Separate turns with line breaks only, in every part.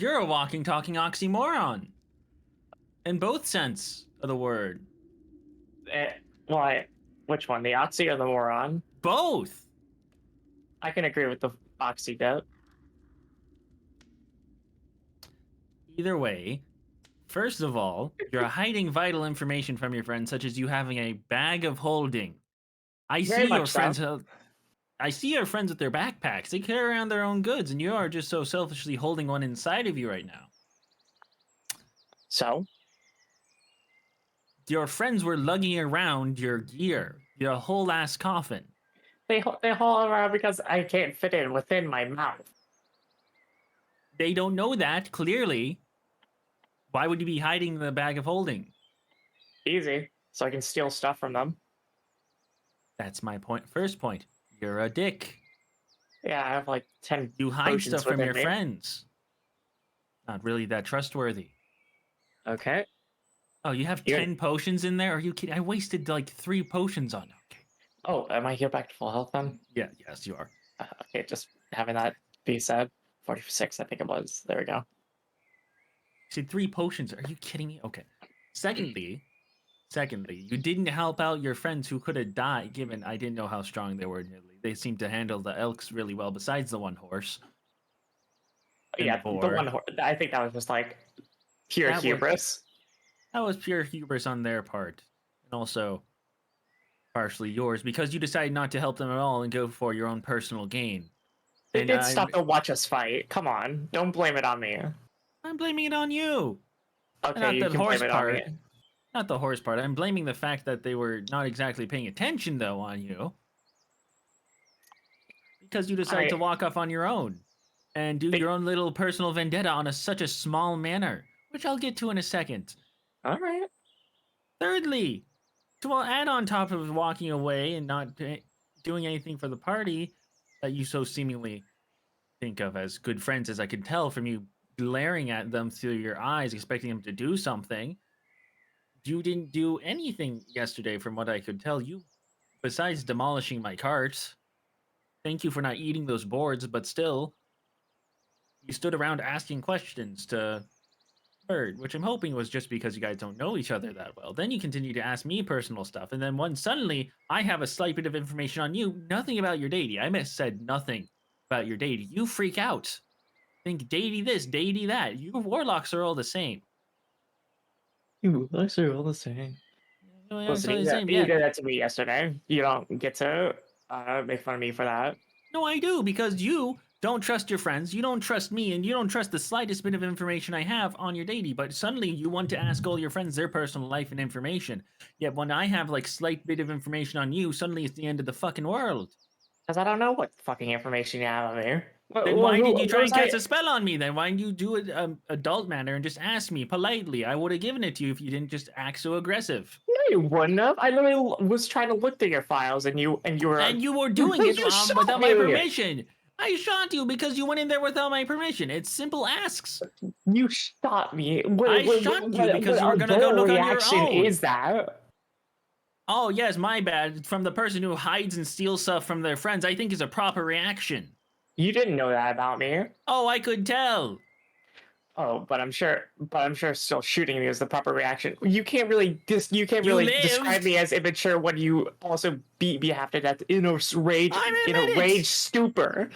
You're a walking, talking oxymoron. In both sense of the word.
Eh, why? Which one? The Oxy or the Moron?
Both.
I can agree with the Oxy bit.
Either way, first of all, you're hiding vital information from your friends, such as you having a bag of holding. I
Very
see your
much so.
friends. I see your friends with their backpacks. They carry around their own goods, and you are just so selfishly holding one inside of you right now.
So?
Your friends were lugging around your gear, your whole ass coffin.
They haul around because I can't fit it within my mouth.
They don't know that, clearly. Why would you be hiding the bag of holding?
Easy. So I can steal stuff from them.
That's my point. First point. You're a dick.
Yeah, I have like 10
You hide
potions
stuff from
within
your
me.
friends. Not really that trustworthy.
Okay.
Oh, you have
You're...
10 potions in there? Are you kidding? I wasted like 3 potions on. Okay.
Oh, am I here back to full health then?
Yeah, yes, you are.
Okay, just having that be said. 46, I think it was. There we go.
You said 3 potions. Are you kidding me? Okay. Secondly, you didn't help out your friends who could have died, given I didn't know how strong they were, admittedly. They seemed to handle the elks really well, besides the one horse.
Yeah, the one. I think that was just like pure hubris.
That was pure hubris on their part. And also partially yours, because you decided not to help them at all and go for your own personal gain.
They did stop to watch us fight. Come on, don't blame it on me.
I'm blaming it on you.
Okay,
Not
you
the
can
horse
blame it on me.
part. Not the horse part. I'm blaming the fact that they were not exactly paying attention, though, on you. Because you decided to walk off on your own and do your own little personal vendetta on such a small manner, which I'll get to in a second.
All right.
Thirdly, to add on top of walking away and not doing anything for the party that you so seemingly think of as good friends, as I could tell from you glaring at them through your eyes, expecting them to do something. You didn't do anything yesterday, from what I could tell. You, besides demolishing my cart, thank you for not eating those boards, but still, you stood around asking questions to Bird, which I'm hoping was just because you guys don't know each other that well. Then you continue to ask me personal stuff, and then when suddenly I have a slight bit of information on you, nothing about your deity. I said nothing about your deity. You freak out. Think deity this, deity that. You warlocks are all the same.
You warlocks are all the same. Listen, you did that to me yesterday. You don't get to make fun of me for that.
No, I do, because you don't trust your friends, you don't trust me, and you don't trust the slightest bit of information I have on your deity, but suddenly you want to ask all your friends their personal life and information. Yet when I have like slight bit of information on you, suddenly it's the end of the fucking world.
Because I don't know what fucking information you have on me.
Then why did you try and cast a spell on me then? Why didn't you do it adult manner and just ask me politely? I would have given it to you if you didn't just act so aggressive.
No, you wouldn't have. I literally was trying to look through your files, and you were
doing it without my permission. I shot you because you went in there without my permission. It's simple asks.
You shot me.
I shot you because you were gonna go look on your own.
Is that?
Oh yes, my bad. From the person who hides and steals stuff from their friends, I think is a proper reaction.
You didn't know that about me.
Oh, I could tell.
Oh, but I'm sure still shooting me is the proper reaction. You can't really describe me as immature when you also beat me half to death in a rage stupor.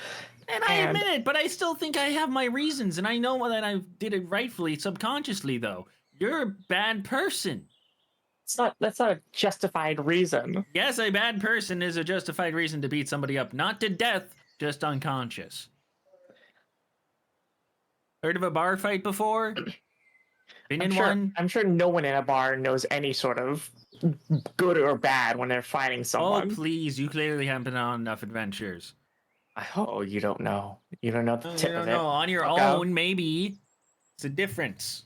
And I admit it, but I still think I have my reasons, and I know that I did it rightfully, subconsciously though. You're a bad person.
That's not a justified reason.
Yes, a bad person is a justified reason to beat somebody up, not to death, just unconscious. Heard of a bar fight before? Been in one?
I'm sure no one in a bar knows any sort of good or bad when they're fighting someone.
Oh, please. You clearly haven't been on enough adventures.
Oh, you don't know. You don't know the tip of it.
No, on your own, maybe. It's a difference.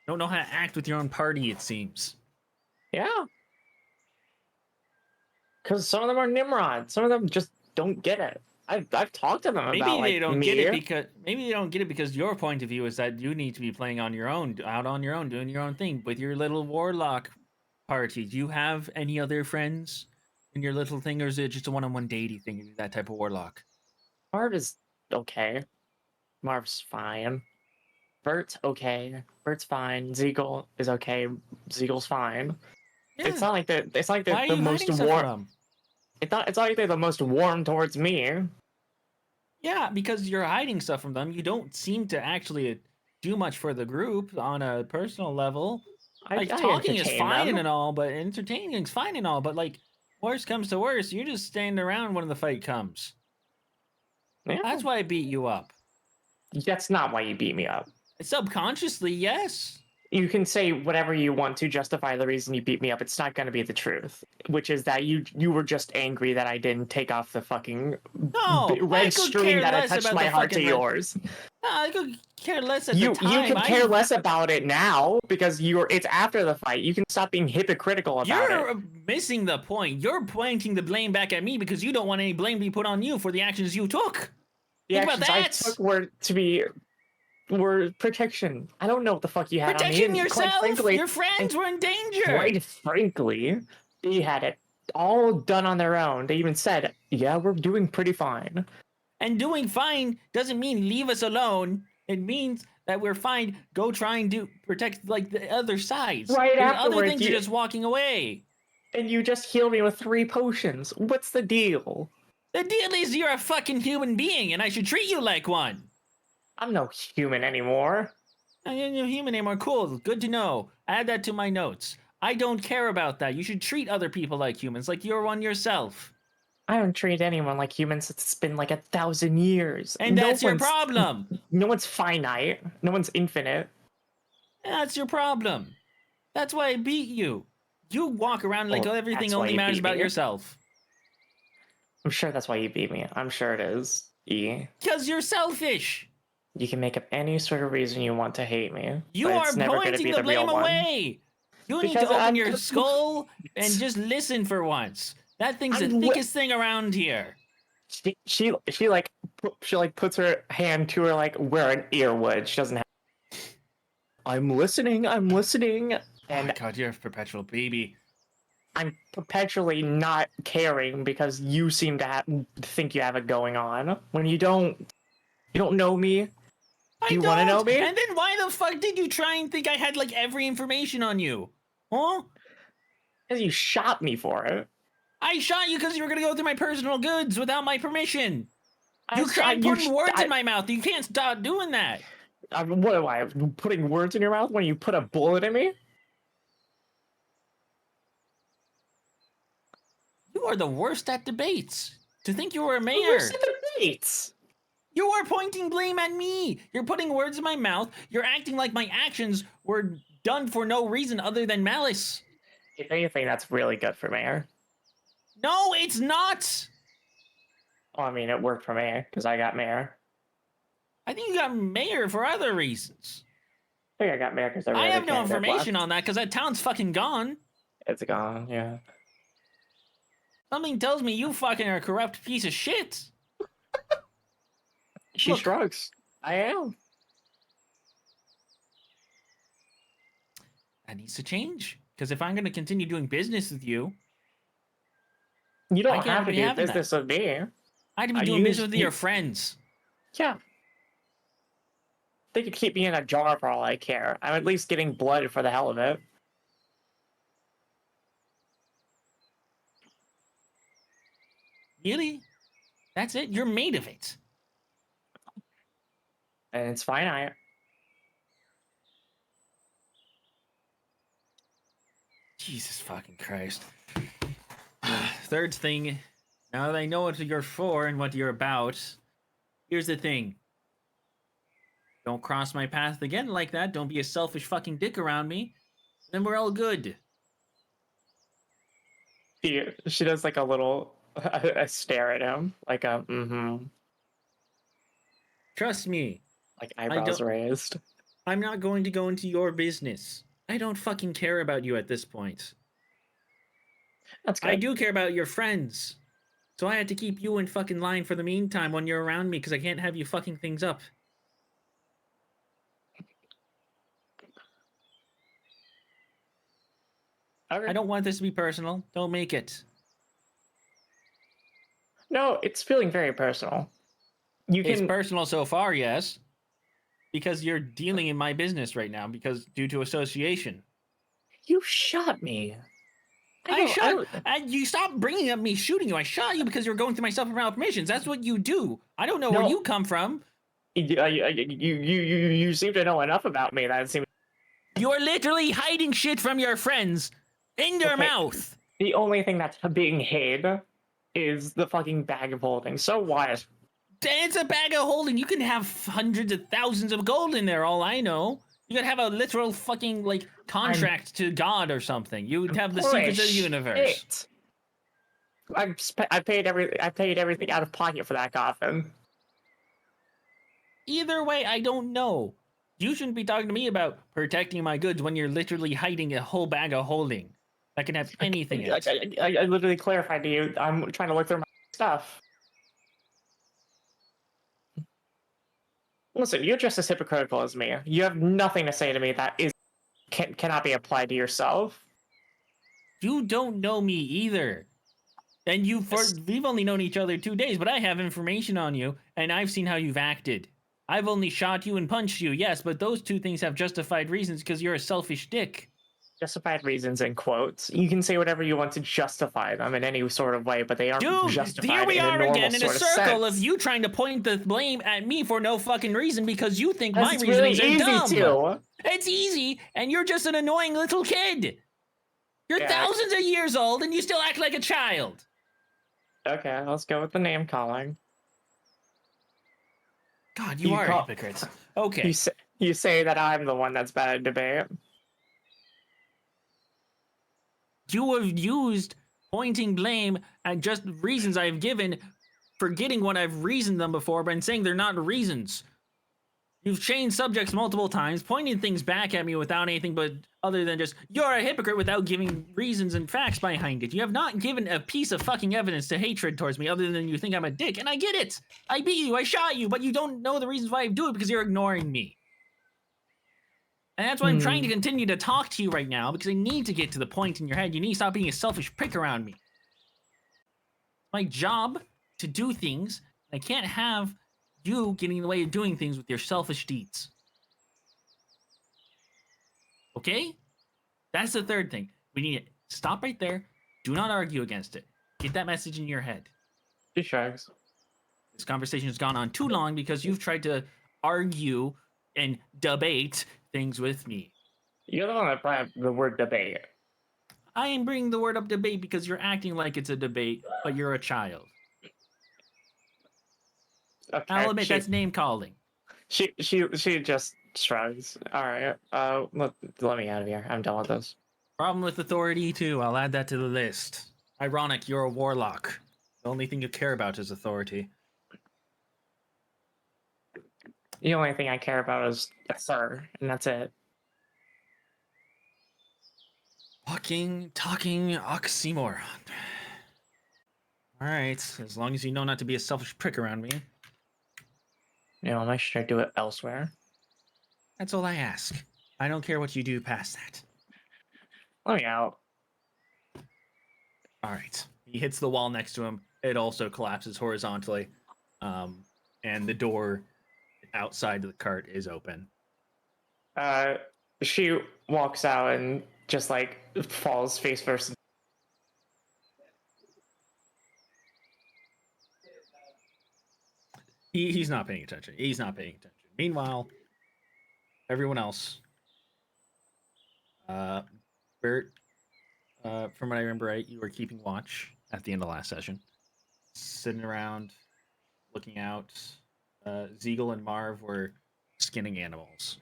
Don't know how to act with your own party, it seems.
Yeah. Because some of them are Nimrod. Some of them just don't get it. I've talked to them about
maybe they don't get it because your point of view is that you need to be playing on your own, out on your own, doing your own thing with your little warlock party. Do you have any other friends in your little thing, or is it just a one-on-one deity thing? That type of warlock.
Bard is okay. Marv's fine. Bert's okay. Bert's fine. Ziegel is okay. Ziegel's fine.
Yeah.
It's not like they're. It's not like they're
Why are
the
you
most
hiding stuff from
warm.
them?
It's not like they're the most warm towards me.
Yeah, because you're hiding stuff from them. You don't seem to actually do much for the group on a personal level.
I
Like talking is
entertain
fine
them.
and all, but entertaining is fine and all. But like, worst comes to worst, you just stand around when the fight comes.
Yeah.
That's why I beat you up.
That's not why you beat me up.
Subconsciously, yes.
You can say whatever you want to justify the reason you beat me up. It's not going to be the truth, which is that you were just angry that I didn't take off the fucking
No, I
red
could
string
care
that
less
attached
about
my
the
heart to
fucking red.
yours.
No, I could care less at
You
the time.
can care less about it now because it's after the fight. You can stop being hypocritical about it.
You're missing the point. You're pointing the blame back at me because you don't want any blame to be put on you for the actions you took.
The
Think about
actions I took were protection. I don't know what the fuck you had
Protecting
on me.
yourself.
Quite frankly,
Your friends were in danger.
Quite frankly, they had it all done on their own. They even said, "Yeah, we're doing pretty fine."
And doing fine doesn't mean leave us alone. It means that we're fine. Go try and protect like the other sides.
Right
There's
afterwards,
other things you're just walking away.
And you just healed me with 3 potions. What's the deal?
The deal is you're a fucking human being, and I should treat you like one.
I'm no human anymore.
You're no human anymore. Cool. Good to know. Add that to my notes. I don't care about that. You should treat other people like humans, like you're one yourself.
I don't treat anyone like humans. It's been like 1,000 years.
And that's your problem.
No one's finite. No one's infinite.
That's your problem. That's why I beat you. You walk around like everything only matters about yourself.
I'm sure that's why you beat me. I'm sure it is.
Because you're selfish.
You can make up any sort of reason you want to hate me.
You are pointing the blame away. You need to open your skull and just listen for once. That thing's the thickest thing around here.
She puts her hand to her like where an ear would. She doesn't have. I'm listening. And
oh God, you're a perpetual baby.
I'm perpetually not caring because you seem to think you have it going on when you don't. You don't know me. Do you want to know me?
And then why the fuck did you try and think I had like every information on you? Huh?
Because you shot me for it.
I shot you because you were gonna go through my personal goods without my permission. You tried putting words in my mouth. You can't stop doing that.
What am I putting words in your mouth when you put a bullet in me?
You are the worst at debates. To think you were a mayor.
Worst at debates.
You are pointing blame at me. You're putting words in my mouth. You're acting like my actions were done for no reason other than malice.
If anything, that's really good for mayor.
No, it's not.
Well, I mean, it worked for mayor because I got mayor.
I think you got mayor for other reasons.
I think I got mayor because I
have no information on that because that town's fucking gone.
It's gone, yeah.
Something tells me you fucking are a corrupt piece of shit.
She shrugs. I am.
That needs to change. Because if I'm going to continue doing business with you...
You don't have to do business with me.
I have to be doing business with your friends.
Yeah. They could keep me in a jar for all I care. I'm at least getting blood for the hell of it.
Really? That's it? You're made of it.
And it's fine.
Jesus fucking Christ. Third thing, now that I know what you're for and what you're about, here's the thing. Don't cross my path again like that. Don't be a selfish fucking dick around me. Then we're all good.
She does like a little a stare at him, like a
Trust me.
Like eyebrows raised.
I'm not going to go into your business. I don't fucking care about you at this point.
That's good.
I do care about your friends. So I had to keep you in fucking line for the meantime when you're around me because I can't have you fucking things up.
Okay.
I don't want this to be personal. Don't make it.
No, it's feeling very personal.
It's personal so far, yes. because you're dealing in my business right now because due to association.
You shot me.
And you stop bringing up me shooting you. I shot you because you're going through my self-repelled permissions. That's what you do. I don't know where you come from.
You seem to know enough about me that it seems.
You're literally hiding shit from your friends in your mouth.
The only thing that's being hid is the fucking bag of holding. So what?
It's a bag of holding. You can have hundreds of thousands of gold in there, all I know. You could have a literal fucking, like, contract to God or something. You would have the secrets of the universe.
I paid everything out of pocket for that coffin.
Either way, I don't know. You shouldn't be talking to me about protecting my goods when you're literally hiding a whole bag of holding. That can have anything in it.
I literally clarified to you. I'm trying to look through my stuff. Listen, you're just as hypocritical as me. You have nothing to say to me that cannot be applied to yourself.
You don't know me either. And we've only known each other 2 days, but I have information on you, and I've seen how you've acted. I've only shot you and punched you, yes, but those two things have justified reasons because you're a selfish dick.
Justified reasons in quotes. You can say whatever you want to justify them in any sort of way, but they aren't justified
here we
in
are
a normal
again in a
sort of
circle
sense.
of you trying to point the blame at me for no fucking reason because you think my
That's
reasonings
really
are
easy
dumb.
to.
It's easy, and you're just an annoying little kid. You're thousands of years old, and you still act like a child.
Okay, let's go with the name calling.
God, you are a hypocrite. Okay.
You say that I'm the one that's bad at debate.
You have used pointing blame at just reasons I've given, forgetting what I've reasoned them before, but saying they're not reasons. You've changed subjects multiple times, pointing things back at me without anything but other than just, you're a hypocrite without giving reasons and facts behind it. You have not given a piece of fucking evidence to hatred towards me other than you think I'm a dick, and I get it. I beat you, I shot you, but you don't know the reasons why I do it because you're ignoring me. And that's why I'm trying to continue to talk to you right now, because I need to get to the point in your head. You need to stop being a selfish prick around me. It's my job to do things, and I can't have you getting in the way of doing things with your selfish deeds. Okay? That's the third thing. We need to stop right there. Do not argue against it. Get that message in your head.
She shrugs.
This conversation has gone on too long because you've tried to argue and debate things with me.
You're the one that brought up the word debate.
I am bringing the word up debate because you're acting like it's a debate, but you're a child. Okay, I'll admit that's name calling.
She just shrugs. All right. Let me out of here. I'm done with this.
Problem with authority too. I'll add that to the list. Ironic, you're a warlock. The only thing you care about is authority.
The only thing I care about is her, and that's it.
Talking oxymoron. All right, as long as you know not to be a selfish prick around me.
You know, should I do it elsewhere?
That's all I ask. I don't care what you do past that.
Let me out.
All right. He hits the wall next to him. It also collapses horizontally. And the door outside of the cart is open.
She walks out and just like falls face first.
He's not paying attention. He's not paying attention. Meanwhile, everyone else, Bert, from what I remember right, you were keeping watch at the end of last session, sitting around, looking out. Ziegel and Marv were skinning animals.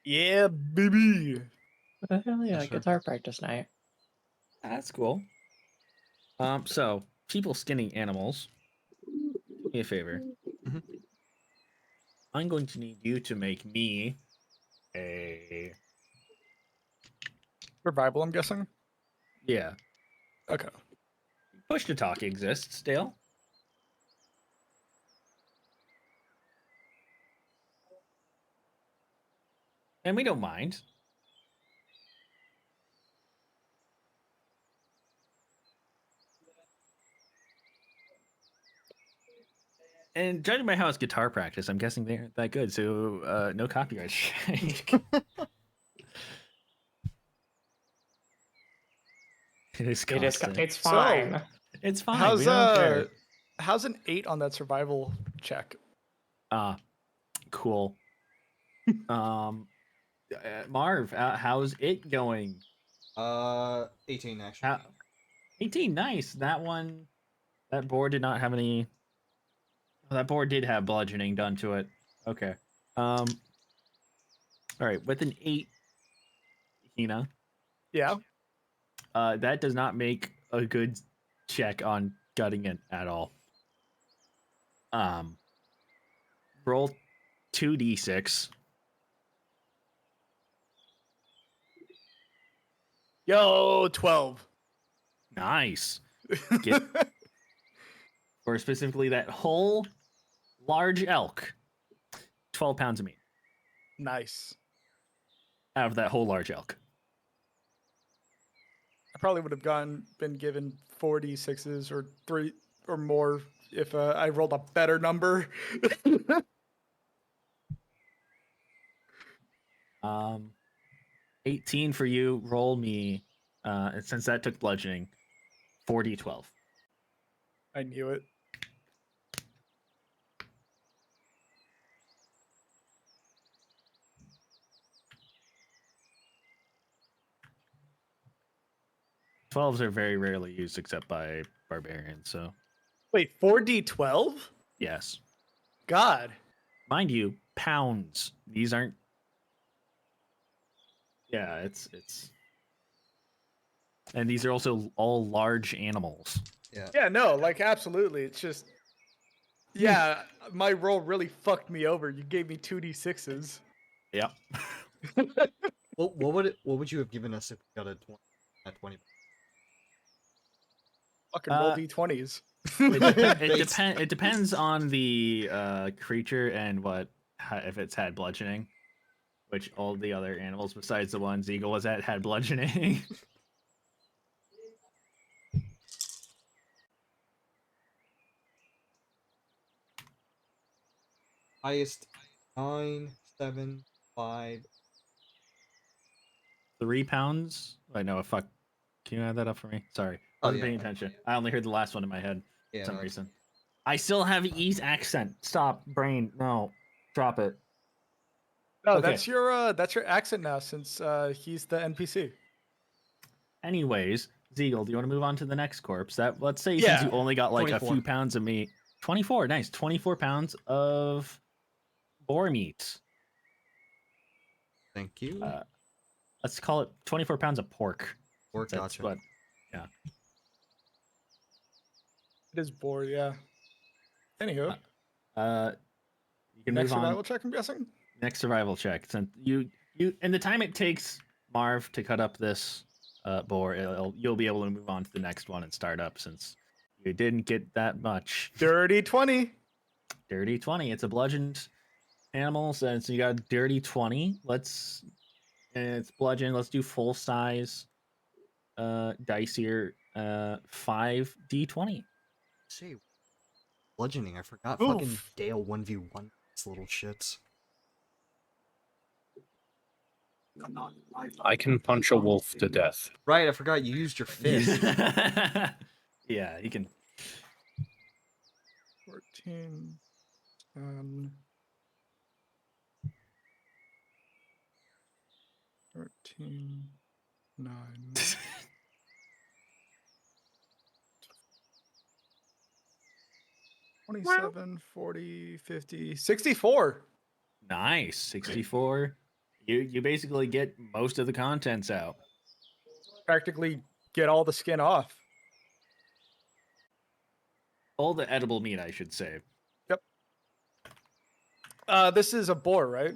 Yeah, baby.
Yeah, guitar practice night.
That's cool. So people skinning animals. Do me a favor.
Mm-hmm.
I'm going to need you to make me a
survival, I'm guessing.
Yeah.
Okay.
Push to talk exists, Dale. And we don't mind. And judging by how it's guitar practice, I'm guessing they're that good. So no copyright strike. It is
It is.
constant.
It's
So,
fine.
It's fine. We don't care.
how's an 8 on that survival check?
Cool. Marv, how's it going?
18 actually.
18, nice. That board did not have any. Well, that board did have bludgeoning done to it. Okay. All right, with an 8, Hina,
Yeah.
that does not make a good check on gutting it at all. Roll 2d6.
Yo, 12.
Nice. Get, or specifically that whole large elk. 12 pounds of meat
Nice.
out of that whole large elk.
I probably would have been given 46s or 3 or more if I rolled a better number.
18 for you. Roll me, and since that took bludgeoning, 4d12.
I knew it.
Twelves are very rarely used except by barbarians, so
Wait, 4d12?
yes.
God.
Mind you, pounds. These aren't. Yeah, it's. And these are also all large animals.
Yeah.
Yeah, no, like absolutely. It's just yeah, my roll really fucked me over. You gave me 2d6s.
Yep.
What would you have given us if we got a 20 at 20?
Fucking roll
Uh,
d20s.
It depends on the creature and if it's had bludgeoning, which all the other animals besides the ones Eagle was at had bludgeoning.
Highest 9, 7, 5.
3 pounds. Wait, no, fuck. Can you add that up for me? Sorry, I
Oh,
wasn't
yeah.
paying attention. I only heard the last one in my head
Yeah,
for some
no,
reason. I still have E's accent. Stop, brain. No, drop it.
No,
Okay.
that's your accent now since he's the NPC.
Anyways, Zeagle, do you want to move on to the next corpse? Let's say since
Yeah,
you only got like
24.
a few pounds of meat. 24, nice. 24 pounds of boar meat.
Thank you.
Let's call it 24 pounds of pork.
Or
That's
gotcha.
what. Yeah.
it is bored. Yeah. Anywho,
You can
next
move on.
survival check. I'm guessing.
Next survival check. Since you and the time it takes Marv to cut up this boar, you'll be able to move on to the next one and start up since you didn't get that much.
Dirty 20.
Dirty 20. It's a bludgeoned animal, so you got a dirty 20. It's bludgeon. Let's do full size dice here. 5d20.
Say bludgeoning. I forgot.
Oof.
Fucking Dale 1v1. These little shits.
I can punch a wolf to death.
Right, I forgot you used your fist.
Yeah, you can.
14. 13. 9. 27, 40, 50, 64.
Nice. 64. You basically get most of the contents out.
Practically get all the skin off.
All the edible meat, I should say.
This is a boar, right?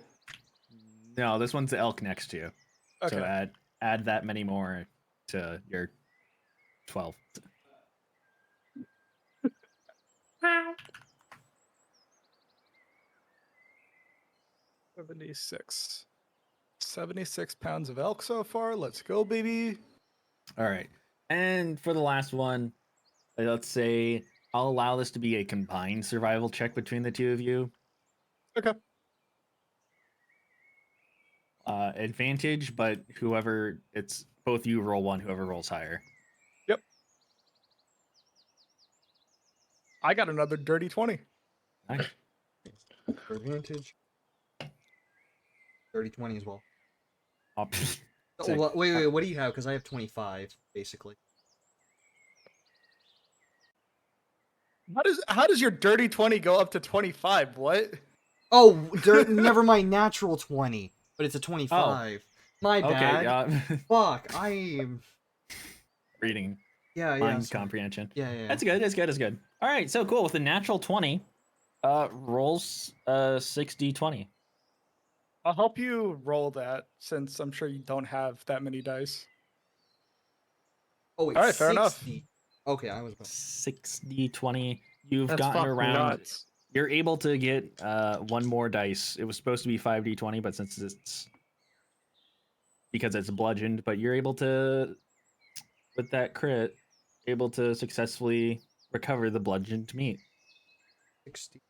No, this one's the elk next to you.
Okay.
So add that many more to your 12.
76 pounds of elk so far. Let's go, baby.
All right. And for the last one, let's say I'll allow this to be a combined survival check between the two of you.
Okay.
Advantage, but whoever it's both you roll one, whoever rolls higher.
Yep. I got another dirty 20.
Nice.
For advantage. 30-20 as well.
Oh,
Oh,
sick.
wait, what do you have? Because I have 25, basically.
How does your dirty 20 go up to 25? What?
Oh, never mind, natural 20. But it's a 25. My bad.
Okay,
Fuck, I am...
reading.
Yeah,
Mind
sorry.
comprehension.
Yeah.
That's good. That's good. That's good. All right. So cool. With the natural 20, rolls 6d20.
I'll help you roll that since I'm sure you don't have that many dice.
Oh, wait,
All right, fair enough.
60. Okay, I was about...
6d20. You've
That's
gotten
fucking
around.
nuts.
You're able to get one more dice. It was supposed to be 5d20, but since it's because it's bludgeoned, but you're able to, with that crit, able to successfully recover the bludgeoned meat.
60.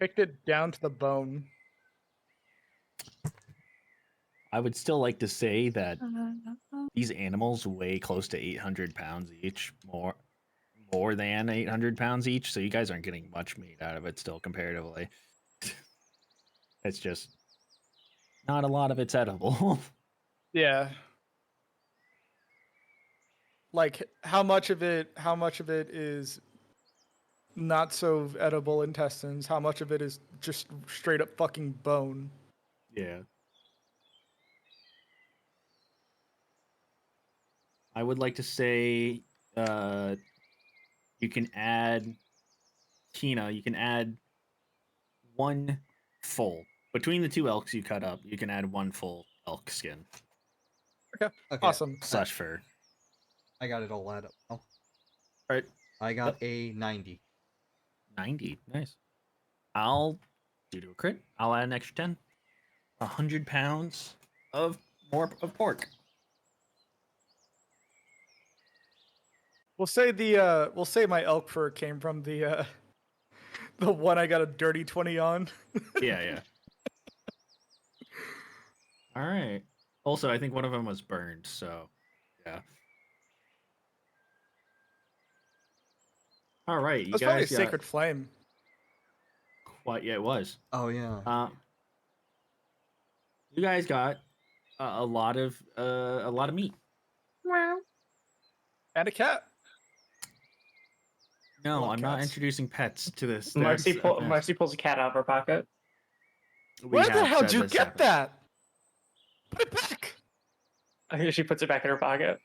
Picked it down to the bone.
I would still like to say that these animals weigh close to 800 pounds each, more than 800 pounds each, so you guys aren't getting much meat out of it still comparatively. It's just not a lot of it's edible.
Yeah. Like how much of it is not so edible intestines? How much of it is just straight up fucking bone?
Yeah. I would like to say you can add Tina, you can add one full. Between the two elks you cut up, you can add one full elk skin
Okay. Awesome.
/ fur.
I got it all added up. Oh,
Right.
I got a 90.
90. Nice. I'll due to a crit, I'll add an extra 10. 100 pounds of more of pork.
We'll say my elk fur came from the the one I got a dirty 20 on.
Yeah. All right. Also, I think one of them was burned, so yeah. All right, you
That's probably a
guys got
sacred flame.
quite. Yeah, it was.
Oh, yeah.
You guys got a lot of meat.
And a cat.
No,
Love
I'm not
cats.
introducing pets to this.
Marcy,
That's a mess.
Marcy pulls a cat out of her pocket.
We
Where the
have
hell
said
did you
this
get
happened.
that? Put it back.
I think she puts it back in her pocket.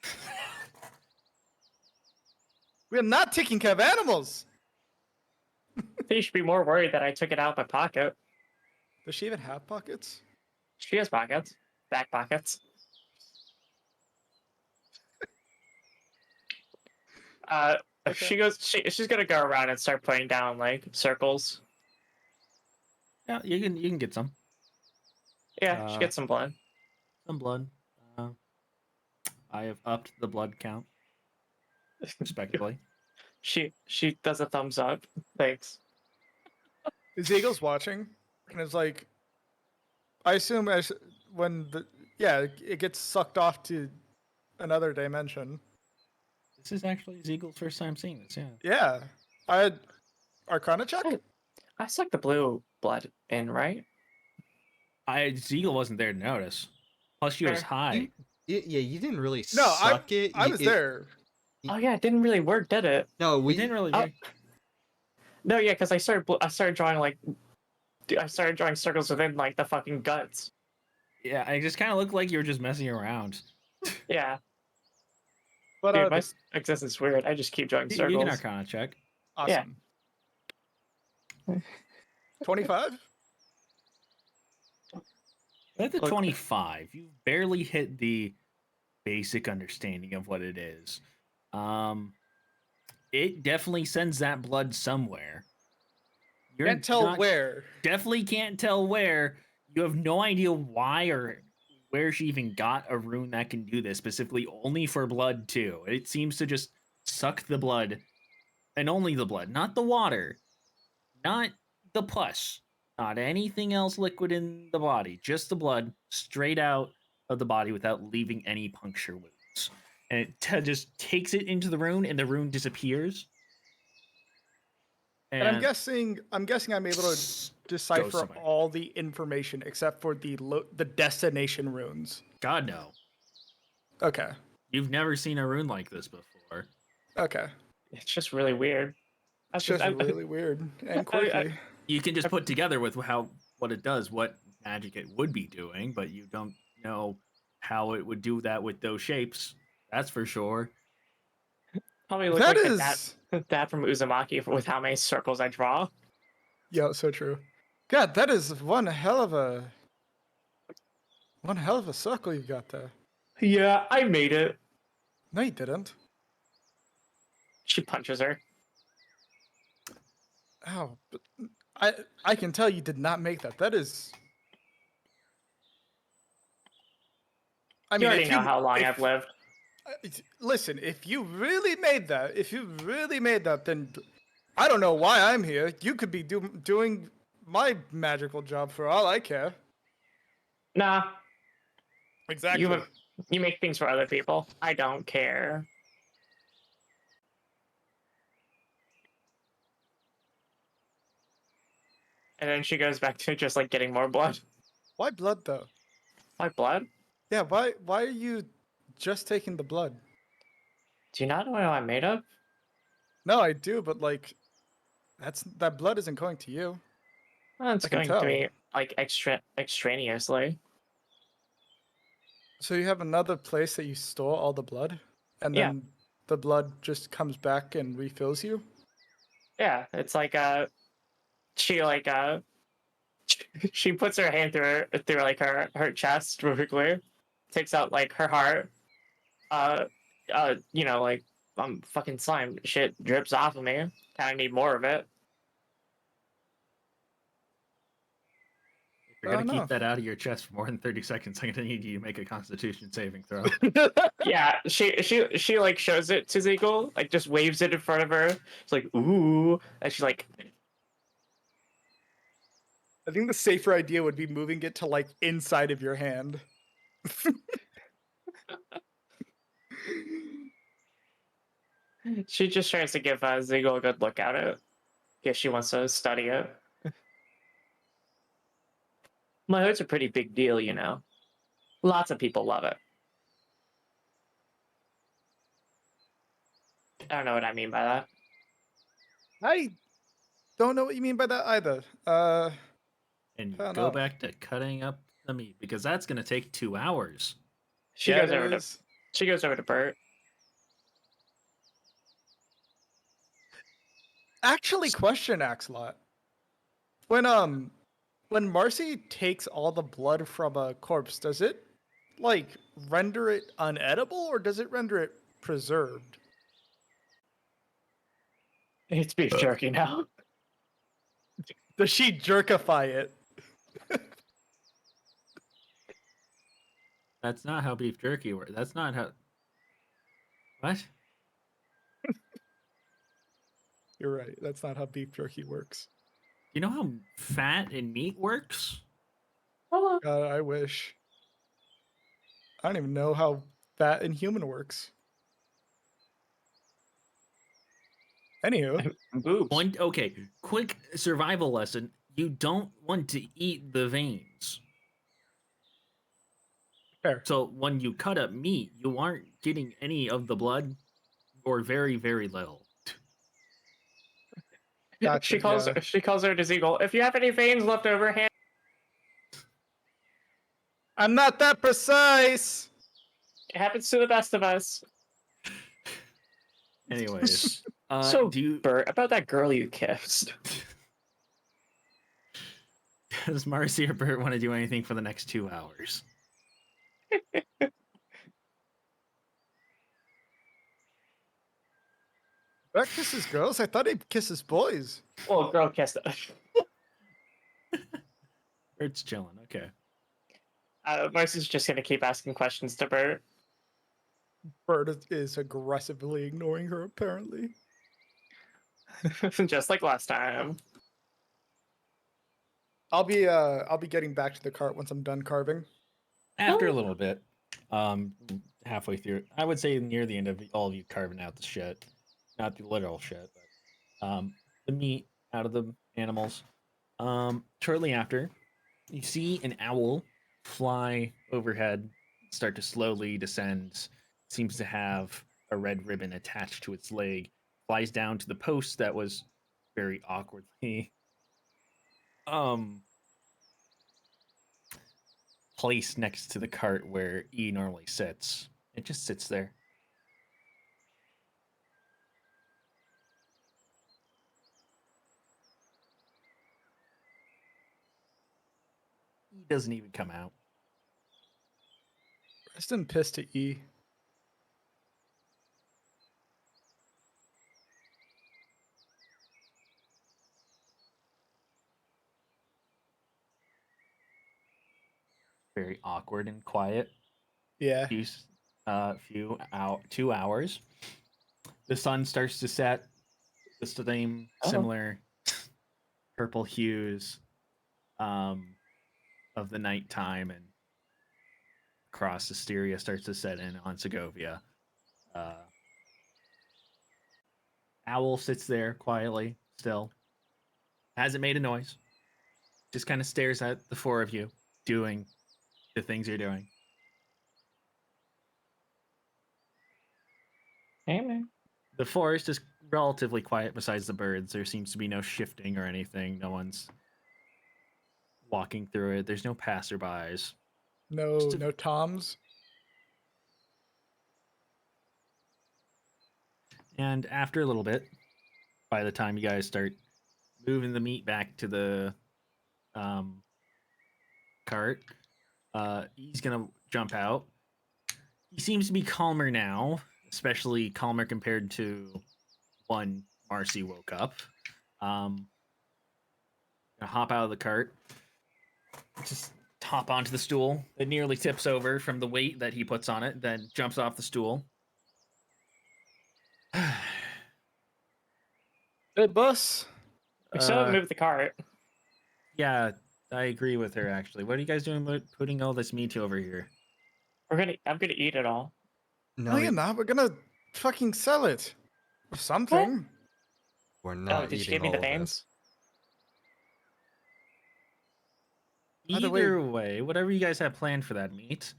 We are not taking care of animals.
I think you should be more worried that I took it out of my pocket.
Does she even have pockets?
She has pockets. Back pockets.
Okay.
She's gonna go around and start putting down like circles.
Yeah, you can get some.
Yeah, she gets some blood.
Some blood. I have upped the blood count respectively.
She does a thumbs up. Thanks.
Is Eagles watching? And it's like, I assume as when it gets sucked off to another dimension.
This is actually Zeagle's first time seeing this. Yeah.
Yeah, I had Arcana check.
I sucked the blue blood in, right?
Zeagle wasn't there to notice. Plus, she was
Fair.
high.
You didn't really
No,
suck it.
I was there.
Oh yeah, it didn't really work, did it?
No,
We didn't really.
No, yeah, because I started drawing circles within like the fucking guts.
Yeah, I just kind of looked like you were just messing around.
Yeah,
But
dude, my existence is weird. I just keep drawing circles.
You can Arcana check.
awesome. 25.
At the
Look.
25, you barely hit the basic understanding of what it is. It definitely sends that blood somewhere.
Can't tell where.
Definitely can't tell where. You have no idea why or where she even got a rune that can do this, specifically only for blood too. It seems to just suck the blood, and only the blood, not the water, not the pus, not anything else liquid in the body, just the blood straight out of the body without leaving any puncture wounds. And it just takes it into the rune, and the rune disappears.
And I'm guessing I'm able to decipher
somewhere.
all the information except for the destination runes.
God, no.
Okay.
You've never seen a rune like this before.
Okay.
It's just really weird.
It's just really weird and quirky.
You can just put together with what it does, what magic it would be doing, but you don't know how it would do that with those shapes. That's for sure.
Probably look
That
like
is
that from Uzumaki with how many circles I draw.
Yeah, so true. God, that is one hell of a circle you got there.
Yeah, I made it.
No, you didn't.
She punches her.
Oh, but I can tell you did not make that. That is. I
You
mean,
already know how long I've lived.
Listen, if you really made that, then I don't know why I'm here. You could be doing my magical job for all I care.
Nah,
Exactly.
you make things for other people. I don't care. And then she goes back to just like getting more blood.
Why blood though?
My blood?
Yeah, why are you just taking the blood?
Do you not know what I'm made of?
No, I do, but like that blood isn't going to you.
Well, it's
I can
going to
tell.
me like extraneously.
So you have another place that you store all the blood, and
Yeah.
then the blood just comes back and refills you?
Yeah, it's like she like she puts her hand through like her chest really quickly, takes out like her heart, you know, like fucking slime shit drips off of me. Kind of need more of it.
If you're going to keep that out of your chest for more than 30 seconds, I'm going to need you to make a constitution saving throw.
Yeah, she like shows it to Zegal, like just waves it in front of her. It's like, ooh, and she's like,
I think the safer idea would be moving it to like inside of your hand.
she just tries to give Zegal a good look at it. If she wants to study it. My hood's a pretty big deal, you know. Lots of people love it. I don't know what I mean by that.
I don't know what you mean by that either.
And you go back to cutting up the meat because that's going to take 2 hours.
She goes over to Bert.
Actually, question Axelot. When Marcy takes all the blood from a corpse, does it like render it unedible or does it render it preserved?
It's beef jerky now.
Does she jerkify it?
That's not how beef jerky works. That's not how. What?
You're right. That's not how beef jerky works.
You know how fat and meat works?
God, I wish. I don't even know how fat and human works. Anywho.
Boobs.
Okay, quick survival lesson. You don't want to eat the veins.
Fair.
So when you cut up meat, you aren't getting any of the blood or very, very little.
Gotcha,
she calls her to Zegal. If you have any veins left over, hand.
I'm not that precise.
It happens to the best of us.
Anyways,
so Bert, about that girl you kissed.
Does Marcy or Bert want to do anything for the next 2 hours?
Bert kisses girls? I thought he kisses boys.
Well, girl kissed us.
Bert's chilling. Okay.
Marcy's just gonna keep asking questions to Bert.
Bird is aggressively ignoring her, apparently.
Just like last time.
I'll be getting back to the cart once I'm done carving.
After a little bit, um, halfway through, I would say near the end of all of you carving out the shit, not the literal shit, but the meat out of the animals. Shortly after, you see an owl fly overhead, start to slowly descend. Seems to have a red ribbon attached to its leg. Flies down to the post that was very awkwardly um placed next to the cart where E normally sits. It just sits there. E doesn't even come out.
Rest in piss to E.
Very awkward and quiet.
Yeah.
Few out 2 hours. The sun starts to set. The same similar purple hues of the nighttime, and across Asteria starts to set in on Segovia. Owl sits there quietly, still. Hasn't made a noise. Just kind of stares at the four of you doing the things you're doing.
Hey, man.
The forest is relatively quiet besides the birds. There seems to be no shifting or anything. No one's walking through it. There's no passerbys.
No toms.
And after a little bit, by the time you guys start moving the meat back to the cart, he's gonna jump out. He seems to be calmer now, especially calmer compared to when Marcy woke up. Gonna hop out of the cart, just hop onto the stool. It nearly tips over from the weight that he puts on it, then jumps off the stool.
Hey, boss.
We still haven't moved the cart.
Yeah, I agree with her actually. What are you guys doing with putting all this meat over here?
I'm gonna eat it all.
No, you're not. We're gonna fucking sell it. Or something.
We're
Oh,
not
did you
eating
give me
all
the
of this.
veins?
By the way-
Either way, whatever you guys have planned for that meat,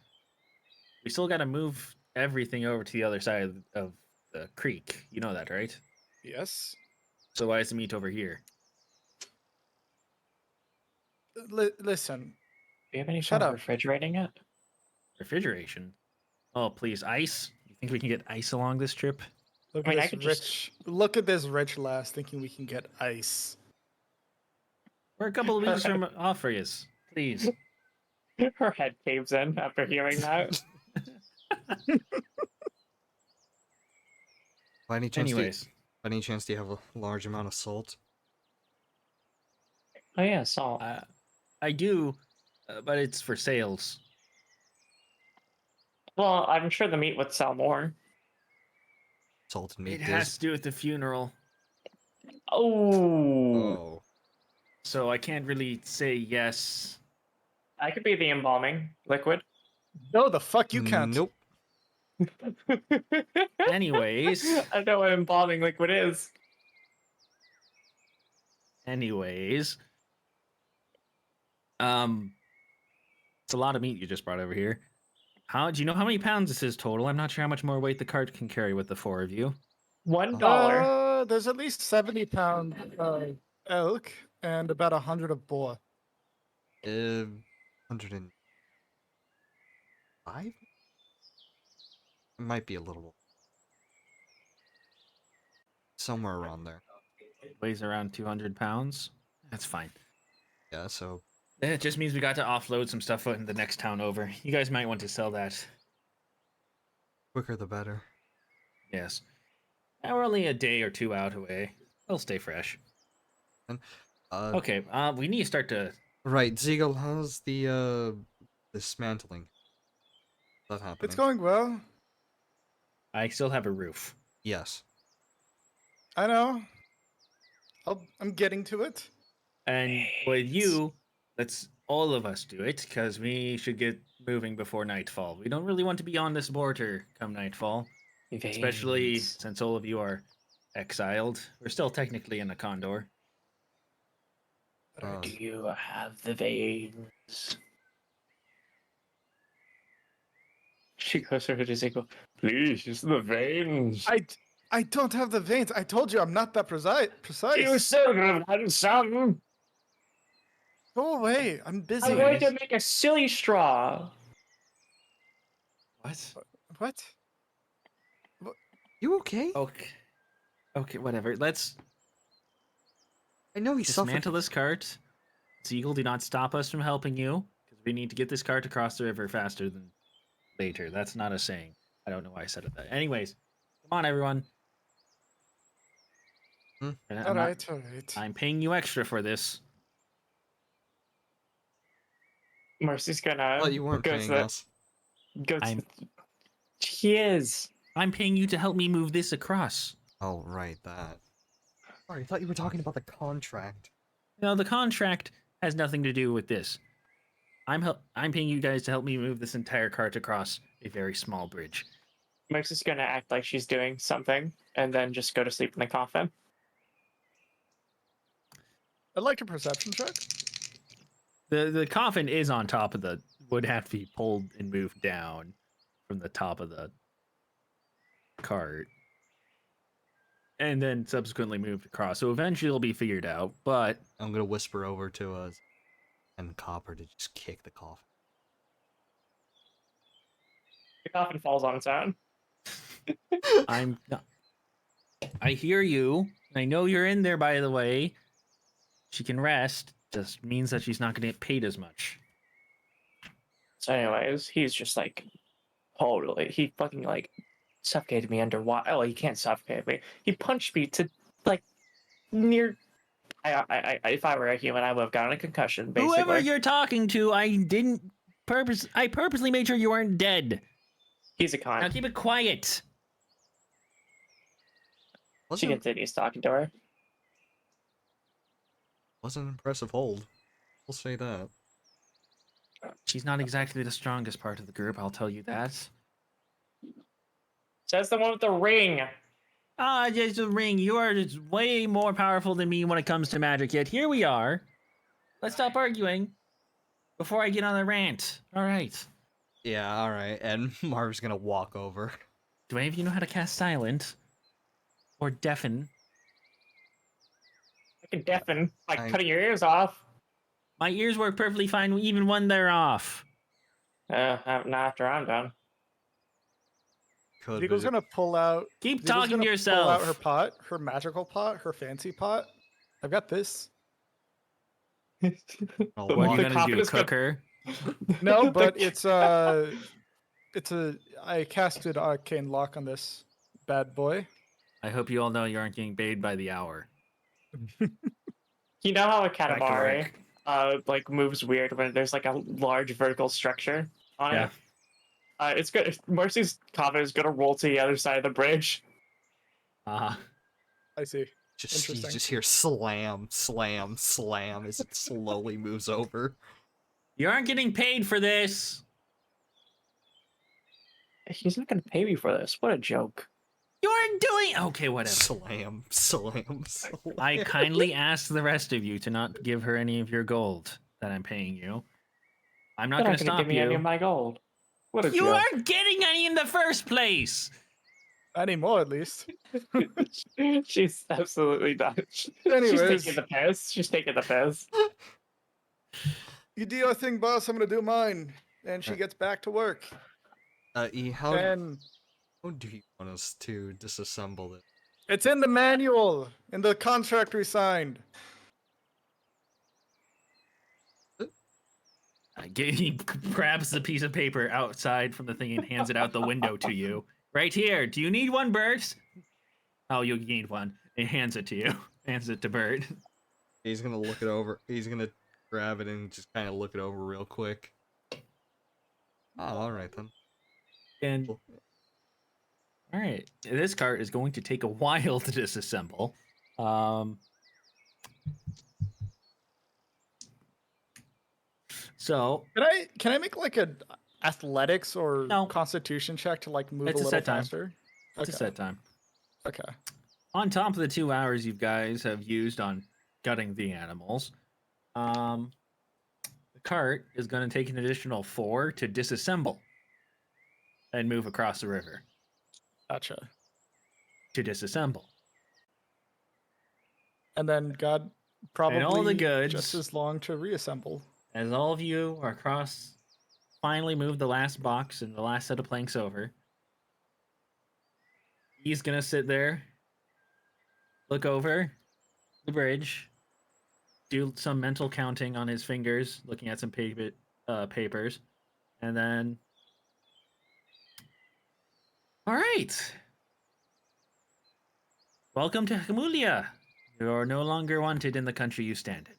we still got to move everything over to the other side of the creek. You know that, right?
Yes.
So why is the meat over here?
Listen.
Do you have any
Shut
sort of
up.
refrigerating it?
Refrigeration. Oh, please, ice. You think we can get ice along this trip?
Look
I mean,
at
I
this
could
rich.
just-
Look at this rich lass thinking we can get ice.
We're a couple of weeks from off for you. Please.
Her head caves in after hearing that.
By any chance,
Anyways,
by any chance, do you have a large amount of salt?
Oh yeah, salt.
I do, but it's for sales.
Well, I'm sure the meat would sell more.
Salted meat
It
does.
has to do with the funeral,
Oh,
Oh,
so I can't really say yes.
I could be the embalming liquid.
No, the fuck you can't.
nope.
Anyways,
I know what embalming liquid is.
anyways, it's a lot of meat you just brought over here. How do you know how many pounds this is total? I'm not sure how much more weight the cart can carry with the four of you.
$1.
There's at least 70 pound elk and about 100 of boar.
105. It might be a little somewhere around there.
It weighs around 200 pounds. That's fine.
Yeah, so
Then it just means we got to offload some stuff in the next town over. You guys might want to sell that.
quicker the better.
Yes. Now we're only a day or two out away. They'll stay fresh.
And
Okay, we need to start to...
right, Ziegel, how's the dismantling? That happening?
It's going well.
I still have a roof.
Yes.
I know. I'm getting to it.
And with you, let's all of us do it, because we should get moving before nightfall. We don't really want to be on this border come nightfall, especially
Veins.
since all of you are exiled. We're still technically in a condor.
Or do you have the veins? She goes over to Zinko. Please, use the veins.
I don't have the veins. I told you I'm not that precise.
You still have done some.
Go away. I'm
I'm
busy.
going to make a silly straw.
What?
What?
You okay?
Okay. Okay, whatever. Let's
I know he
dismantle
suffered.
this cart. Siegel, do not stop us from helping you, because we need to get this cart across the river faster than later. That's not a saying. I don't know why I said it that. Anyways, come on, everyone. And
All right.
I'm paying you extra for this.
Mercy's gonna
Oh, you weren't
go to
paying
the
us.
go to.
I'm
He is.
I'm paying you to help me move this across.
Oh, right, that. Sorry, I thought you were talking about the contract.
No, the contract has nothing to do with this. I'm paying you guys to help me move this entire cart across a very small bridge.
Mercy's gonna act like she's doing something and then just go to sleep in the coffin.
I'd like a perception check.
The coffin is on top of would have to be pulled and moved down from the top of the cart. And then subsequently moved across. So eventually it'll be figured out, but
I'm gonna whisper over to us and Copper to just kick the coffin.
The coffin falls on its own.
I hear you. I know you're in there, by the way. She can rest. Just means that she's not going to get paid as much.
So, anyways, he's just like totally. He fucking like suffocated me underwater. Oh, he can't suffocate me. He punched me to like near. If I were a human, I would have gotten a concussion. Basically,
Whoever you're talking to, I purposely made sure you weren't dead.
he's a con.
Now keep it quiet.
She continues talking to her.
Was an impressive hold. We'll say that.
She's not exactly the strongest part of the group, I'll tell you that.
Says the one with the ring.
Ah, just a ring. You are just way more powerful than me when it comes to magic, yet here we are. Let's stop arguing before I get on a rant. All right.
Yeah, alright. And Marv's gonna walk over.
Do any of you know how to cast silent? Or deafen?
I can deafen by cutting your ears off.
My ears work perfectly fine even when they're off.
Not after I'm done.
Vigo's gonna pull out.
Keep talking to yourself.
Pull out her pot, her magical pot, her fancy pot. I've got this.
Oh,
What are you
The
gonna do?
coffin is
Cook her?
No, but it's a. I casted arcane lock on this bad boy.
I hope you all know you aren't getting paid by the hour.
You know how a
Back to
katamari
work.
like moves weird when there's like a large vertical structure on it? It's good. Mercy's coffin is gonna roll to the other side of the bridge.
Uh-huh.
I see.
You just hear slam, slam, slam as it slowly moves over.
You aren't getting paid for this.
He's not gonna pay me for this. What a joke.
You aren't doing. Okay, whatever.
Slam, slam, slam.
I kindly ask the rest of you to not give her any of your gold that I'm paying you. I'm not going to stop
give me any of
you.
my gold. What a
You
joke.
aren't getting any in the first place.
Anymore, at least.
She's absolutely not.
Anyways.
She's taking the piss. She's taking the piss.
You do your thing, boss. I'm gonna do mine. And she gets back to work.
E, how do you want us to disassemble it?
It's in the manual, in the contract we signed.
He grabs the piece of paper outside from the thing and hands it out the window to you. Right here. Do you need one, Bert? Oh, you need one. He hands it to you. Hands it to Bert.
He's gonna look it over. He's gonna grab it and just kind of look it over real quick. Oh, all right then.
And all All right. This cart is going to take a while to disassemble. So
Can I make like a athletics or
No.
constitution check to like move
It's
a
a
little
set time.
faster?
it's a set time.
Okay.
On top of the 2 hours you guys have used on gutting the animals, the cart is going to take an additional 4 to disassemble and move across the river
Gotcha.
to disassemble.
And then God
And
probably
all the
just
goods,
as long to reassemble.
as all of you are finally moved the last box and the last set of planks over, he's going to sit there, look over the bridge, do some mental counting on his fingers, looking at some papers, and then, all right. Welcome to Hamulia. You are no longer wanted in the country you stand in.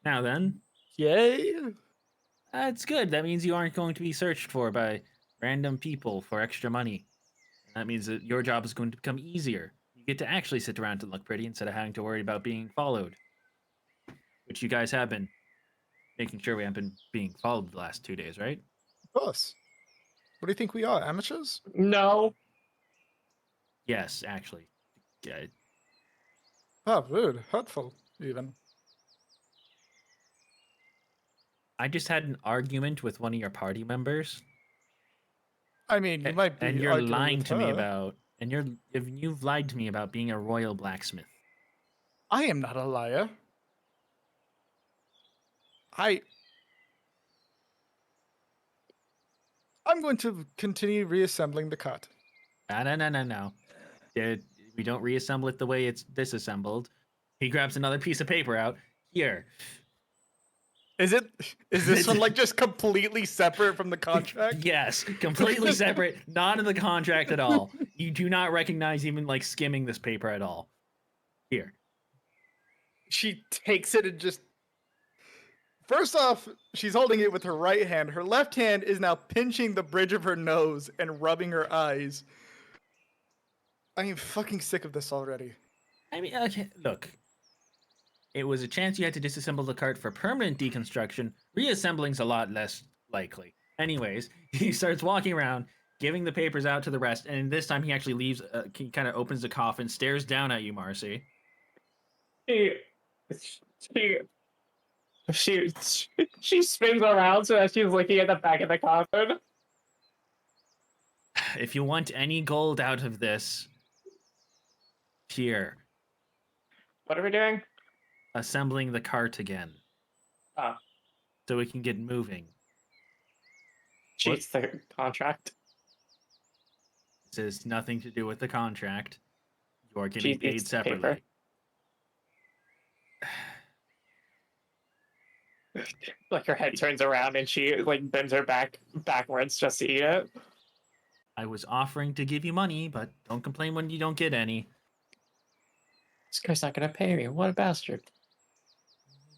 Now then,
Yay!
that's good. That means you aren't going to be searched for by random people for extra money. And that means that your job is going to become easier. You get to actually sit around and look pretty instead of having to worry about being followed. Which you guys have been making sure we haven't been being followed the last 2 days, right?
Of course. What do you think we are? Amateurs?
No.
Yes, actually. Yeah,
Oh, rude. Hurtful, even.
I just had an argument with one of your party members.
I mean, you might be
And you're
arguing
lying
with
to me
her.
about you've lied to me about being a royal blacksmith.
I am not a liar. I'm going to continue reassembling the cart.
No. We don't reassemble it the way it's disassembled. He grabs another piece of paper out. Here.
Is this one like just completely separate from the contract?
Yes, completely separate, not in the contract at all. You do not recognize even like skimming this paper at all. Here.
She takes it and just. First off, she's holding it with her right hand. Her left hand is now pinching the bridge of her nose and rubbing her eyes. I am fucking sick of this already.
I mean, okay, look. It was a chance you had to disassemble the cart for permanent deconstruction. Reassembling's a lot less likely. Anyways, he starts walking around, giving the papers out to the rest, and this time he actually leaves. He kind of opens the coffin, stares down at you, Marcy.
She spins around so that she's looking at the back of the coffin.
If you want any gold out of this, here.
What are we doing?
Assembling the cart again.
Oh.
So we can get moving.
Jeez, the contract.
This has nothing to do with the contract. You are getting paid
It's
separately.
Like her head turns around and she like bends her backwards just to eat it.
I was offering to give you money, but don't complain when you don't get any.
This guy's not gonna pay me. What a bastard.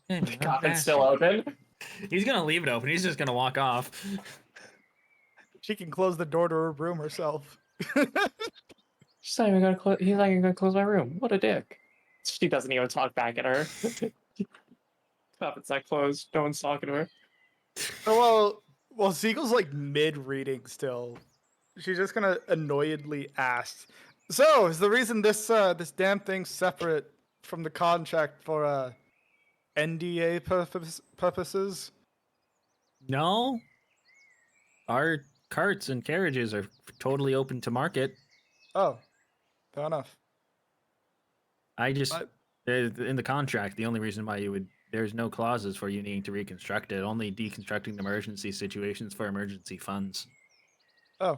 Hey,
The coffin's still open.
He's gonna leave it open. He's just gonna walk off.
She can close the door to her room herself.
She's not even gonna close. He's not even gonna close my room. What a dick. She doesn't even talk back at her. Coffin's not closed. No one's talking to her.
Oh, well, Siegel's like mid-reading still. She's just gonna annoyedly ask. So, is the reason this this damn thing's separate from the contract for NDA purposes?
No. Our carts and carriages are totally open to market.
Oh, fair enough.
I just in the contract, the only reason why there's no clauses for you needing to reconstruct it, only deconstructing the emergency situations for emergency funds.
Oh.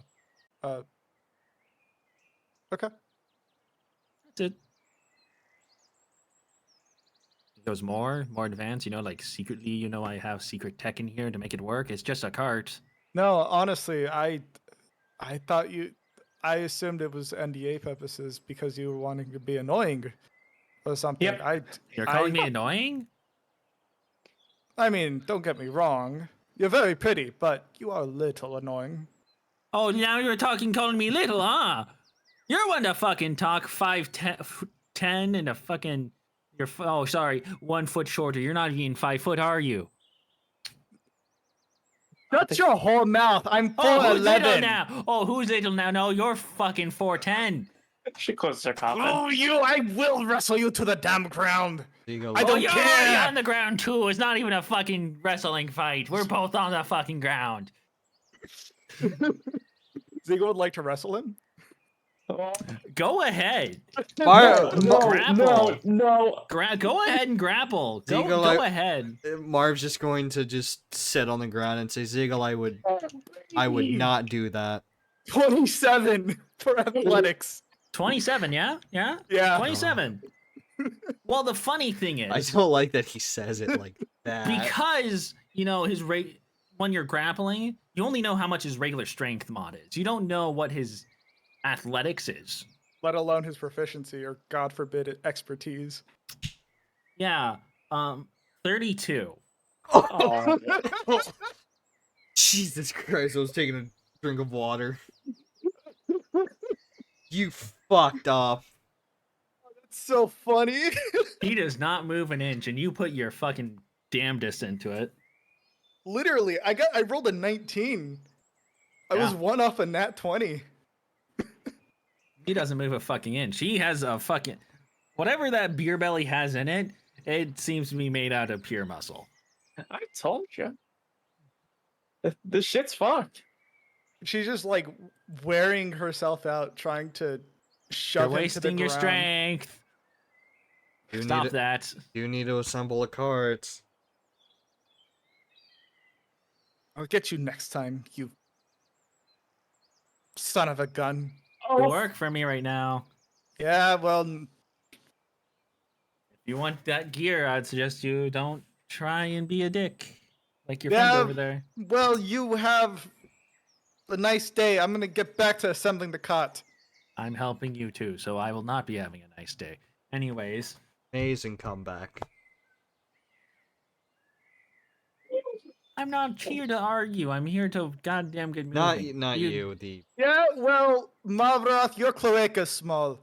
Okay.
That's it. It goes more advanced, like secretly, I have secret tech in here to make it work. It's just a cart.
No, honestly, I thought I assumed it was NDA purposes because you were wanting to be annoying or something.
Yep.
You're calling me annoying?
I mean, don't get me wrong. You're very pretty, but you are a little annoying.
Oh, now you're calling me little, huh? You're one to fucking talk 5'10" and a fucking. Oh, sorry, 1 foot shorter. You're not even 5 foot, are you?
Shut your whole mouth. I'm 4'11".
Oh, who's little now? Oh, who's little now? No, you're fucking 4'10".
She closes her coffin.
Oh, you! I will wrestle you to the damn ground. I
Oh,
don't
you're already
care.
on the ground too. It's not even a fucking wrestling fight. We're both on the fucking ground.
Ziegler would like to wrestle him.
Go ahead.
No.
Go ahead and grapple. Go ahead.
Marv's just going to just sit on the ground and say, Ziegel, I would not do that.
27 for athletics.
27, yeah? Yeah?
Yeah.
27. Well, the funny thing is,
I don't like that he says it like that.
because, his rate, when you're grappling, you only know how much his regular strength mod is. You don't know what his athletics is.
Let alone his proficiency or, God forbid, expertise.
Yeah. 32.
Oh.
Jesus Christ, I was taking a drink of water. You fucked up.
That's so funny.
He does not move an inch, and you put your fucking damnedest into it.
Literally, I rolled a 19. I was one off a nat 20.
He doesn't move a fucking inch. He has a fucking... Whatever that beer belly has in it, it seems to be made out of pure muscle.
I told you. This shit's fucked.
She's just like wearing herself out, trying to shove
You're
him to the
wasting your
ground.
strength. Stop that.
You need to assemble a cart.
I'll get you next time, you son of a gun.
You work for me right now.
Yeah, well,
If you want that gear, I'd suggest you don't try and be a dick like your friend over there.
well, you have a nice day. I'm gonna get back to assembling the cot.
I'm helping you too, so I will not be having a nice day. Anyways.
Amazing comeback.
I'm not here to argue. I'm here to goddamn get moving.
Not you.
Yeah, well, Mavroth, your cloaca's small.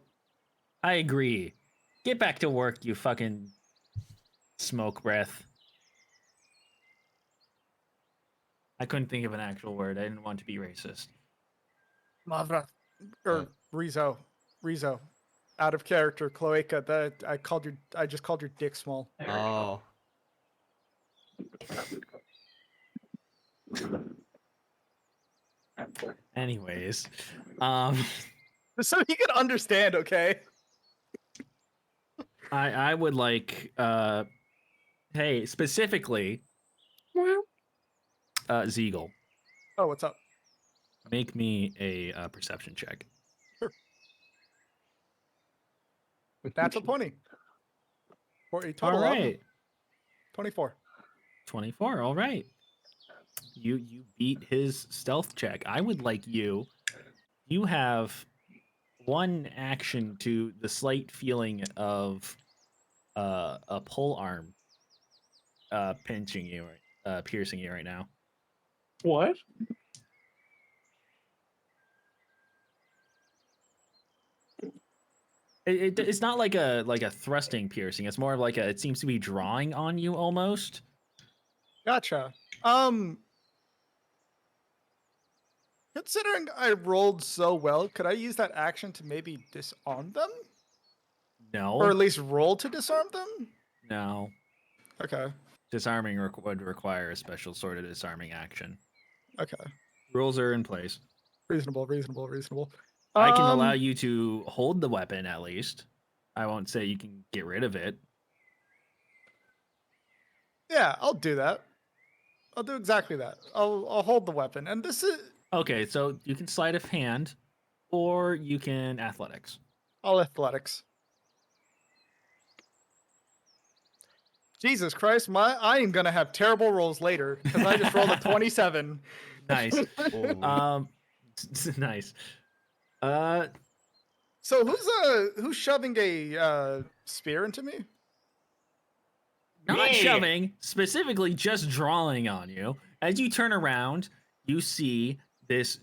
I agree. Get back to work, you fucking smoke breath. I couldn't think of an actual word. I didn't want to be racist.
Mavroth, or Rizzo, out of character, cloaca. That I just called your dick small.
Oh.
Anyways,
so you can understand, okay?
I would like hey, specifically Ziegel.
Oh, what's up?
Make me a perception check.
Sure. That's a 20. For a total
All right.
of 24.
24. All right. You beat his stealth check. I would like you. You have one action to the slight feeling of a pole arm pinching you, piercing you right now.
What?
It's not like a thrusting piercing. It's more of like it seems to be drawing on you almost.
Gotcha. Considering I rolled so well, could I use that action to maybe disarm them?
No.
Or at least roll to disarm them?
No.
Okay.
Disarming would require a special sort of disarming action.
Okay.
Rules are in place.
Reasonable.
I can allow you to hold the weapon at least. I won't say you can get rid of it.
Yeah, I'll do that. I'll do exactly that. I'll hold the weapon. And this is...
Okay, so you can sleight of hand, or you can athletics.
All athletics. Jesus Christ, I am gonna have terrible rolls later because I just rolled a 27.
Nice. Nice.
So who's shoving a spear into me?
Not shoving, specifically just drawing on you. As you turn around, you see this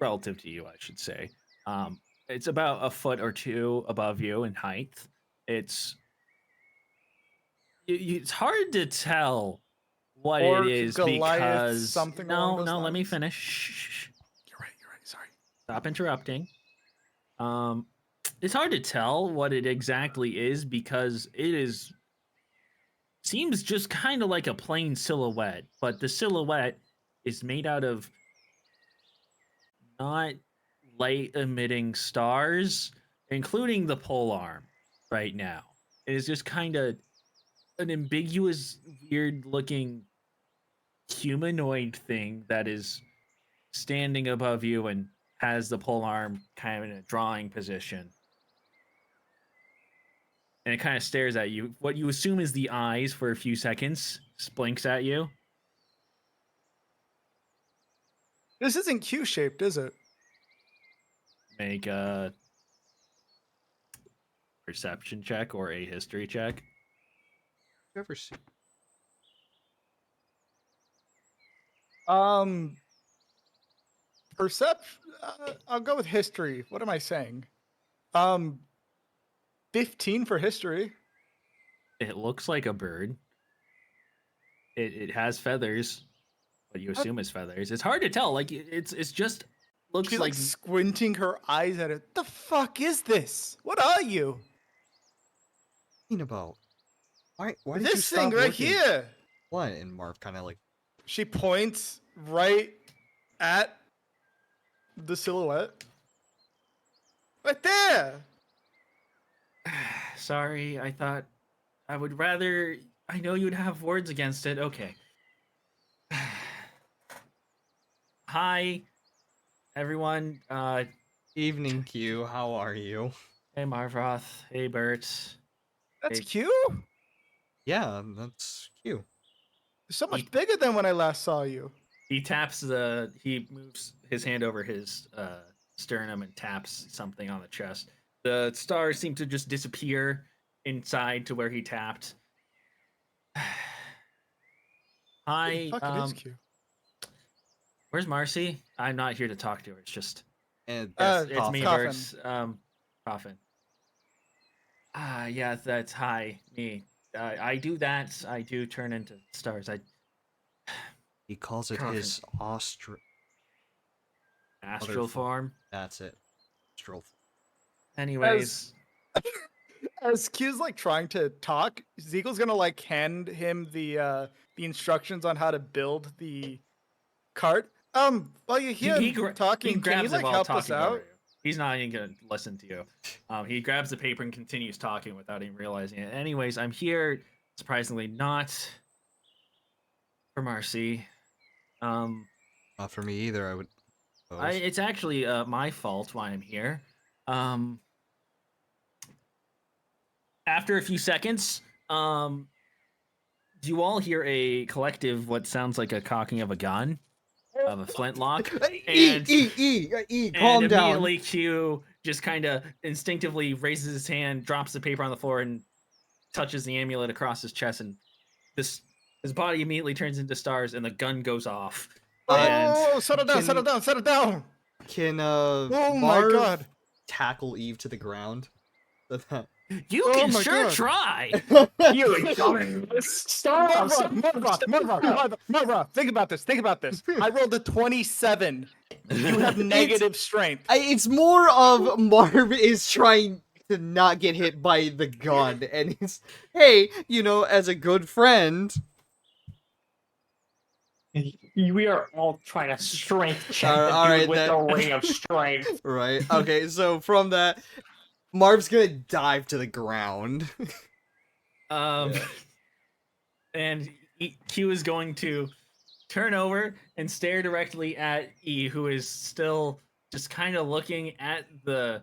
relative to you, I should say. It's about a foot or two above you in height. It's it's hard to tell what it
Orc,
is
Goliath,
because
something along those
let me
lines?
finish. Shh.
You're right. Sorry.
Stop interrupting. It's hard to tell what it exactly is because it is seems just kind of like a plain silhouette, but the silhouette is made out of not light emitting stars, including the pole arm right now. It is just kind of an ambiguous, weird looking humanoid thing that is standing above you and has the pole arm kind of in a drawing position. And it kind of stares at you. What you assume is the eyes for a few seconds, blinks at you.
This isn't Q-shaped, is it?
Make a perception check or a history check.
You ever see?
Perception. I'll go with history. What am I saying? 15 for history.
It looks like a bird. It has feathers, what you assume is feathers. It's hard to tell. Like it's just looks
She's
like
like squinting her eyes at it. The fuck is this? What are you?
Talking about? Why did you
This
stop
thing right
looking?
here.
What? And Marv kind of like,
She points right at the silhouette. Right there.
sorry, I thought I would rather I know you'd have words against it. Okay. Hi everyone.
evening Q, how are you?
Hey Marvroth. Hey Bert.
That's
Hey.
Q.
Yeah, that's Q.
So much bigger than when I last saw you.
He moves his hand over his sternum and taps something on the chest. The stars seem to just disappear inside to where he tapped. Hi,
Fuck, it is Q.
where's Marcy? I'm not here to talk to her. It's just
And
it's me,
Coffin.
Bert. Coffin. Yeah, that's hi, me. I do that. I do turn into stars.
he calls it
Coffin.
his astral
Astral form.
That's it. Astral.
Anyways,
As Q's like trying to talk, Zeagle's gonna like hand him the instructions on how to build the cart. While you're here talking,
he
can you
grabs it
like
while
help us
talking over
out?
you. He's not even gonna listen to you. He grabs the paper and continues talking without even realizing it. Anyways, I'm here, surprisingly not for Marcy.
Not for me either, I would suppose.
It's actually my fault why I'm here. After a few seconds, you all hear a collective, what sounds like a cocking of a gun, of a flintlock, and
Calm
and
down.
immediately Q just kind of instinctively raises his hand, drops the paper on the floor, and touches the amulet across his chest, and his body immediately turns into stars, and the gun goes off.
Oh, settle down.
Can
Oh my
Marv
god.
tackle Eve to the ground?
You
Oh
can
my
sure
God.
try.
You stop!
Marva, think about this. I rolled a 27. You have negative strength.
It's more of Marv is trying to not get hit by the gun, and it's, hey, as a good friend.
We are all trying to strength check the
all
dude
right,
with
then.
the ring of strength.
Right. Okay, so from that, Marv's gonna dive to the ground.
And Q is going to turn over and stare directly at E, who is still just kind of looking at the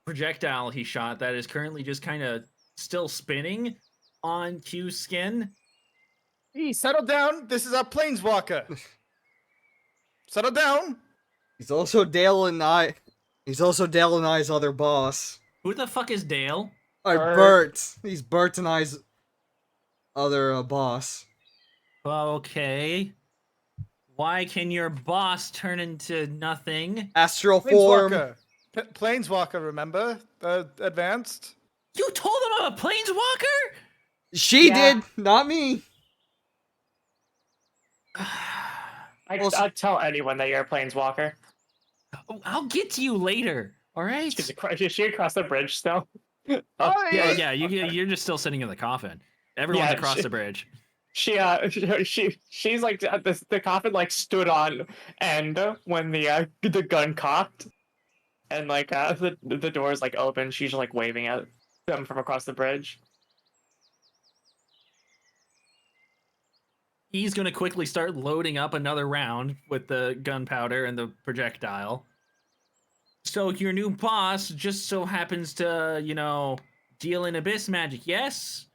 projectile he shot that is currently just kind of still spinning on Q's skin.
E, settle down. This is our planeswalker. Settle down.
He's also Dale and I's other boss.
Who the fuck is Dale?
Bert. He's Bert and I's other boss.
Okay. Why can your boss turn into nothing?
Astral form.
Planeswalker. Planeswalker, remember? Advanced?
You told him I'm a planeswalker?
She
Yeah.
did, not me.
I'll tell anyone that you're a planeswalker.
I'll get to you later. All right.
Is she across the bridge still?
Oh,
Yeah. You're just still sitting in the coffin. Everyone's
Yeah,
across the bridge.
She's like the coffin like stood on end when the gun cocked, and like the door is like open. She's just like waving at them from across the bridge.
He's gonna quickly start loading up another round with the gunpowder and the projectile. So your new boss just so happens to, deal in abyss magic, yes?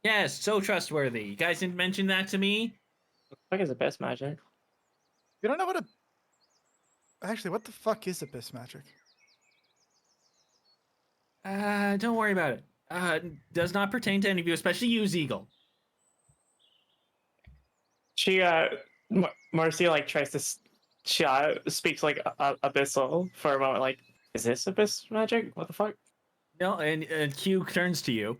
Yes, so trustworthy. You guys didn't mention that to me?
What is abyss magic?
You don't know what a... Actually, what the fuck is abyss magic?
Don't worry about it. Does not pertain to any of you, especially you, Zeagle.
She Marcy like tries to she speaks like abyssal for a moment. Like, is this abyss magic? What the fuck?
No, and Q turns to you.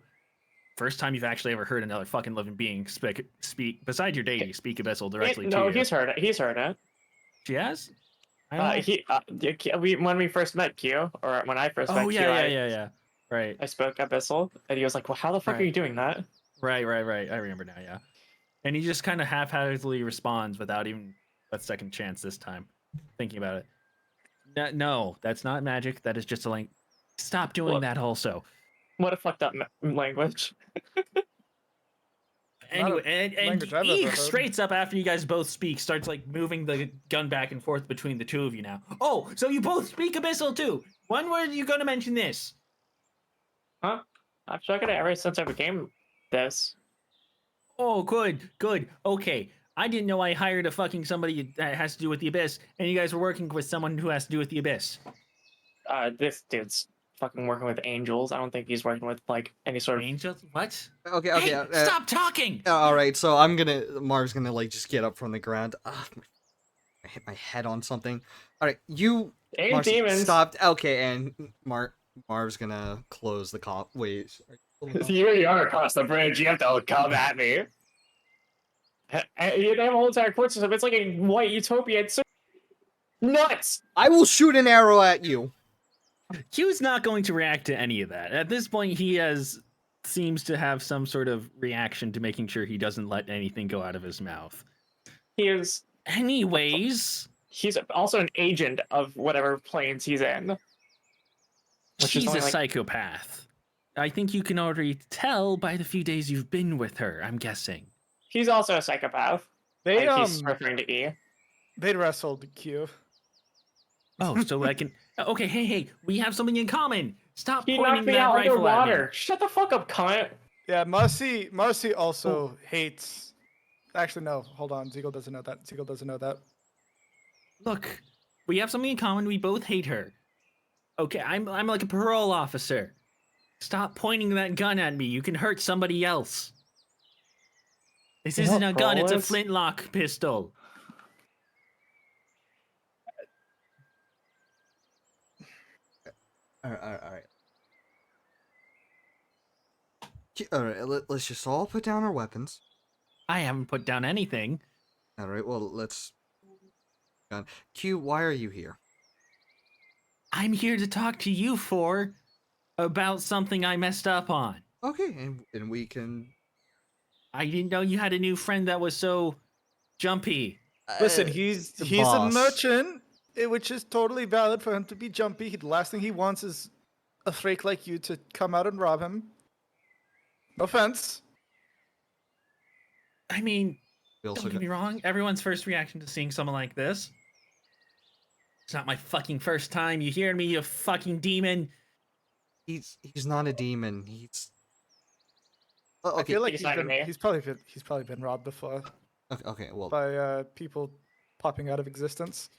First time you've actually ever heard another fucking living being speak besides your deity, speak abyssal directly to you.
No, he's heard it. He's heard it.
She has? I don't know.
When we first met Q, or when I first met Q,
yeah. Right.
I spoke abyssal, and he was like, "Well, how the fuck are you doing that?"
Right. I remember now, yeah. And he just kind of half-heartedly responds without even a second chance this time, thinking about it. No, that's not magic. That is just a link. Stop doing that also.
What a fucked up language.
Anyway, and
language I've
he
ever heard.
straights up after you guys both speak, starts like moving the gun back and forth between the two of you now. Oh, so you both speak abyssal too. When were you going to mention this?
Huh? I've spoken it ever since I became this.
Oh, good. Okay. I didn't know I hired a fucking somebody that has to do with the abyss, and you guys were working with someone who has to do with the abyss.
This dude's fucking working with angels. I don't think he's working with like any sort of
Angels? What?
Okay.
Hey, stop talking!
All right, so Marv's gonna like just get up from the ground. I hit my head on something. All right, you Marcy,
demons.
stopped. Okay, and Marv's gonna close the cop. Wait,
You are across the bridge. You have to come at me. They have a whole entire court system. It's like a white utopia. It's so nuts.
I will shoot an arrow at you.
Q's not going to react to any of that. At this point, seems to have some sort of reaction to making sure he doesn't let anything go out of his mouth.
He is.
Anyways,
He's also an agent of whatever planes he's in.
she's a psychopath. I think you can already tell by the few days you've been with her, I'm guessing.
He's also a psychopath. He's referring to E.
They wrestled Q.
Oh, so I can... Okay, hey, we have something in common. Stop
He
pointing
knocked me
that
out
rifle at me.
underwater. Shut the fuck up, cunt.
Yeah, Marcy also hates... Actually, no, hold on. Zeagle doesn't know that.
Look, we have something in common. We both hate her. Okay, I'm like a parole officer. Stop pointing that gun at me. You can hurt somebody else. This
You know
isn't
what
a gun,
parole
it's a
is?
flintlock pistol.
All right. All right, let's just all put down our weapons.
I haven't put down anything.
All right, well, let's... Q, why are you here?
I'm here to talk to you about something I messed up on.
Okay, and we can...
I didn't know you had a new friend that was so jumpy.
Listen, he's a
boss.
merchant, which is totally valid for him to be jumpy. The last thing he wants is a freak like you to come out and rob him. No offense.
I mean,
We also
don't get me wrong. Everyone's first reaction to seeing someone like this. It's not my fucking first time. You hear me, you fucking demon?
He's not a demon. He's... Oh,
I
okay.
feel like
He's
he's probably been robbed before
Okay, well...
by people popping out of existence.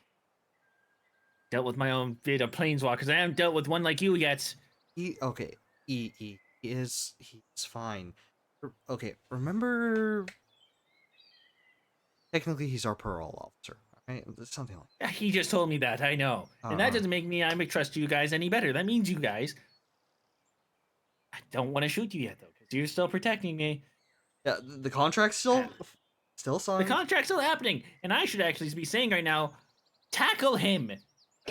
Dealt with my own bit of planeswalkers. I haven't dealt with one like you yet.
He's fine. Okay, remember Technically, he's our parole officer. Right? Something like
Yeah, he just told me that. I know, and that doesn't make me. I trust you guys any better. That means you guys. I don't want to shoot you yet, though, because you're still protecting me.
Yeah, the contract's still
The
signed.
contract's still happening, and I should actually be saying right now, tackle him.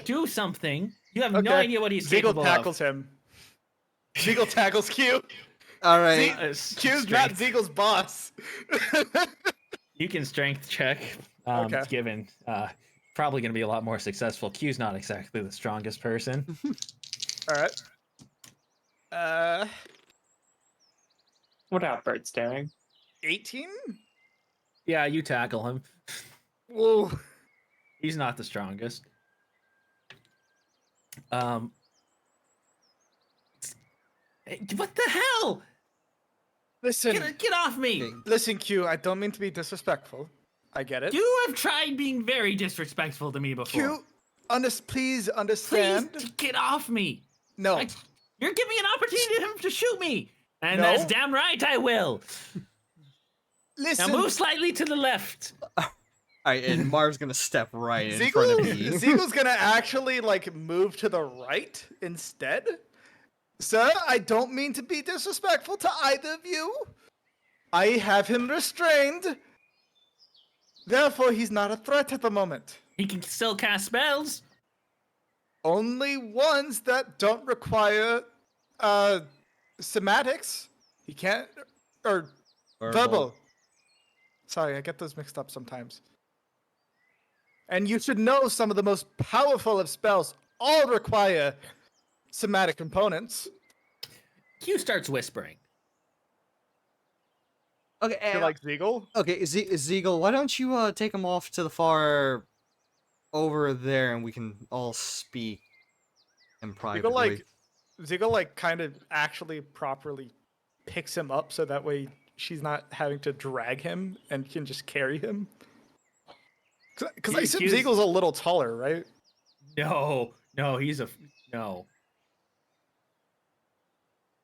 Do something. You have no idea what he's
Ziegel
capable
tackles
of.
him. Ziegel tackles Q.
All right.
Q's not Ziegel's boss.
You can strength check.
Okay.
It's given. Probably going to be a lot more successful. Q's not exactly the strongest person.
All right.
What about Bird's doing?
18?
Yeah, you tackle him.
Whoa.
He's not the strongest. What the hell?
Listen.
Get off me!
Okay.
Listen, Q, I don't mean to be disrespectful. I get it.
You have tried being very disrespectful to me before.
Q, please understand.
Please get off me.
No.
You're giving me an opportunity to shoot me. And
No.
that's damn right I will.
Listen.
Now move slightly to the left.
All right, and Marv's gonna step right in front of me.
Ziegel's gonna actually move to the right instead. Sir, I don't mean to be disrespectful to either of you. I have him restrained. Therefore, he's not a threat at the moment.
He can still cast spells.
Only ones that don't require somatics. He can't or verbal. Sorry, I get those mixed up sometimes. And you should know some of the most powerful of spells all require somatic components.
Q starts whispering.
Okay,
You're like Ziegel?
okay, Ziegel, why don't you take him off to the far over there, and we can all speak in privately.
Ziegel kind of actually properly picks him up so that way she's not having to drag him and can just carry him. Because I assume Ziegel's a little taller, right?
No, he's no.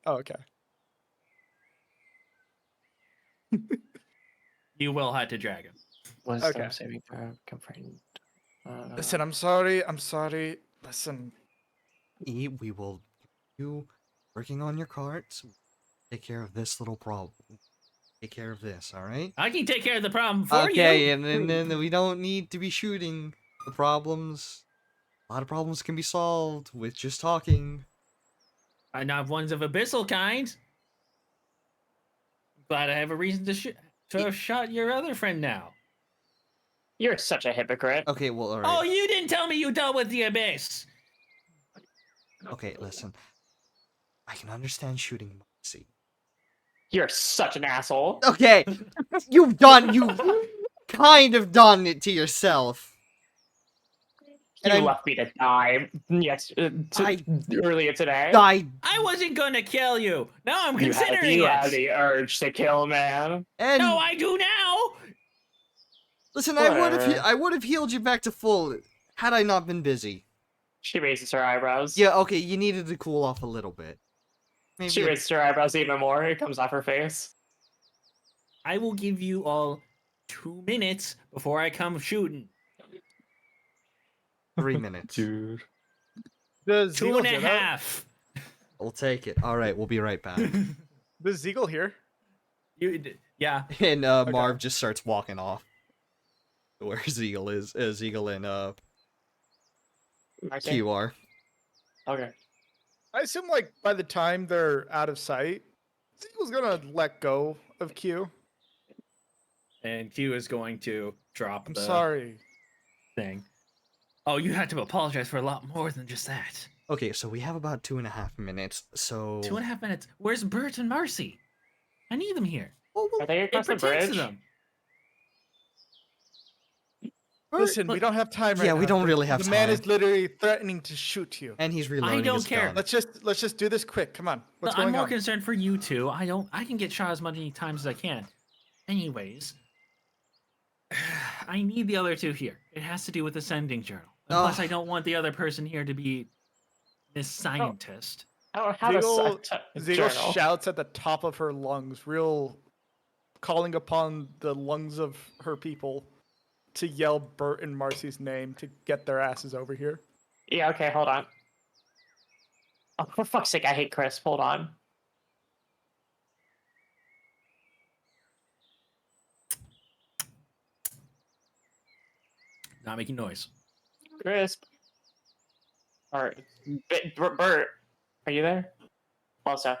Oh, okay.
You will have to drag him.
Wisdom saving throw, confirmed.
Listen, I'm sorry. Listen.
We will you working on your cards. Take care of this little problem. Take care of this, all right?
I can take care of the problem for you.
Okay, and then we don't need to be shooting the problems. A lot of problems can be solved with just talking.
Not ones of abyssal kind. Glad I have a reason to shot your other friend now.
You're such a hypocrite.
Okay, well, all right.
Oh, you didn't tell me you dealt with the abyss.
Okay, listen. I can understand shooting Mercy.
You're such an asshole.
Okay, you kind of done it to yourself.
You
And
left me to die. Yes, earlier today.
I
wasn't gonna kill you. Now I'm considering
you
it.
had the urge to kill, man.
and
No, I do now.
listen,
Whatever.
I would have healed you back to full had I not been busy.
She raises her eyebrows.
Yeah, okay, you needed to cool off a little bit. Maybe
She raises her eyebrows even more. It comes off her face.
I will give you all 2 minutes before I come shooting.
3 minutes.
Dude.
Does
2
Ziegel
and a
hear that?
half.
We'll take it. All right, we'll be right back.
Does Ziegel here?
Yeah.
And Marv just starts walking off to where Ziegel is. Ziegel and
Okay.
Q are.
Okay.
I assume by the time they're out of sight, Ziegel's gonna let go of Q.
And Q is going to drop
I'm
the
sorry.
thing. Oh, you had to apologize for a lot more than just that.
Okay, so we have about 2.5 minutes. So
2.5 minutes. Where's Bert and Marcy? I need them here.
Are they
It
across the
protects
bridge?
them.
Listen, we
look-
don't have time right
Yeah,
now.
we don't really have
The man
time.
is literally threatening to shoot you.
and he's reloading
don't
his
care.
gun.
Let's just do this quick. Come on. What's
I'm
going
more
on?
concerned for you two. I can get shot as many times as I can. Anyways, I need the other two here. It has to do with the sending journal. And plus,
Oh.
I don't want the other person here to be this scientist.
Oh, how does
Ziegel
journal?
shouts at the top of her lungs, real calling upon the lungs of her people. to yell Bert and Marcy's name to get their asses over here.
Yeah, okay, hold on. Oh, for fuck's sake, I hate Crisp. Hold on.
Not making noise.
Crisp. Or Bert, are you there? Also.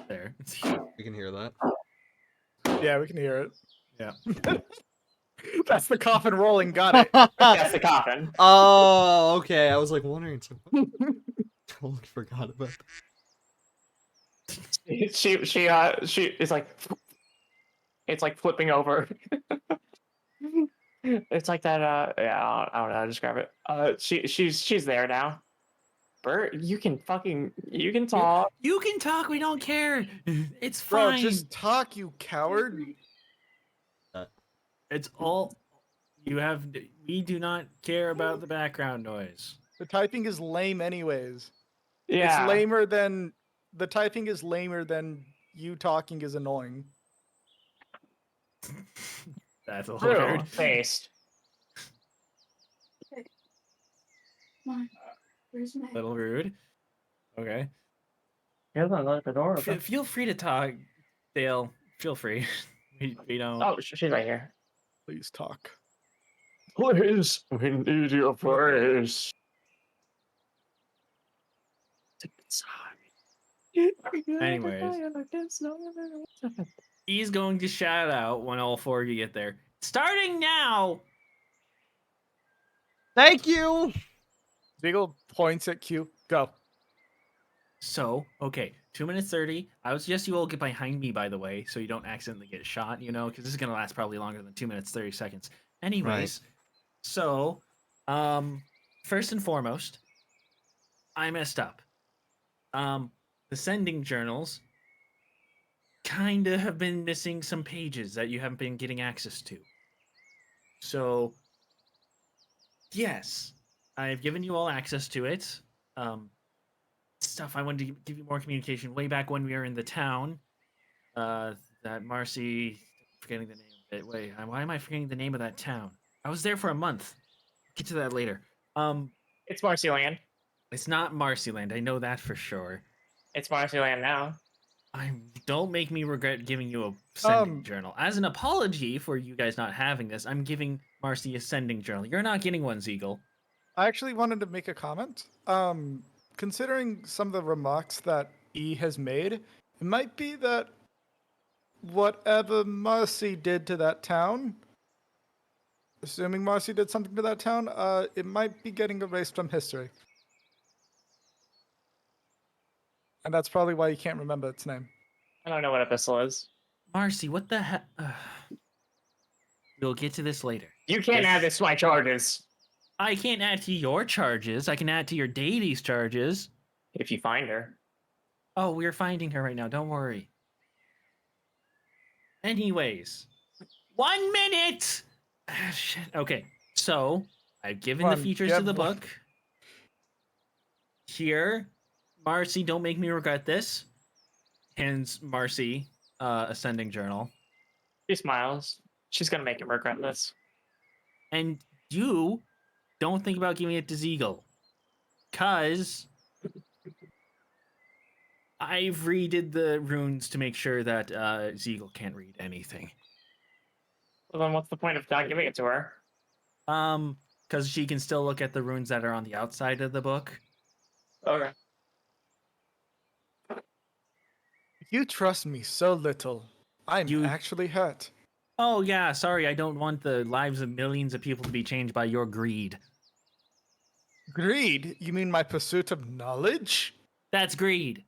There.
We can hear that.
Yeah, we can hear it.
Yeah.
That's the coffin rolling. Got it.
That's the coffin.
Oh, okay. I was like wondering. Totally forgot about that.
She is like, it's like flipping over. It's like that. Yeah, I don't know how to describe it. She's there now. Bert, you can talk.
You can talk. We don't care. It's
Bro,
fine.
just talk, you coward.
It's all you have. We do not care about the background noise.
The typing is lame anyways.
Yeah.
It's lamer than... The typing is lamer than you talking is annoying.
That's a little
True.
weird.
Based.
Where's my...
Little rude. Okay.
Yeah, look the door.
Feel free to talk, Dale. Feel free. We don't.
Oh, she's right here.
Please talk.
Please, we need your place.
Anyways. He's going to shout out when all four of you get there. Starting now.
Thank you.
Beagle points at Q. Go.
So, okay, 2 minutes 30. I would suggest you all get behind me, by the way, so you don't accidentally get shot, you know, because this is going to last probably longer than 2 minutes 30 seconds. Anyways, so, first and foremost, I messed up. The sending journals kind of have been missing some pages that you haven't been getting access to. So, yes, I've given you all access to it. Stuff I wanted to give you more communication way back when we were in the town. That Marcy, forgetting the name of it. Wait, why am I forgetting the name of that town? I was there for a month. Get to that later.
It's Marcyland.
It's not Marcyland. I know that for sure.
It's Marcyland now.
Don't make me regret giving you a sending journal. As an apology for you guys not having this, I'm giving Marcy a sending journal. You're not getting one, Ziegel.
I actually wanted to make a comment. Considering some of the remarks that E has made, it might be that whatever Marcy did to that town, assuming Marcy did something to that town, it might be getting erased from history. And that's probably why you can't remember its name.
I don't know what epistle is.
Marcy, what the heck? We'll get to this later.
You can't add this to my charges.
I can't add to your charges. I can add to your deity's charges.
If you find her.
Oh, we're finding her right now. Don't worry. Anyways, 1 minute. Shit. Okay, so I've given the features to the book. Here, Marcy, don't make me regret this. Hands Marcy a sending journal.
She smiles. She's gonna make him regret this.
And you don't think about giving it to Ziegel. Cause I've redid the runes to make sure that Ziegel can't read anything.
Well, then what's the point of not giving it to her?
Because she can still look at the runes that are on the outside of the book.
Okay.
You trust me so little. I'm actually hurt.
Oh yeah, sorry, I don't want the lives of millions of people to be changed by your greed.
Greed? You mean my pursuit of knowledge?
That's greed.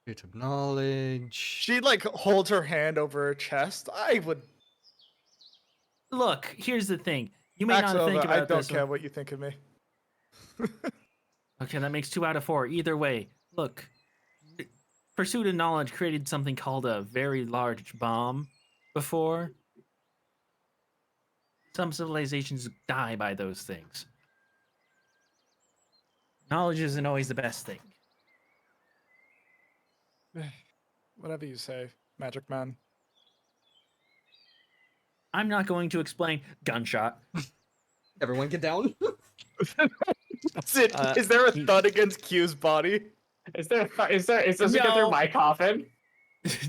Pursuit of knowledge.
She like holds her hand over her chest. I would.
Look, here's the thing. You may not think about
I don't
this.
care what you think of me.
Okay, that makes 2 out of 4. Either way, look. Pursuit of knowledge created something called a very large bomb before. Some civilizations die by those things. Knowledge isn't always the best thing.
Whatever you say, Magic Man.
I'm not going to explain. Gunshot.
Everyone get down.
That's it. Is
Uh,
there a
he-
thud against Q's body?
Is does it get through
No.
my coffin?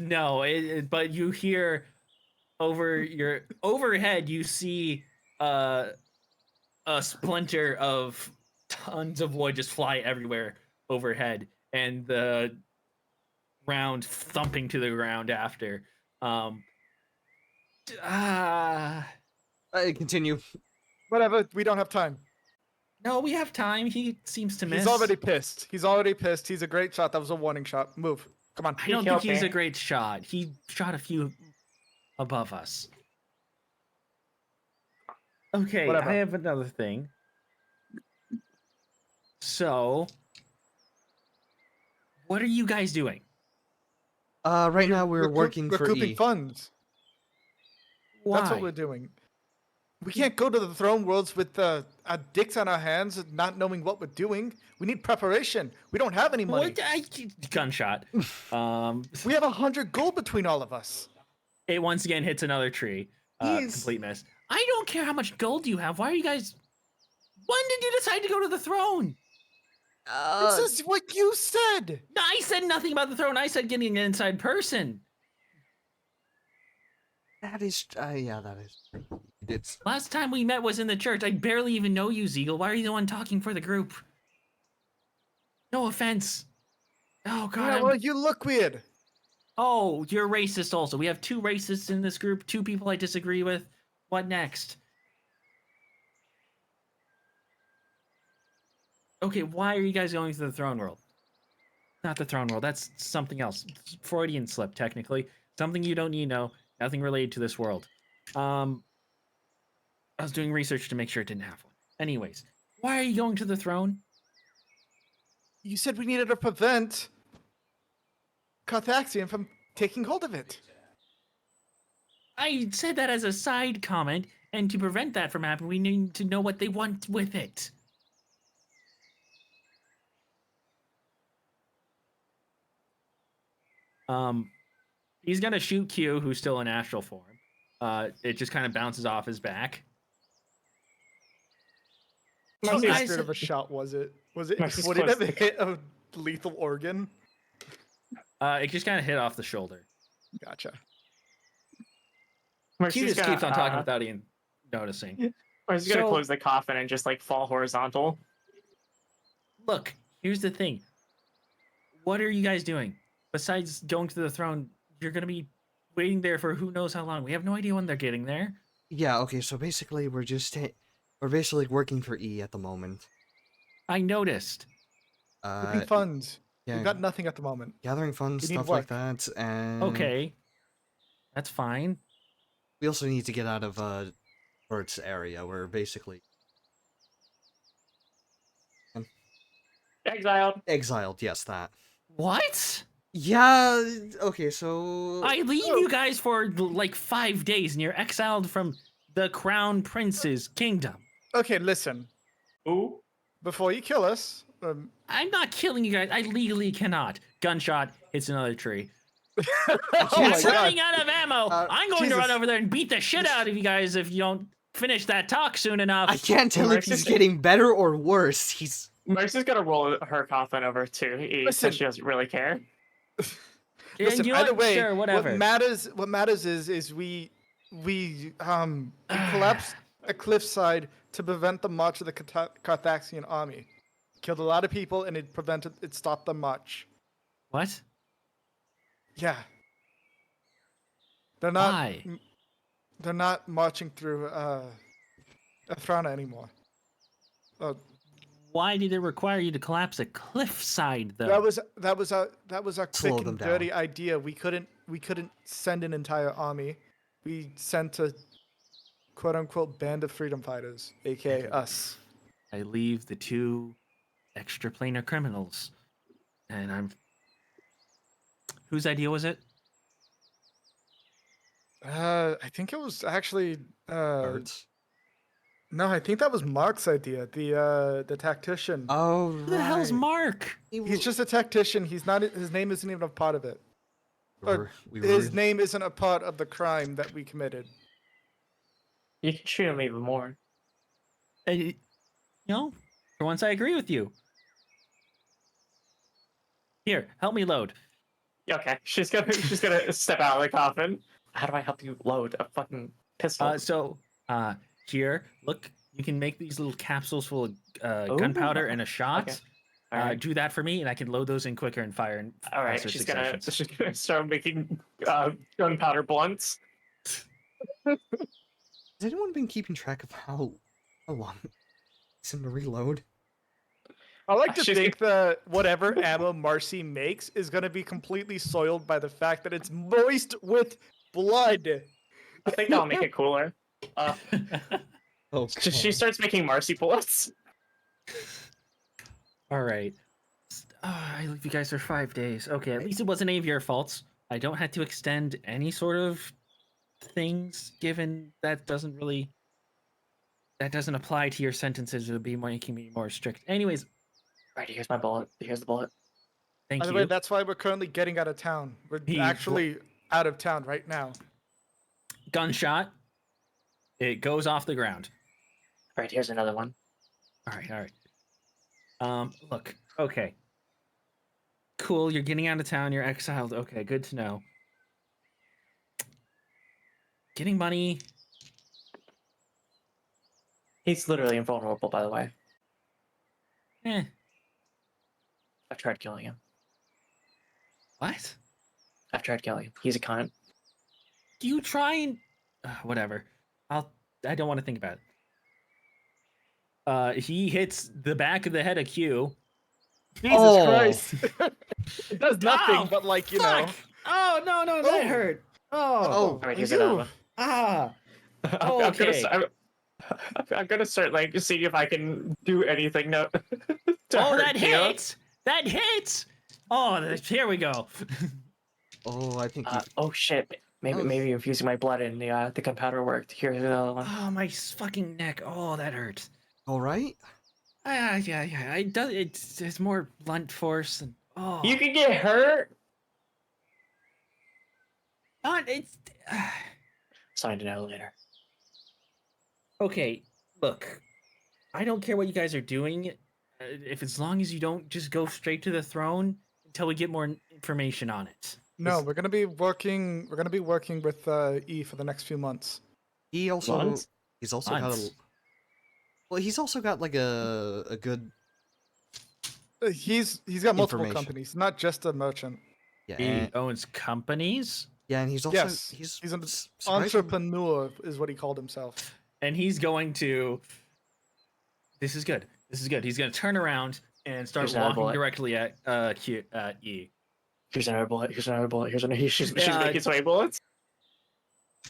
No, but you hear over your overhead. You see a splinter of tons of wood just fly everywhere overhead, and the round thumping to the ground after. Um, ah.
Continue.
Whatever. We don't have time.
No, we have time. He seems to miss.
He's already pissed. He's already pissed. He's a great shot. That was a warning shot. Move. Come on.
I don't
killed
think he's
me.
a great shot. He shot a few above us. Okay,
Whatever.
I have another thing. So, what are you guys doing?
Right now we're
Recoup-
working for
recouping
E.
funds.
Why?
That's what we're doing. We can't go to the throne worlds with our dicks on our hands and not knowing what we're doing. We need preparation. We don't have any money.
Gunshot.
We have 100 gold between all of us.
It once again hits another tree.
He's-
Complete miss. I don't care how much gold you have. Why are you guys? When did you decide to go to the throne?
This is what you said.
I said nothing about the throne. I said getting an inside person.
That is, yeah, that is. It's
Last time we met was in the church. I barely even know you, Ziegel. Why are you the one talking for the group? No offense. Oh God.
Yeah, well, you look weird.
Oh, you're racist also. We have two racists in this group, two people I disagree with. What next? Okay, why are you guys going to the throne world? Not the throne world. That's something else. Freudian slip, technically. Something you don't need to know. Nothing related to this world. I was doing research to make sure it didn't have one. Anyways, why are you going to the throne?
You said we needed to prevent Carthaxian from taking hold of it.
I said that as a side comment, and to prevent that from happening, we need to know what they want with it. He's gonna shoot Q, who's still in astral form. It just kind of bounces off his back.
How
You guys-
accurate of a shot was it? Was it?
Nice,
Would it
close.
have hit a lethal organ?
It just kind of hit off the shoulder.
Gotcha.
Q just keeps on talking without even noticing.
Or he's gonna
So-
close the coffin and just like fall horizontal.
Look, here's the thing. What are you guys doing? Besides going to the throne, you're gonna be waiting there for who knows how long. We have no idea when they're getting there.
yeah. Okay, so basically we're basically working for E at the moment.
I noticed.
Looking funds.
Yeah,
We've got nothing at the moment.
gathering funds,
we need
stuff like
work.
that, and
Okay. That's fine.
we also need to get out of Bert's area. We're basically
Exiled.
exiled. Yes, that.
What?
Yeah. Okay, so
I leave you guys for like 5 days and you're exiled from the Crown Prince's kingdom.
Okay, listen.
Ooh.
Before you kill us,
I'm not killing you guys. I legally cannot. Gunshot hits another tree.
oh
I'm
my god.
running out of ammo. I'm going to
Jesus.
run over there and beat the shit out of you guys if you don't finish that talk soon enough.
I can't tell if he's
Mercy.
getting better or worse. He's
Mercy's gonna roll her coffin over to E,
Listen.
so she doesn't really care.
Listen,
you know
either
what?
way,
Sure, whatever.
what matters is we collapsed a cliffside to prevent the march of the Carthaxian army. Killed a lot of people and it stopped the march.
What?
Yeah. They're not
Why?
they're not marching through Ephemeral anymore.
Why did it require you to collapse a cliffside, though?
That was our
Slow
quick
them
and
down.
dirty idea. We couldn't send an entire army. We sent a quote unquote band of freedom fighters, aka us.
I leave the two extraplanar criminals, and I'm. Whose idea was it?
I think it was actually
Bert's.
no, I think that was Mark's idea. The tactician.
Oh,
Who the hell's
right.
Mark?
He's just a tactician. He's not. His name isn't even a part of it.
We were- we
His
were-
name isn't a part of the crime that we committed.
You can shoot him even more.
You know, for once I agree with you. Here, help me load.
Okay, she's gonna step out of the coffin. How do I help you load a fucking pistol?
Here, look, you can make these little capsules full of
Ooh,
gunpowder and a shot.
Okay. All right.
Do that for me, and I can load those in quicker and fire in
All right.
faster
She's
successions.
gonna start making gunpowder blunts.
Has anyone been keeping track of how long it's in to reload?
I like to
She's
think that whatever ammo Marcy makes is going to be completely soiled by the fact that it's moist with blood.
I think that'll make it cooler.
Oh,
She starts making Marcy bullets.
All right. I leave you guys for 5 days. Okay, at least it wasn't any of your faults. I don't have to extend any sort of things, given that doesn't apply to your sentences. It would be making me more strict. Anyways,
Right, here's my bullet. Here's the bullet.
thank
By the
you.
way, that's why we're currently getting out of town. We're actually out of town right now.
Gunshot. It goes off the ground.
Right, here's another one.
All right. Look. Okay. Cool. You're getting out of town. You're exiled. Okay, good to know. Getting money.
He's literally invulnerable, by the way.
Eh.
I've tried killing him.
What?
I've tried killing him. He's a cunt.
Do you try and whatever? I don't want to think about it. He hits the back of the head of Q.
Jesus
Oh.
Christ. It does nothing,
Ow,
but like, you
fuck!
know.
Oh no, that
Oh.
hurt. Oh.
All right, here's another one.
Ah.
Okay.
Okay.
I'm gonna start like seeing if I can do anything to
Oh,
hurt
that
Theo.
hits! That hits! Oh, here we go.
Oh, I think.
Oh shit! Maybe infusing my blood in the gunpowder worked. Here's another one.
Oh, my fucking neck. Oh, that hurts.
All right.
Yeah. It does. It's more blunt force and oh.
You can get hurt.
Not it's.
Signed an elevator.
Okay, look. I don't care what you guys are doing. If as long as you don't just go straight to the throne until we get more information on it.
No, we're gonna be working. We're gonna be working with E for the next few months.
He also.
Months?
He's also got a.
Months.
Well, he's also got like a good.
He's got multiple
Information.
companies, not just a merchant.
Yeah.
He
And,
owns companies,
yeah, and he's also
Yes,
he's
he's an
surprisingly-
entrepreneur, is what he called himself.
and he's going to. This is good. He's going to turn around and start
Here's another
walking
bullet.
directly at E.
Here's another bullet. Here's another bullet. She's
Yeah.
making sway bullets.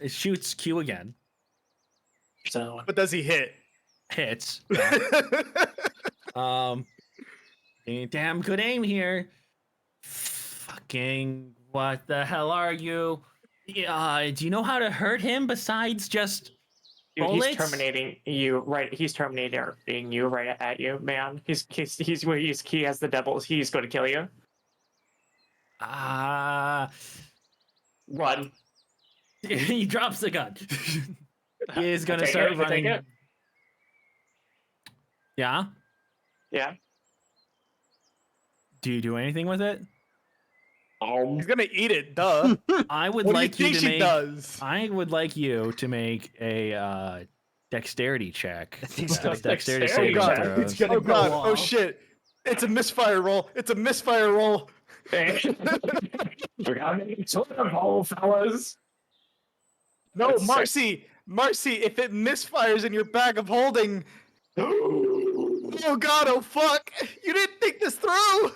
It shoots Q again.
Here's another one.
But does he hit?
Hits. Damn good aim here. Fucking what the hell are you? Do you know how to hurt him besides just
Dude,
bullets?
he's terminating you right. He's terminating you right at you, man. He has the devils. He's going to kill you. Run.
He drops the gun. He is gonna
Take
start
it, you take
running.
it.
Yeah.
Yeah.
Do you do anything with it?
He's gonna eat it, duh.
I would
What do you
like you
think
to
she
make.
does?
I would like you to make a dexterity check.
He's got a
Dexterity
dexterity
saving
check.
throws.
It's gonna
Oh
go
god,
off.
oh shit. It's a misfire roll. It's a misfire roll.
We're having sort of hole, fellas.
No,
That's sick.
Marcy! Marcy, if it misfires in your bag of holding. Oh god, oh fuck! You didn't think this through!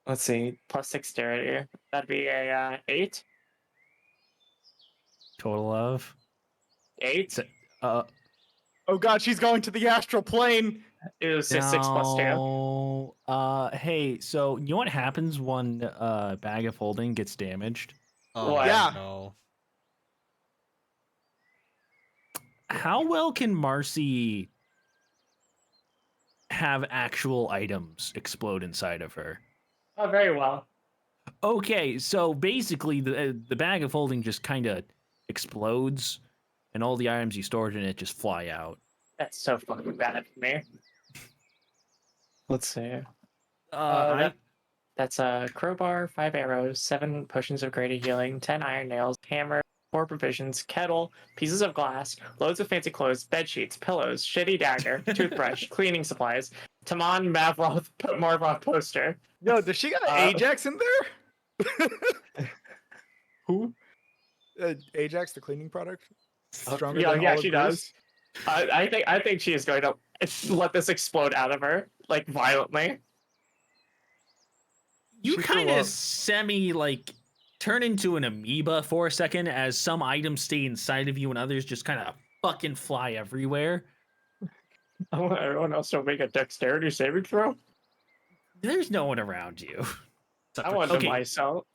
Let's see. Plus dexterity. That'd be a 8.
Total of.
8.
Uh,
Oh god, she's going to the astral plane!
It was 6 plus 2.
no. Hey, so you know what happens when bag of holding gets damaged?
Oh,
What?
Yeah.
No.
How well can Marcy have actual items explode inside of her?
Oh, very well.
Okay, so basically the bag of holding just kind of explodes, and all the items you stored in it just fly out.
That's so fucking bad for me. Let's see.
I
That's a crowbar, 5 arrows, 7 potions of greater healing, 10 iron nails, hammer, 4 provisions, kettle, pieces of glass, loads of fancy clothes, bed sheets, pillows, shitty dagger, toothbrush, cleaning supplies, Taman Marvoth poster.
Yo, does she got an Ajax in there?
Who?
Ajax, the cleaning product. Stronger
Yeah,
than
yeah,
all of
she
Greece?
does. I think she is going to let this explode out of her, like violently.
You
She
kind
threw
of
up.
semi like turn into an amoeba for a second as some items stay inside of you and others just kind of fucking fly everywhere.
I want everyone else to make a dexterity saving throw.
There's no one around you.
I want
okay,
myself.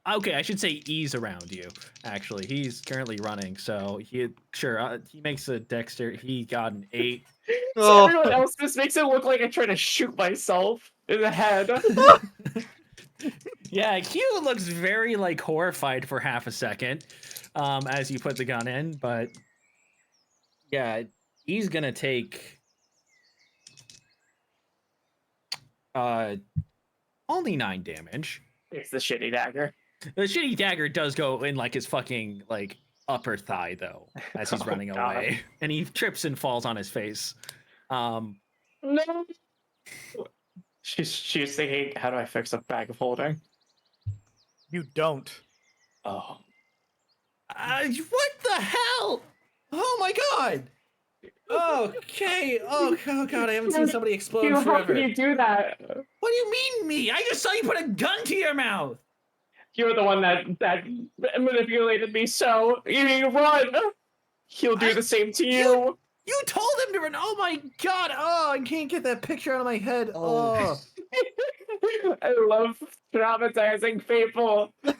okay, I should say E's around you. Actually, he's currently running, so he makes a dexter. He got an 8.
So
Oh.
everyone else, this makes it look like I'm trying to shoot myself in the head.
Yeah, Q looks very like horrified for half a second, as you put the gun in, but yeah, he's gonna take only 9 damage.
It's the shitty dagger.
The shitty dagger does go in like his fucking like upper thigh though, as he's
Oh,
running
God.
away, and he trips and falls on his face.
No. She's thinking, how do I fix a bag of holding?
You don't.
Oh.
What the hell? Oh my god! Okay. Oh god, I haven't seen somebody explode
How
forever.
can you do that?
What do you mean me? I just saw you put a gun to your mouth.
You're the one that manipulated me. So you run. He'll do the same to you.
You told him to run. Oh my god. Oh, I can't get that picture out of my head. Oh.
I love traumatizing people.
Oh,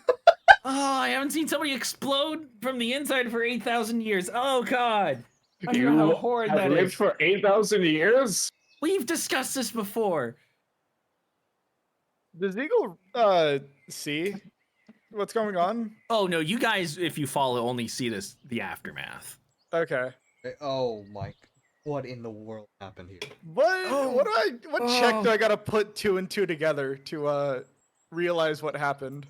I haven't seen somebody explode from the inside for 8,000 years. Oh god. I don't know
You
how horrid
have
that
lived
is.
for 8,000 years?
We've discussed this before.
Does Eagle see what's going on?
Oh no, you guys, if you follow, only see the aftermath.
Okay.
Oh my! What in the world happened here?
What check do I gotta put 2 and 2 together to realize what happened?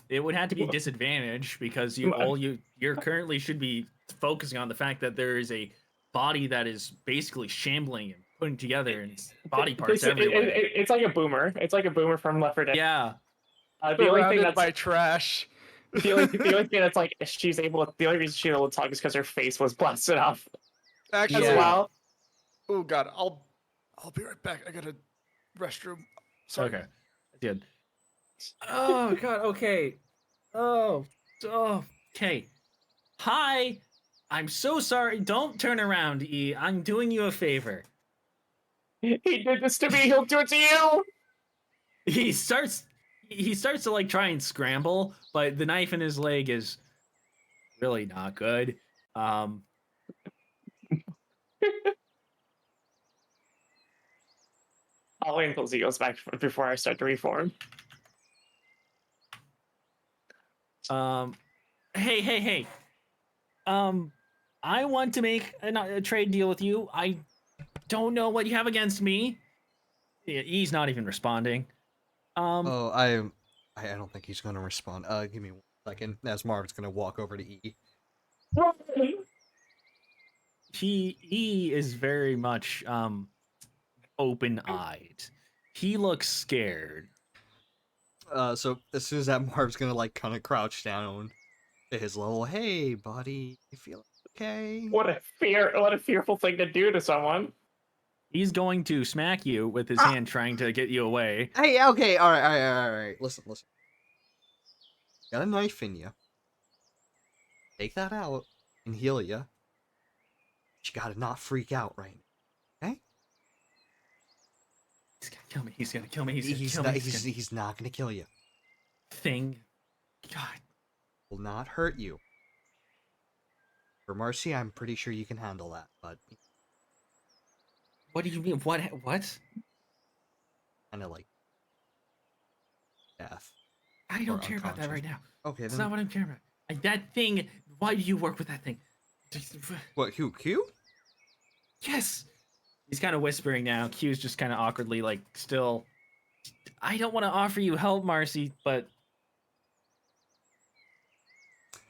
It would have to be disadvantage because you're currently should be focusing on the fact that there is a body that is basically shambling and putting together and body parts everywhere.
It's like a boomer. It's like a boomer from Left 4 Dead.
Yeah.
The only thing
Surrounded
that's
by trash.
the only thing that's like she's able. The only reason she's able to talk is because her face was blasted off
Actually,
as well.
oh god, I'll be right back. I got a restroom. Sorry.
Okay. Good. Oh god. Okay. Oh. Okay. Hi. I'm so sorry. Don't turn around, E. I'm doing you a favor.
He did this to me. He'll do it to you.
He starts to like try and scramble, but the knife in his leg is really not good.
I'll wait until he goes back before I start to reform.
Hey. I want to make a trade deal with you. I don't know what you have against me. He's not even responding.
Oh, I don't think he's gonna respond. Give me 1 second. As Marv's gonna walk over to E.
He is very much open-eyed. He looks scared.
So as soon as that Marv's gonna like kind of crouch down to his level. Hey, buddy, you feel okay?
What a fearful thing to do to someone.
He's going to smack you with his hand, trying to get you away.
Hey, okay, all right. Listen. Got a knife in you. Take that out and heal you. But you gotta not freak out right now, okay?
He's gonna kill me. He's gonna kill me.
He's not gonna kill you.
Thing. God.
Will not hurt you. For mercy, I'm pretty sure you can handle that, but
What do you mean? What?
kind of like death.
I
Or
don't care about that
unconscious.
right now.
Okay,
That's
then.
not what I'm caring about. That thing. Why do you work with that thing?
What, Q?
Yes. He's kind of whispering now. Q's just kind of awkwardly, like, still. I don't want to offer you help, Marcy, but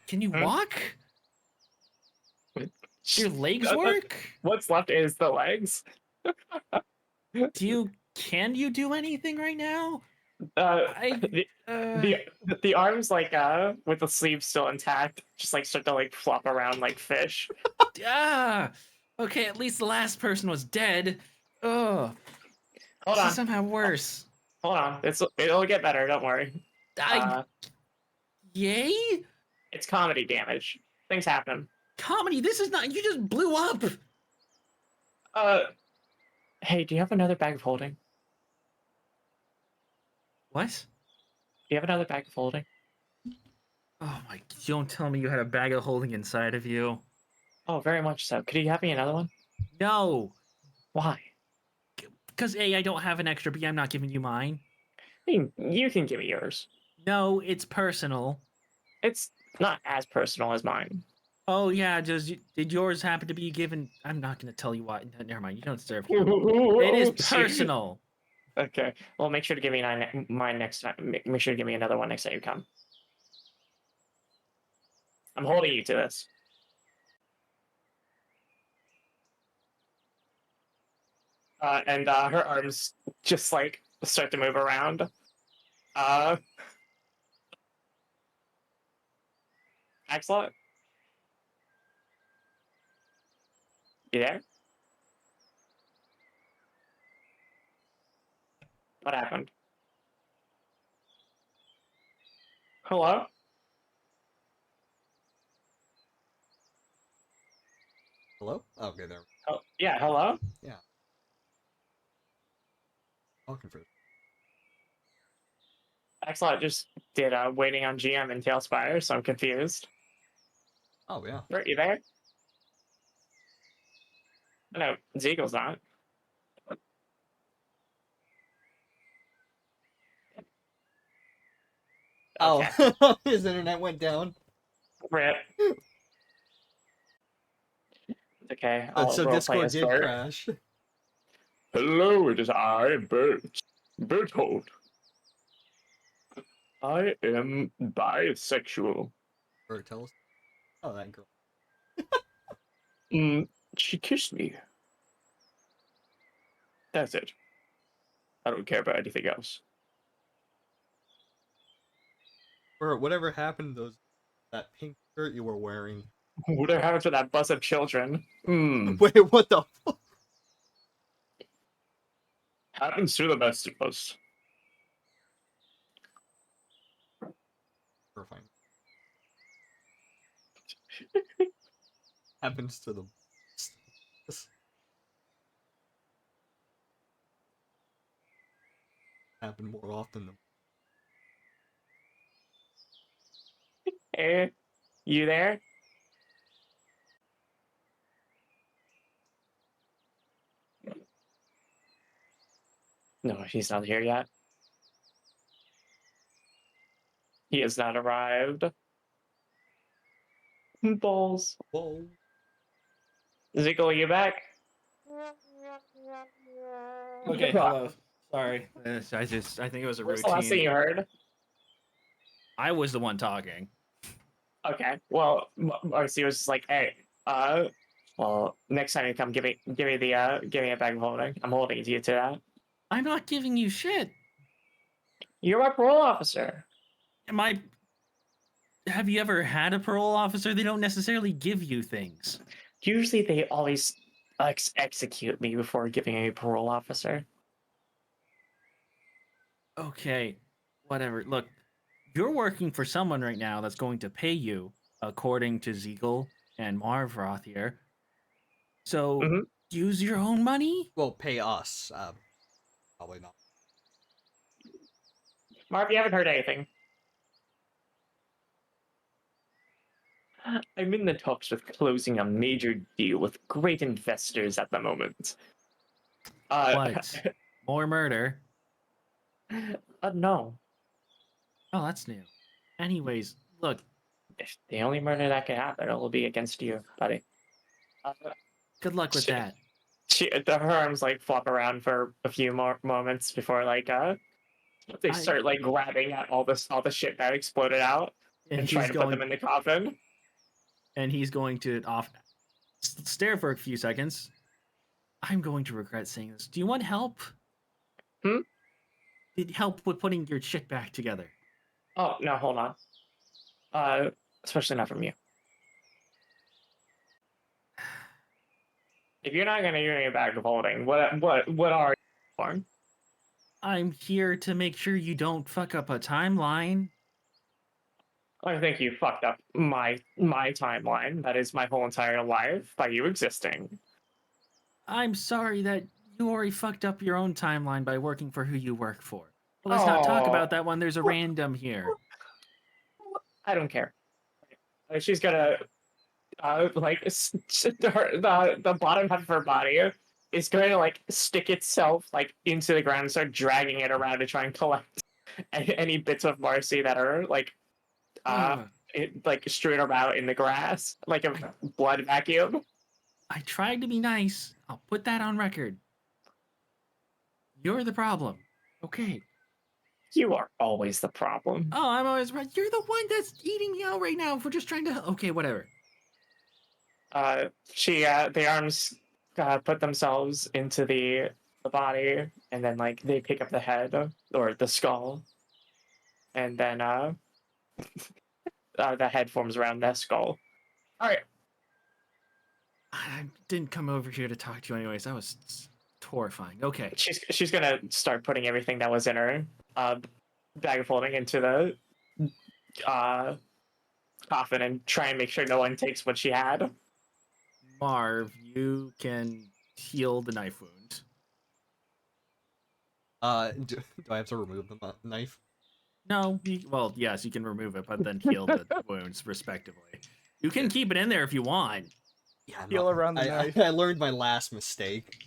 can you
Hmm?
walk? Do your legs
Uh, uh,
work?
What's left is the legs.
Can you do anything right now?
Uh,
I
the,
uh
the the arms like with the sleeves still intact, just like start to like flop around like fish.
ah okay, at least the last person was dead. Oh,
Hold
this is
on,
somehow worse.
hold on. It'll get better. Don't worry.
I
Uh,
yay?
it's comedy damage. Things happen.
Comedy, this is not you just blew up.
Uh, hey, do you have another bag of holding?
What?
Do you have another bag of holding?
Oh my, don't tell me you had a bag of holding inside of you.
Oh, very much so. Could you have me another one?
No.
Why?
Because A, I don't have an extra B, I'm not giving you mine.
I mean, you can give me yours.
No, it's personal.
It's not as personal as mine.
Oh yeah, did yours happen to be given? I'm not gonna tell you why. Never mind. You don't deserve it. It is personal.
Okay. Well, make sure to give me mine next time. Make sure to give me another one next time you come. I'm holding you to this. And her arms just like start to move around. Uh, Axelot, you there? What happened? Hello?
Hello? Okay, there.
Oh, yeah, hello?
Yeah. Talking for.
Axelot just did waiting on GM in Tailspire, so I'm confused.
Oh, yeah.
Are you there? No, Zeagle's not. Okay,
Oh, his internet went down.
rip. Okay, I'll
So
roleplay
Discord
as
did
Bert.
crash.
Hello, it is I, Bert. Berthold. I am bisexual.
Or tell us. Oh, that girl.
She kissed me. That's it. I don't care about anything else.
Or whatever happened to that pink shirt you were wearing.
Whatever happened to that bus of children?
Wait, what the fuck?
Happens to the best of us.
Terrifying. Happens to the. Happen more often than.
Hey, you there? No, he's not here yet. He has not arrived. Balls.
Whoa.
Zico, are you back?
Okay, hello. Sorry. I think it was a
What's the last thing
routine.
you heard?
I was the one talking.
Okay. Well, Marcy was just like, "Hey, well, next time you come, give me a bag of holding. I'm holding it to you to that.
I'm not giving you shit.
You're my parole officer.
Am I? Have you ever had a parole officer? They don't necessarily give you things.
Usually, they always execute me before giving a parole officer.
Okay, whatever. Look, you're working for someone right now that's going to pay you, according to Ziegel and Marvroth here. So
Mhm.
use your own money.
Well, pay us. Probably not.
Marv, you haven't heard anything. I'm in the talks with closing a major deal with great investors at the moment.
What? More murder?
No.
Oh, that's new. Anyways, look,
If the only murder that could happen, it will be against you, buddy. Uh,
good luck with
she,
that.
her arms like flop around for a few more moments before they
I
start like grabbing at all the shit that exploded out
and
and trying
he's
to put them
going
in the coffin.
and he's going to stare for a few seconds. I'm going to regret saying this. Do you want help?
Hmm?
Need help with putting your shit back together?
Oh no, hold on. Especially not from you. If you're not gonna give me a bag of holding, what are you for?
I'm here to make sure you don't fuck up a timeline.
I think you fucked up my timeline. That is my whole entire life by you existing.
I'm sorry that you already fucked up your own timeline by working for who you work for. But let's not talk
Oh,
about that when there's a random here.
I don't care. She's gonna the bottom half of her body is going to like stick itself like into the ground and start dragging it around to try and collect any bits of Marcy that are
Ugh.
like strewn about in the grass like a blood vacuum.
I tried to be nice. I'll put that on record. You're the problem. Okay.
You are always the problem.
Oh, I'm always right. You're the one that's eating me out right now for just trying to. Okay, whatever.
The arms put themselves into the body, and then like they pick up the head or the skull, and then the head forms around the skull. All right.
I didn't come over here to talk to you anyways. That was horrifying. Okay.
She's gonna start putting everything that was in her bag of holding into the coffin and try and make sure no one takes what she had.
Marv, you can heal the knife wound.
Do I have to remove the knife?
No, well, yes, you can remove it, but then heal the wounds respectively. You can keep it in there if you want.
Yeah,
Heal around the
I
knife.
I learned my last mistake.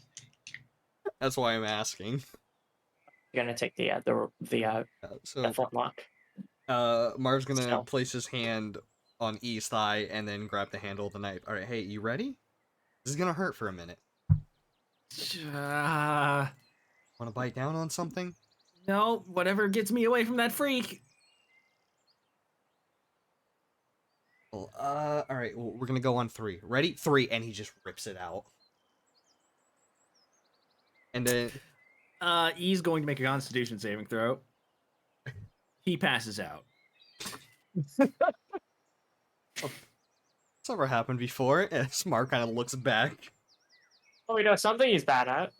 That's why I'm asking.
You're gonna take the
So
flintlock.
Marv's gonna
So.
place his hand on E's thigh and then grab the handle of the knife. All right, hey, you ready? This is gonna hurt for a minute. Want to bite down on something?
No, whatever gets me away from that freak.
Well, all right. Well, we're gonna go on 3. Ready? 3, and he just rips it out. And then,
He's going to make a Constitution saving throw. He passes out.
it's never happened before. And Smart kind of looks back.
Oh, we know something he's bad at.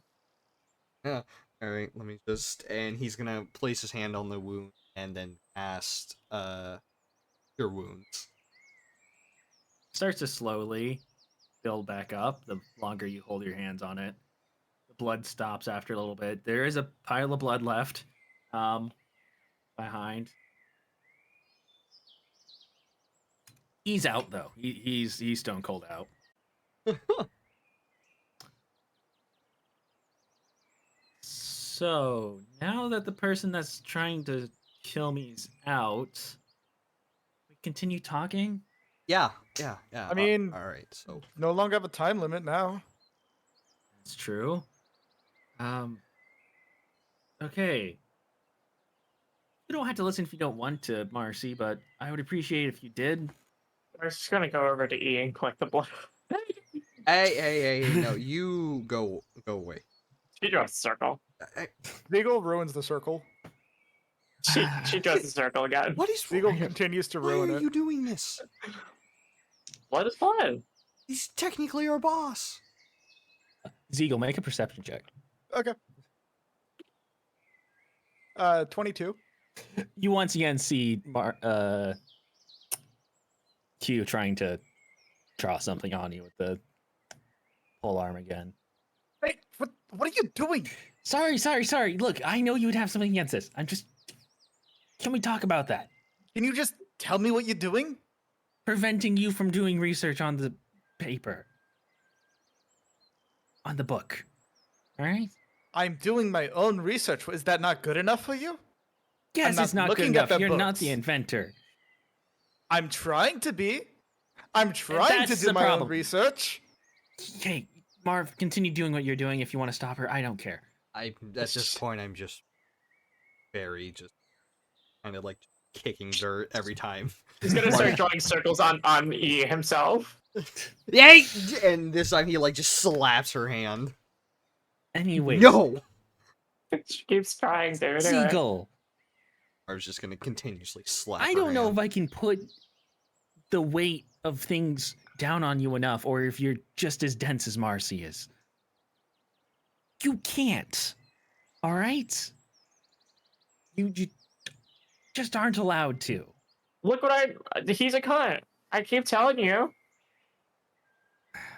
Yeah. All right. Let me just. And he's gonna place his hand on the wound and then cast your wounds.
Starts to slowly build back up the longer you hold your hands on it. The blood stops after a little bit. There is a pile of blood left behind. He's out though. He's stone cold out. So now that the person that's trying to kill me is out, we continue talking.
Yeah.
I mean,
all right. So
no longer have a time limit now.
That's true. Okay. You don't have to listen if you don't want to, Marcy, but I would appreciate it if you did.
We're just gonna go over to E and collect the blood.
hey, no, you go away.
She draws a circle.
Ziegel ruins the circle.
She draws the circle again.
What is
Ziegel continues to
Why
ruin
are
it.
you doing this?
What is blood?
He's technically our boss.
Ziegel, make a perception check.
Okay. 22.
You once again see Q trying to draw something on you with the pole arm again.
Hey, what are you doing?
Sorry. Look, I know you would have something against this. Can we talk about that?
Can you just tell me what you're doing?
Preventing you from doing research on the paper. On the book. All right?
I'm doing my own research. Is that not good enough for you?
Guess
not
it's not good
looking at
enough.
the
You're not the
books.
inventor.
I'm trying to be. I'm trying to
That's
do
the
my own
problem.
research.
Hey, Marv, continue doing what you're doing if you want to stop her. I don't care.
At this point, I'm just just kind of like kicking dirt every time.
He's gonna start drawing circles on E himself.
Yay! And this time he like just slaps her hand.
Anyways,
No!
She keeps trying, dude.
Seagull,
I was just gonna continuously slap
I
her
don't know
hand.
if I can put the weight of things down on you enough, or if you're just as dense as Marcy is. You can't. All right? You just aren't allowed to.
Look what he's a cunt. I keep telling you.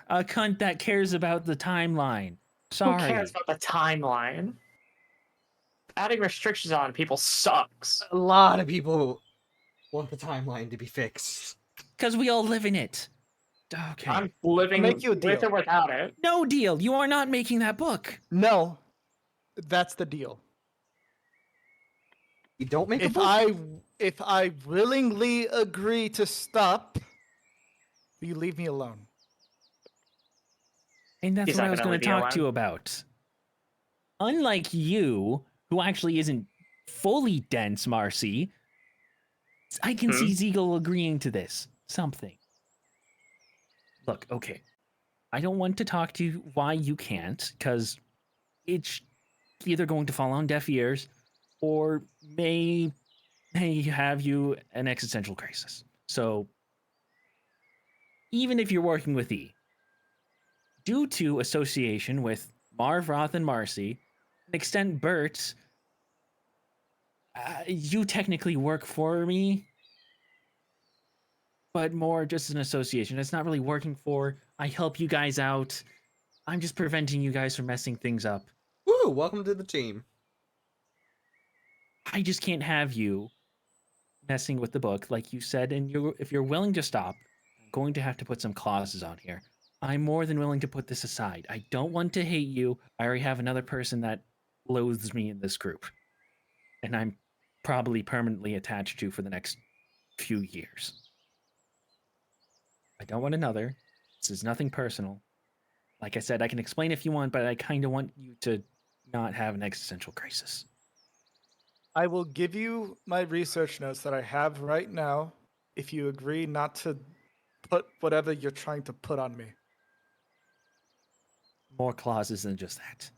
A cunt that cares about the timeline.
Who
Sorry.
cares about the timeline? Adding restrictions on people sucks.
A lot of people want the timeline to be fixed.
Because we all live in it. Okay.
I'm living
I'll make you a
with
deal.
or without it.
No deal. You are not making that book.
No, that's the deal.
You don't make a book?
If I willingly agree to stop, will you leave me alone?
And that's
He's
what
not
I was
gonna
going
leave
to
you
talk to you about. Unlike you, who actually isn't fully dense, Marcy, I can see Ziegel agreeing to this. Something. Look, okay. I don't want to talk to you why you can't, because it's either going to fall on deaf ears or may have you an existential crisis. So, even if you're working with E, due to association with Marv, Roth, and Marcy, and extent Bert, you technically work for me, but more just an association. It's not really working for. I help you guys out. I'm just preventing you guys from messing things up.
Woo! Welcome to the team.
I just can't have you messing with the book, like you said. And if you're willing to stop, I'm going to have to put some clauses on here. I'm more than willing to put this aside. I don't want to hate you. I already have another person that loathes me in this group, and I'm probably permanently attached to for the next few years. I don't want another. This is nothing personal. Like I said, I can explain if you want, but I kind of want you to not have an existential crisis.
I will give you my research notes that I have right now if you agree not to put whatever you're trying to put on me.
More clauses than just that.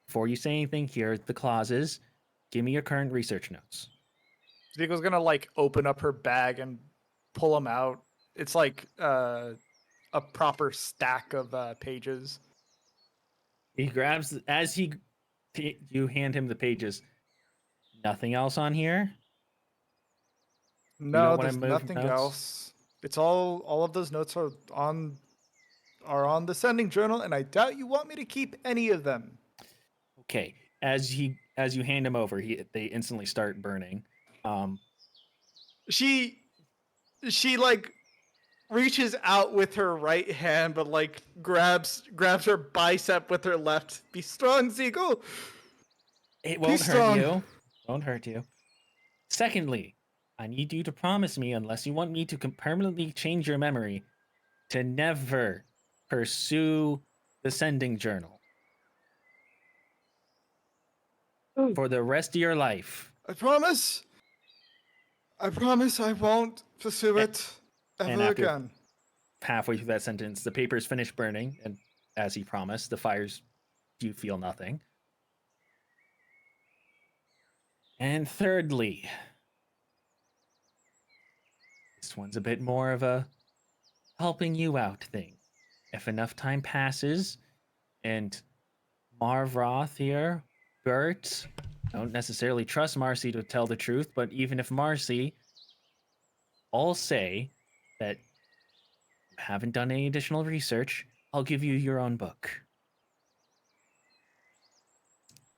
Before you say anything, here are the clauses. Give me your current research notes.
Zico's gonna like open up her bag and pull them out. It's like a proper stack of pages.
He grabs you hand him the pages. Nothing else on here?
No,
wanna
there's
move
nothing
notes?
else. It's all of those notes are on the sending journal, and I doubt you want me to keep any of them.
Okay. As you hand him over, they instantly start burning.
She like reaches out with her right hand, but like grabs her bicep with her left. Be strong, Ziegel.
It won't
Be
hurt
strong.
you. Won't hurt you. Secondly, I need you to promise me, unless you want me to permanently change your memory, to never pursue the sending journal for the rest of your life.
I promise. I promise I won't pursue it
and
ever
after-
again.
Halfway through that sentence, the papers finish burning, and as he promised, the fires do feel nothing. And thirdly, this one's a bit more of a helping you out thing. If enough time passes and Marv Roth here, Bert, don't necessarily trust Marcy to tell the truth, but even if Marcy all say that you haven't done any additional research, I'll give you your own book.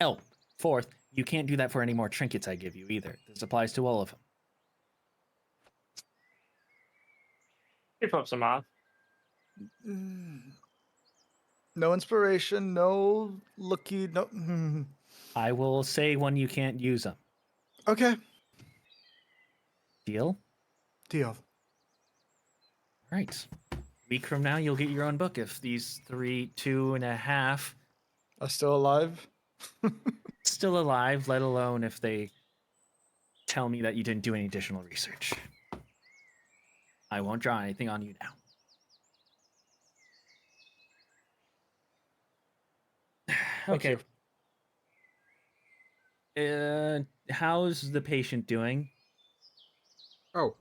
Oh, fourth, you can't do that for any more trinkets I give you either. This applies to all of them.
He flips them off.
No inspiration, no looky, no.
I will say when you can't use them.
Okay.
Deal?
Deal.
Right. Week from now, you'll get your own book if these 2.5
Are still alive?
still alive, let alone if they tell me that you didn't do any additional research. I won't draw anything on you now.
Thank
Okay.
you.
How's the patient doing?
Oh,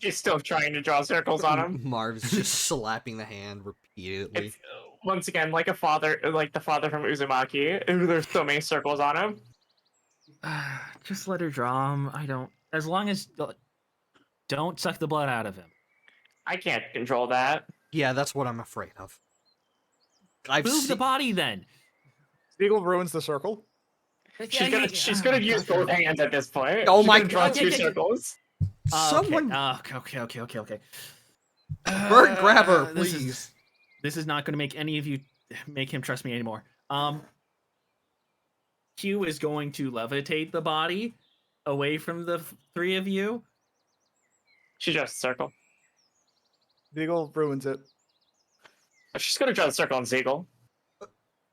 She's still trying to draw circles on him.
Marv's just slapping the hand repeatedly.
It's once again like a father, like the father from Uzumaki. There's so many circles on him.
Just let her draw him. I don't. As long as don't suck the blood out of him.
I can't control that.
Yeah, that's what I'm afraid of. I've
Move the
seen.
body then.
Eagle ruins the circle.
She's gonna use both hands at this point.
Oh
She's
my
gonna draw
God.
two circles.
Someone,
Okay.
bird grab her,
This
please.
this is not going to make any of you make him trust me anymore. Q is going to levitate the body away from the three of you.
She draws a circle.
Eagle ruins it.
She's gonna draw the circle on Ziegel.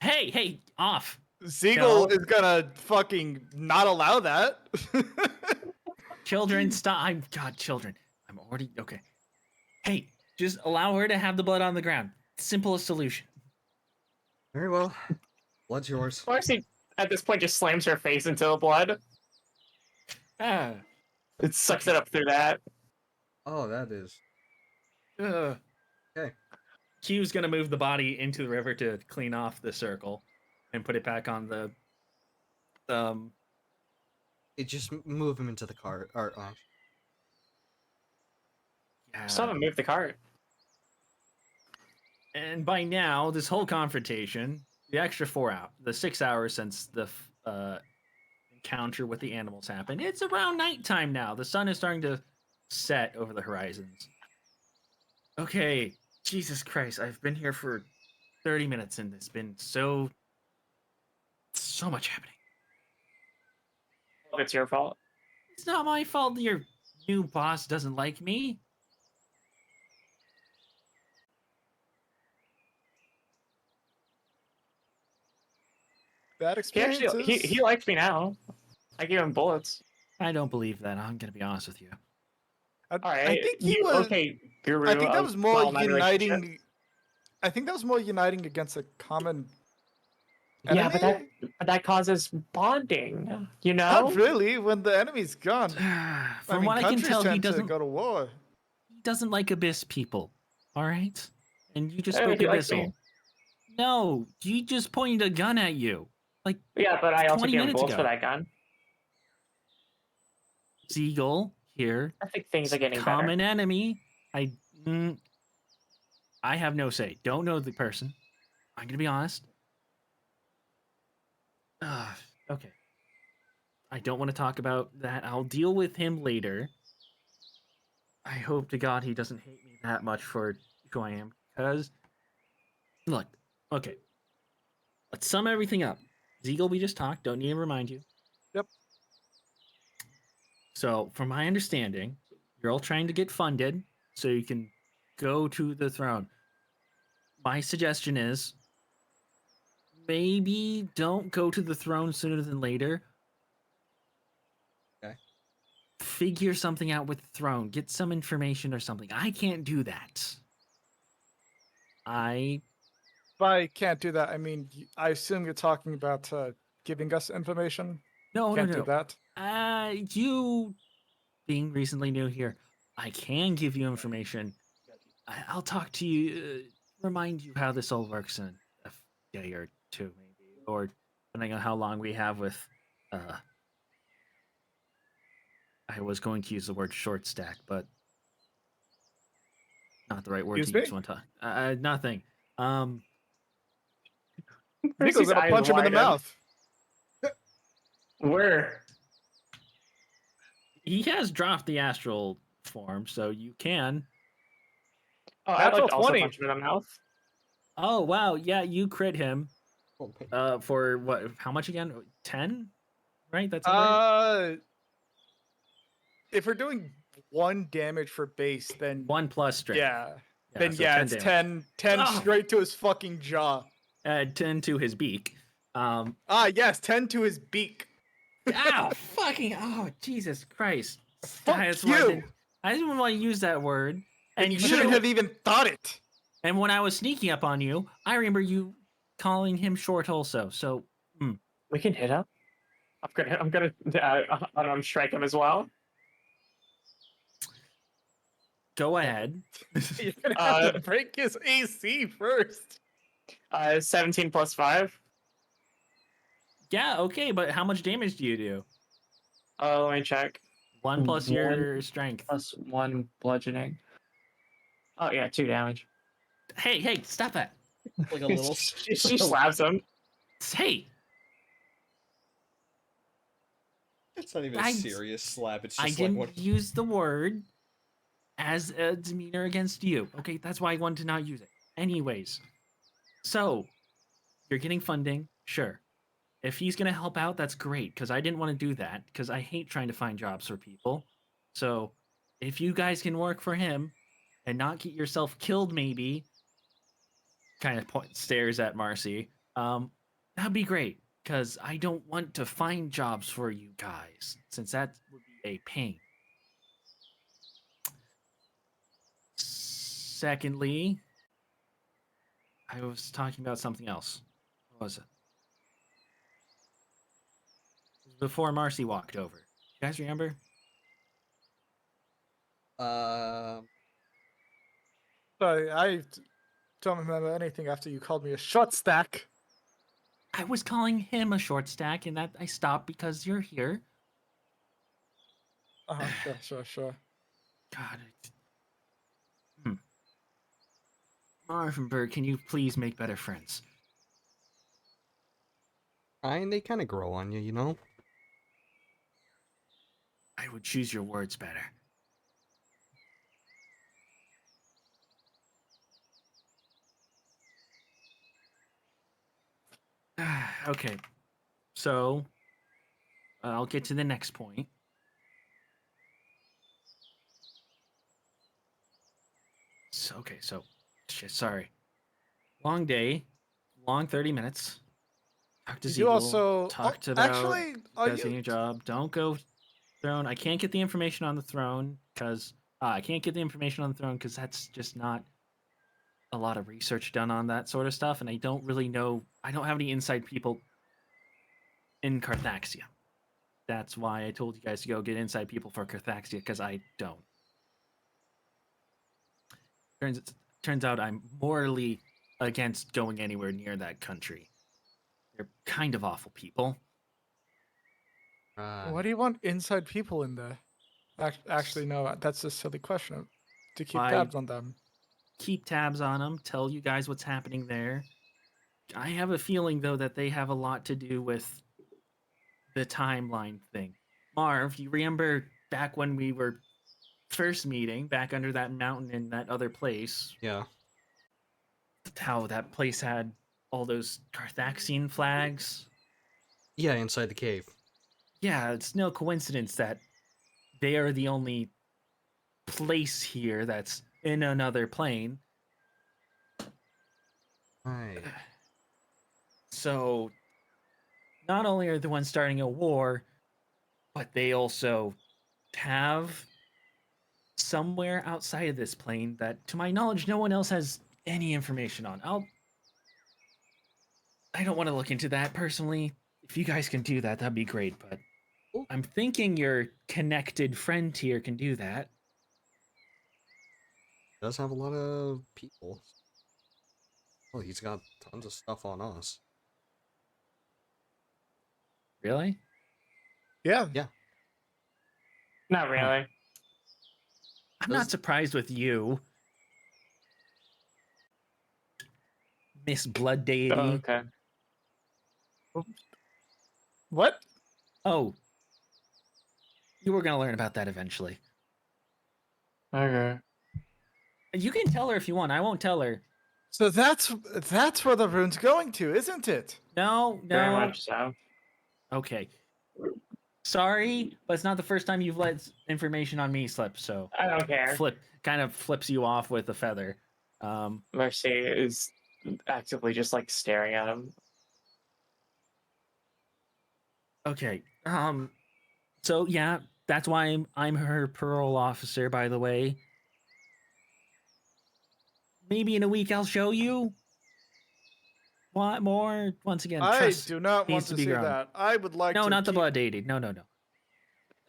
Hey, off.
Siegel
No.
is gonna fucking not allow that.
Children, stop. Children. I'm already okay. Hey, just allow her to have the blood on the ground. Simplest solution.
Very well. Blood's yours.
Marcy, at this point, just slams her face into the blood.
Ah.
It sucks it up through that.
Oh, that is.
Okay. Q's gonna move the body into the river to clean off the circle and put it back on the
It just move him into the cart. Or,
yeah.
Still haven't moved the cart.
And by now, this whole confrontation, the extra 6 hours since the encounter with the animals happened, it's around nighttime now. The sun is starting to set over the horizons. Okay, Jesus Christ, I've been here for 30 minutes and it's been so much happening.
It's your fault.
It's not my fault that your new boss doesn't like me.
Bad
He
experiences.
actually he likes me now. I gave him bullets.
I don't believe that. I'm gonna be honest with you.
I,
All right.
I think he was.
okay. Guru
I think that
of
was more
well-known relationships.
uniting. I think that was more uniting against a common.
Yeah, but
enemy?
that causes bonding. You know.
Not really. When the enemy's gone,
From what I can
countries
tell, he
tend to
doesn't
go to war.
like Abyss people. All right, and you just
Hey,
spoke
he likes
Abyssal.
me.
No, you just pointed a gun at you. Like
Yeah, but I also
20
gave him
minutes
bullets
ago.
for that gun.
Ziegel here,
I think things are getting
common
better.
enemy. I have no say. Don't know the person. I'm gonna be honest. Okay. I don't want to talk about that. I'll deal with him later. I hope to God he doesn't hate me that much for who I am. Because, look, okay. Let's sum everything up. Ziegel, we just talked. Don't need to remind you.
Yep.
So, from my understanding, you're all trying to get funded so you can go to the throne. My suggestion is maybe don't go to the throne sooner than later.
Okay.
Figure something out with the throne. Get some information or something. I can't do that.
If I can't do that, I mean, I assume you're talking about giving us information.
No.
Can't do that.
You being recently new here, I can give you information. I'll talk to you, remind you how this all works in a day or two, maybe, or depending on how long we have with. I was going to use the word short stack, but not the right word
Excuse
to use
me?
one time. Nothing.
Eagle's
Percy's
gonna
eyes
punch him in the
widen.
mouth.
Where?
He has dropped the astral form, so you can.
Oh, I'd like
Natural
to also
20.
punch him in the mouth.
Oh wow, yeah, you crit him. For what? How much again? 10? Right? That's it, right?
If we're doing 1 damage for base, then
1 plus strength.
yeah.
Yeah,
Then
so
yeah,
10
it's
damage.
10
Oh!
straight to his fucking jaw.
Add 10 to his beak.
Yes, 10 to his beak.
Ow! Fucking! Oh, Jesus Christ!
Fuck
That's why
you!
I didn't want to use that word. And
You shouldn't have even thought it.
And when I was sneaking up on you, I remember you calling him short also. So
We can hit him. I'm gonna unarmed strike him as well.
go ahead.
You're gonna have to break his AC first.
17 plus 5.
Yeah, okay, but how much damage do you do?
Let me check.
1 plus your
1
strength.
plus 1 bludgeoning. Oh yeah, 2 damage.
Hey, stop that.
Like a little.
she slaps him.
Hey,
It's not even a serious slap. It's
I
just
didn't
like what.
use the word as a demeanor against you. Okay, that's why I wanted to not use it. Anyways, so you're getting funding, sure. If he's gonna help out, that's great, because I didn't want to do that, because I hate trying to find jobs for people. So if you guys can work for him and not get yourself killed, maybe, kind of stares at Marcy, that'd be great, because I don't want to find jobs for you guys, since that would be a pain. Secondly, I was talking about something else. What was it? It was before Marcy walked over. You guys remember?
Sorry, I don't remember anything after you called me a short stack.
I was calling him a short stack, and that I stopped because you're here.
Sure.
God. Marvinberg, can you please make better friends?
And they kind of grow on you, you know?
I would choose your words better. Okay, so I'll get to the next point. So shit, sorry. Long day, long 30 minutes. Talk to
Did
Ziegel,
you also
talked about
actually are
guys getting a job. Don't go throne. I can't get the information on the throne because I can't get the information on the throne because that's just not a lot of research done on that sort of stuff, and I don't really know. I don't have any inside people in Carthaxia. That's why I told you guys to go get inside people for Carthaxia, because I don't. Turns out I'm morally against going anywhere near that country. They're kind of awful people.
Why do you want inside people in there? Actually, no, that's a silly question. To keep tabs on them.
Keep tabs on them, tell you guys what's happening there. I have a feeling, though, that they have a lot to do with the timeline thing. Marv, you remember back when we were first meeting, back under that mountain in that other place?
Yeah.
How that place had all those Carthaxian flags?
Yeah, inside the cave.
Yeah, it's no coincidence that they are the only place here that's in another plane.
Right.
So, not only are the ones starting a war, but they also have somewhere outside of this plane that, to my knowledge, no one else has any information on. I don't want to look into that personally. If you guys can do that, that'd be great, but I'm thinking your connected friend here can do that.
Does have a lot of people. Oh, he's got tons of stuff on us.
Really?
Yeah.
Not really.
I'm not surprised with you, Miss Blood Deity.
Oh, okay.
What?
Oh, you were gonna learn about that eventually.
Okay.
You can tell her if you want. I won't tell her.
So that's where the rune's going to, isn't it?
No,
Very
no.
much so.
Okay. Sorry, but it's not the first time you've let information on me slip. So
I don't care.
kind of flips you off with a feather.
Mercy is actively just like staring at him.
Okay. So yeah, that's why I'm her parole officer, by the way. Maybe in a week I'll show you. Want more? Once again,
I
trust
do not want
needs
to
to be
see
grown.
that. I would like
No,
to
not the
keep...
blood dated. No, no, no.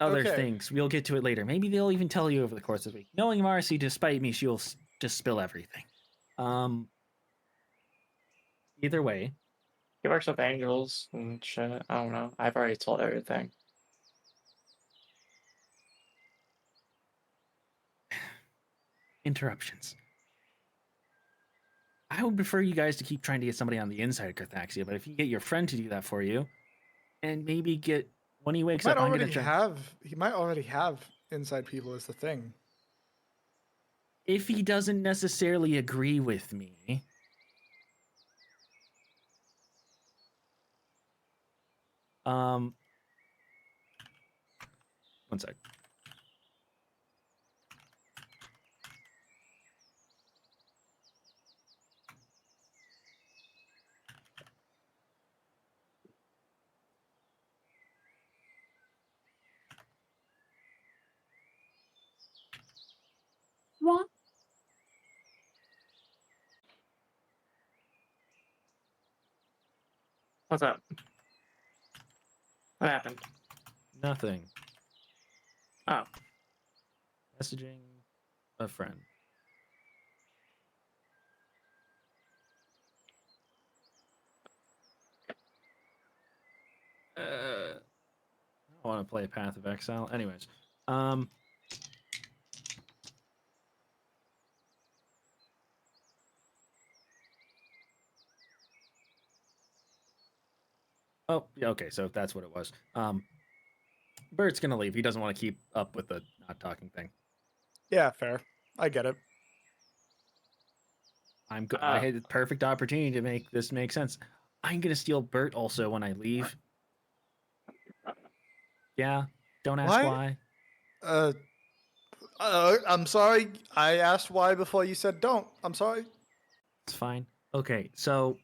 Other
Okay.
things. We'll get to it later. Maybe they'll even tell you over the course of the week. Knowing Marcy, despite me, she'll just spill everything. Either way,
He works with angels and shit. I don't know. I've already told everything.
interruptions. I would prefer you guys to keep trying to get somebody on the inside of Carthaxia, but if you get your friend to do that for you, and maybe get when he wakes up, I'm gonna try.
He might already have inside people is the thing.
If he doesn't necessarily agree with me, one sec.
What? What's up? What happened?
Nothing.
Oh.
Messaging a friend. I want to play Path of Exile. Anyways, oh, yeah, okay, so that's what it was. Bert's gonna leave. He doesn't want to keep up with the not talking thing.
Yeah, fair. I get it.
I had the perfect opportunity to make this make sense. I'm gonna steal Bert also when I leave. Yeah, don't ask
Why?
why.
I'm sorry. I asked why before you said don't. I'm sorry.
It's fine. Okay, so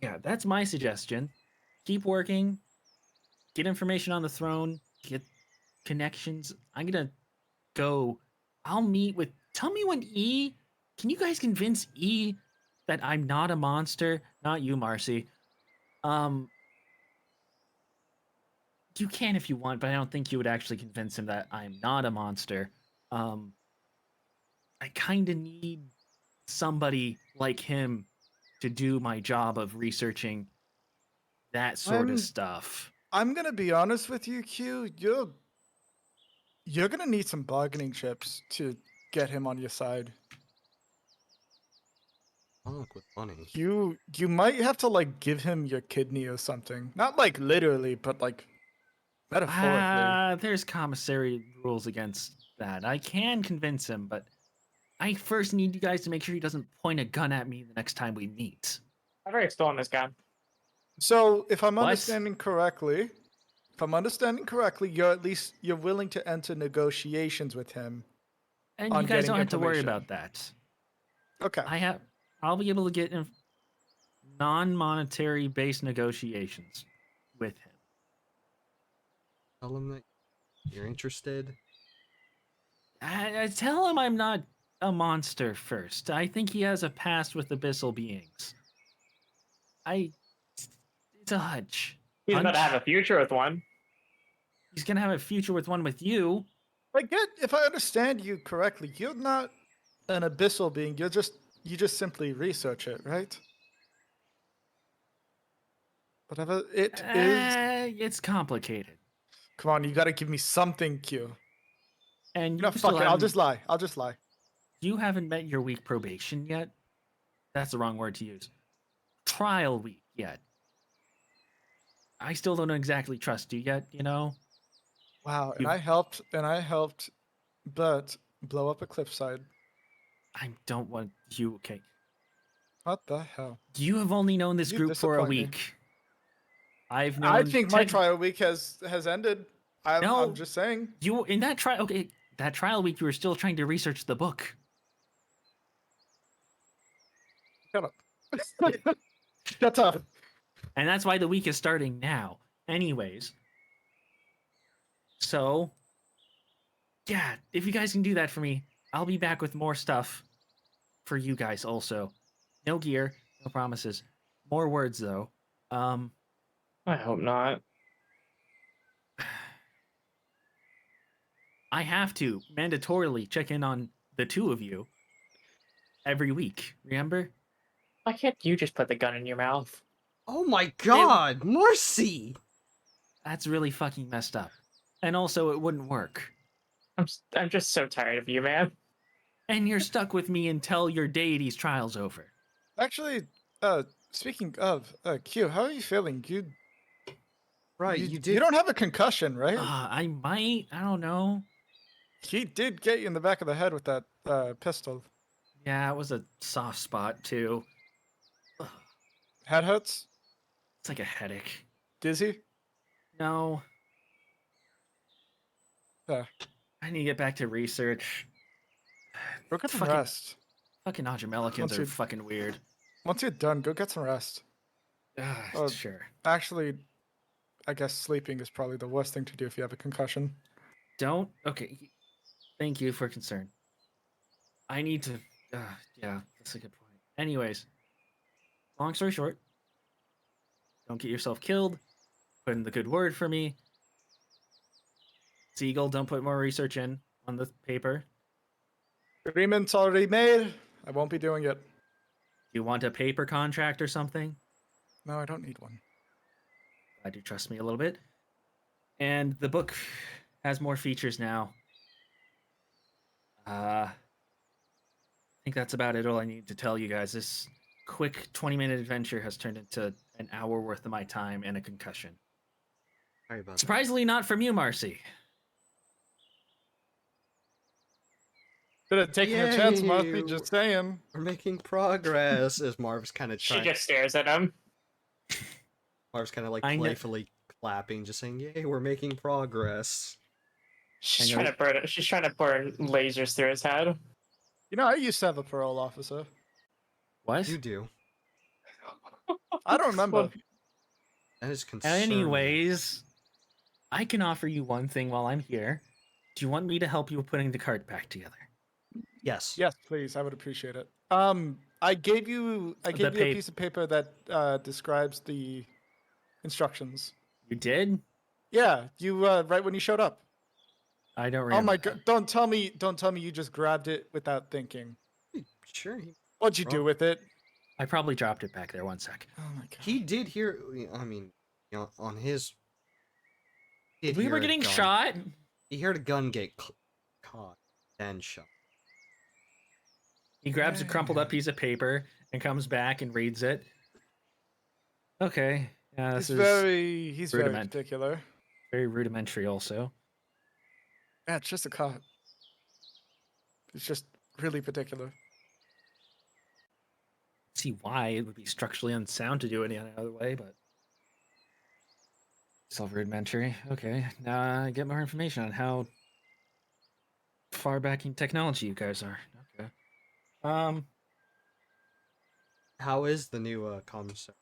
yeah, that's my suggestion. Keep working, get information on the throne, get connections. I'm gonna go. I'll meet with. Tell me when E. Can you guys convince E that I'm not a monster? Not you, Marcy. Um, you can if you want, but I don't think you would actually convince him that I'm not a monster. Um, I kind of need somebody like him to do my job of researching that sort of stuff.
I'm gonna be honest with you, Q. You're gonna need some bargaining chips to get him on your side.
I look with money.
You might have to like give him your kidney or something. Not like literally, but like metaphorically.
There's commissary rules against that. I can convince him, but I first need you guys to make sure he doesn't point a gun at me the next time we meet.
I've already stolen this gun.
So if I'm
What?
understanding correctly, you're willing to enter negotiations with him.
And
On
you guys
getting
don't have to worry
information.
about that.
Okay.
I'll be able to get non-monetary based negotiations with him.
Tell him that you're interested.
I tell him I'm not a monster first. I think he has a past with abyssal beings. It's a hunch.
He's about to have a future with one.
He's gonna have a future with one with you.
If I understand you correctly, you're not an abyssal being. You just simply research it, right? Whatever it is.
It's complicated.
Come on, you gotta give me something, Q.
And
No, fuck it. I'll just lie. I'll just lie.
You haven't met your week probation yet. That's the wrong word to use. Trial week yet. I still don't exactly trust you yet, you know?
Wow, and I helped Bert blow up a cliffside.
I don't want you, okay.
What the hell?
You have only known this
You
group for a
disappoint me.
week. I've
I
known.
think my trial week has ended. I'm
No.
just saying.
You in that trial. Okay, that trial week, you were still trying to research the book.
Shut up. Shut up.
And that's why the week is starting now. Anyways. So, yeah, if you guys can do that for me, I'll be back with more stuff for you guys also. No gear, no promises. More words though.
I hope not.
I have to mandatorily check in on the two of you every week. Remember?
Why can't you just put the gun in your mouth?
Oh my god, Marcy!
That's really fucking messed up. And also, it wouldn't work.
I'm just so tired of you, man.
And you're stuck with me until your deity's trial's over.
Actually, speaking of, Q, how are you feeling?
Right,
you
you did.
You don't have a concussion, right?
I might. I don't know.
He did get you in the back of the head with that pistol.
Yeah, it was a soft spot too.
Head hurts?
It's like a headache.
Dizzy?
No,
Yeah.
I need to get back to research.
Go get some
Fucking-
rest.
Fucking Adramelicans
Once
are
you-
fucking weird.
Once you're done, go get some rest. Oh.
Sure.
Actually, I guess sleeping is probably the worst thing to do if you have a concussion.
Don't. Okay. Thank you for concern. I need to. Yeah, that's a good point. Anyways, long story short, don't get yourself killed. Put in the good word for me. Siegel, don't put more research in on the paper.
Agreement's already made. I won't be doing it.
You want a paper contract or something?
No, I don't need one.
Glad you trust me a little bit. And the book has more features now. I think that's about it. All I need to tell you guys. This quick 20-minute adventure has turned into an hour worth of my time and a concussion.
Sorry about that.
Surprisingly, not from you, Marcy.
Could have taken a chance, Marcy,
Yay.
just saying.
We're making progress as Marv's kind of
She
trying.
just stares at him.
Marv's kind of like
I know-
playfully clapping, just saying, "Yay, we're making progress."
She's
I
trying
know.
to burn. She's trying to burn lasers through his head.
You know, I used to have a parole officer.
What?
You do.
I don't remember.
That is concerning.
Anyways, I can offer you one thing while I'm here. Do you want me to help you with putting the card back together?
Yes.
Yes, please. I would appreciate it. I gave you a piece of paper that describes the instructions.
You did?
Yeah, you right when you showed up.
I don't
Oh
remember.
my god! Don't tell me you just grabbed it without thinking.
Sure.
What'd you do with it?
I probably dropped it back there. One sec.
Oh my god!
He did hear. I mean, on his. did
We
hear
were
a
getting
gun.
shot.
He heard a gun get caught, then shot.
He grabs a crumpled up piece of paper and comes back and reads it. Okay. Yeah, this
He's
is
he's very
rudiment.
particular.
very rudimentary also.
Yeah, it's just a cop. It's just really particular.
See why it would be structurally unsound to do it any other way, but self-rudimentary. Okay, now I get more information on how far back in technology you guys are. Okay.
How is the new commissar?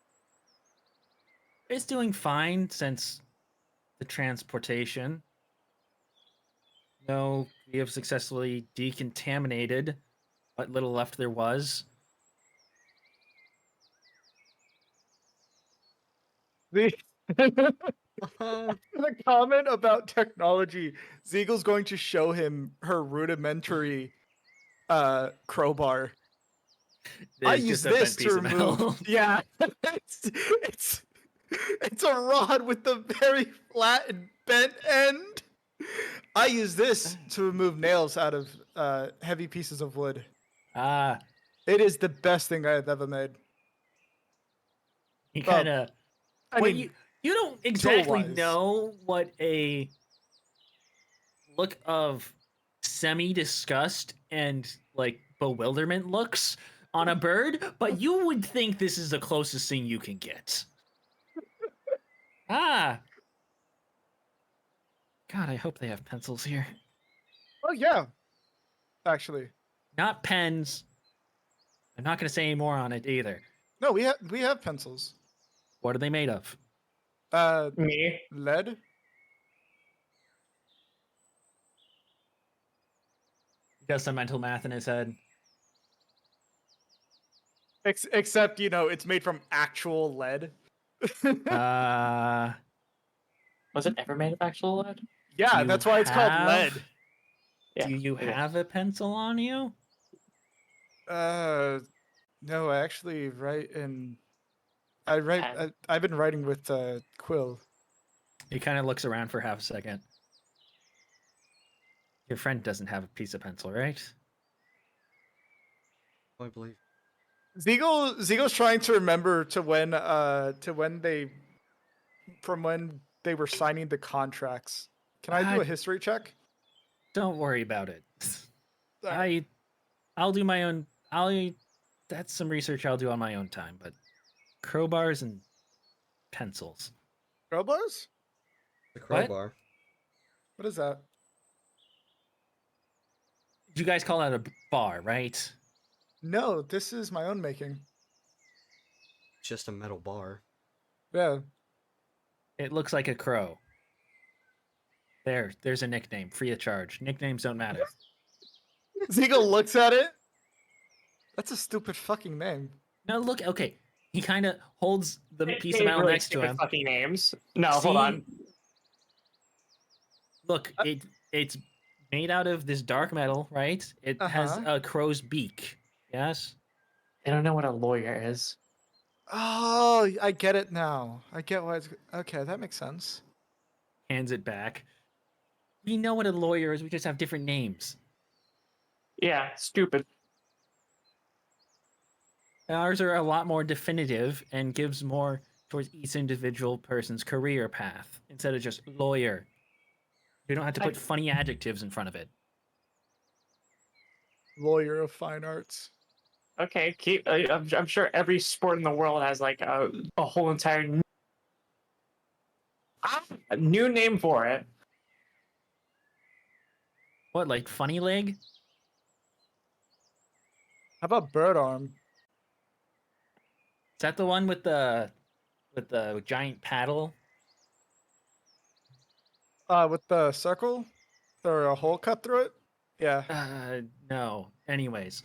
It's doing fine since the transportation. No, we have successfully decontaminated what little left there was.
The the comment about technology, Ziegel's going to show him her rudimentary crowbar. I
It's
use
just a bent
this to
piece of metal.
remove. Yeah, it's a rod with a very flat and bent end. I use this to remove nails out of heavy pieces of wood.
Ah,
It is the best thing I have ever made.
he
Well,
kind of.
I
Well,
mean,
you don't exactly
tool-wise.
know what a look of semi-disgust and like bewilderment looks, on a bird, but you would think this is the closest thing you can get. Ah. God, I hope they have pencils here.
Oh yeah, actually,
Not pens. I'm not going to say any more on it either.
no, we have pencils.
What are they made of?
Me.
Lead.
He does some mental math in his head.
Except it's made from actual lead.
Uh,
Was it ever made of actual lead?
Yeah,
you
that's why it's called
have-
lead.
Do you
okay.
have a pencil on you?
No, I actually write in. I write.
Pen?
I've been writing with quill.
He kind of looks around for half a second. Your friend doesn't have a piece of pencil, right?
I believe.
Zeagle's trying to remember from when they were signing the contracts. Can I do a history check?
Don't worry about it.
Alright.
I'll do my own. That's some research I'll do on my own time. But crowbars and pencils.
Crowbars?
The crowbar.
What is that?
You guys call that a bar, right?
No, this is my own making.
It's just a metal bar.
Yeah.
It looks like a crow. There's a nickname, free of charge. Nicknames don't matter.
Zeagle looks at it. That's a stupid fucking name.
No, look, okay. He kind of holds the piece of
They
metal
really
next to
stupid
him.
Fucking names. No,
See?
hold on.
Look, it's made out of this dark metal, right? It has
Uh-huh.
a crow's beak. Yes?
They don't know what a lawyer is.
Oh, I get it now. I get why it's okay. That makes sense.
Hands it back. We know what a lawyer is, we just have different names.
Yeah, stupid.
Ours are a lot more definitive and gives more towards each individual person's career path instead of just lawyer. You don't have to put funny adjectives in front of it.
Lawyer of fine arts.
Okay, I'm sure every sport in the world has like a whole entire a new name for it.
What, like funny leg?
How about bird arm?
Is that the one with the giant paddle?
With the circle or a hole cut through it? Yeah.
No. Anyways,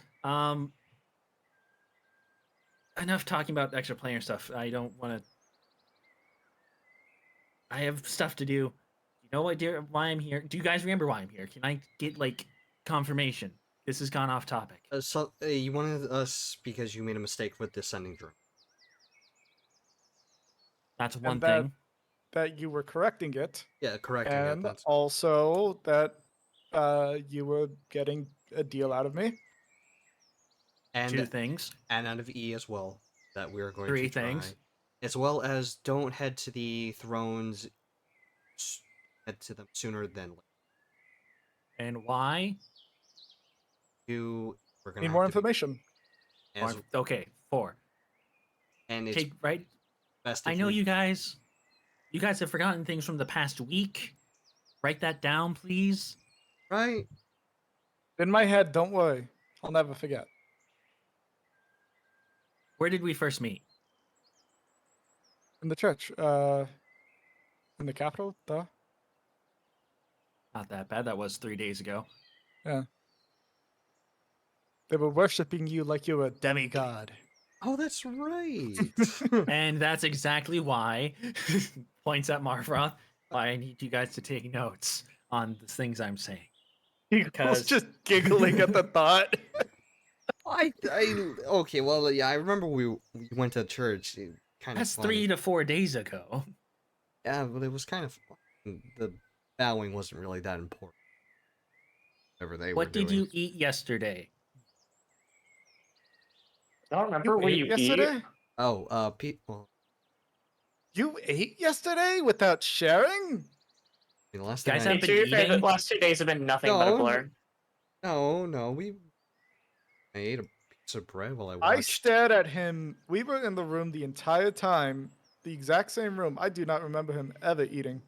enough talking about extra player stuff. I don't want to. I have stuff to do. You know what, dear? Why I'm here? Do you guys remember why I'm here? Can I get like confirmation? This has gone off topic.
So you wanted us because you made a mistake with the sending drone.
That's one
And that,
thing.
that you were correcting it.
Yeah, correct.
And also that you were getting a deal out of me.
And
Two things.
And out of E as well that we are going
Three
to try.
things.
As well as don't head to the thrones. Head to them sooner than later.
And why?
We're gonna
Need
have
more
to
information.
Okay, 4.
And it's
Take right.
best.
I know you guys. You guys have forgotten things from the past week. Write that down, please.
Right.
In my head, don't worry. I'll never forget.
Where did we first meet?
In the church. In the capital, duh.
Not that bad. That was 3 days ago.
Yeah. They were worshiping you like you were a demigod.
Oh, that's right.
And that's exactly why, points at Marfroth, why I need you guys to take notes on the things I'm saying.
He was just giggling at the thought.
Okay, well, yeah, I remember we went to church. Kind of.
That's 3 to 4 days ago.
Yeah, but it was kind of the bowing wasn't really that important. Whatever they were
What did
doing.
you eat yesterday?
I don't remember what you
yesterday?
eat.
Oh, people.
You ate yesterday without sharing?
The last
Guys
time
have been
The
eating?
last 2 days have been nothing but a blur.
No, I ate a piece of bread while I
I
watched.
stared at him. We were in the room the entire time, the exact same room. I do not remember him ever eating.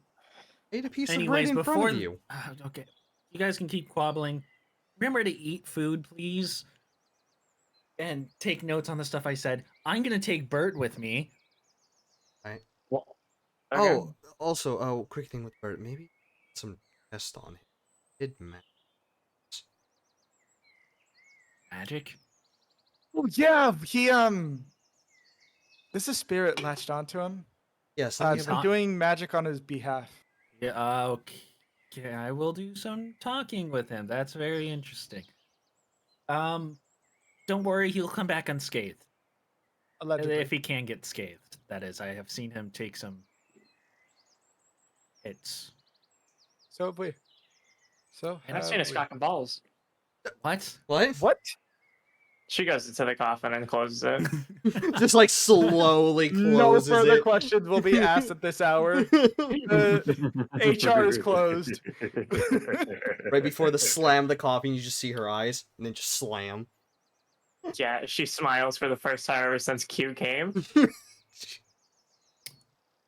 Ate a piece of bread
Anyways,
in front
before
of you.
okay, you guys can keep quabbling. Remember to eat food, please, and take notes on the stuff I said. I'm gonna take Bert with me.
Right.
Well, okay.
Oh, also, quick thing with Bert. Maybe some test on him. Did match.
Magic.
Oh yeah, he this is spirit latched onto him.
Yes, let me
It's
have
been
a...
doing magic on his behalf.
Yeah. Okay. I will do some talking with him. That's very interesting. Um, don't worry, he'll come back unscathed.
Allegedly.
If he can get scathed, that is. I have seen him take some hits.
So have we. So
I've seen his
have we.
cock and balls.
What?
What?
What?
She goes into the coffin and closes it.
Just like slowly
No
closes
further
it.
questions will be asked at this hour. HR is closed.
Right before the slam of the coffin, you just see her eyes, and then just slam.
Yeah, she smiles for the first time ever since Q came.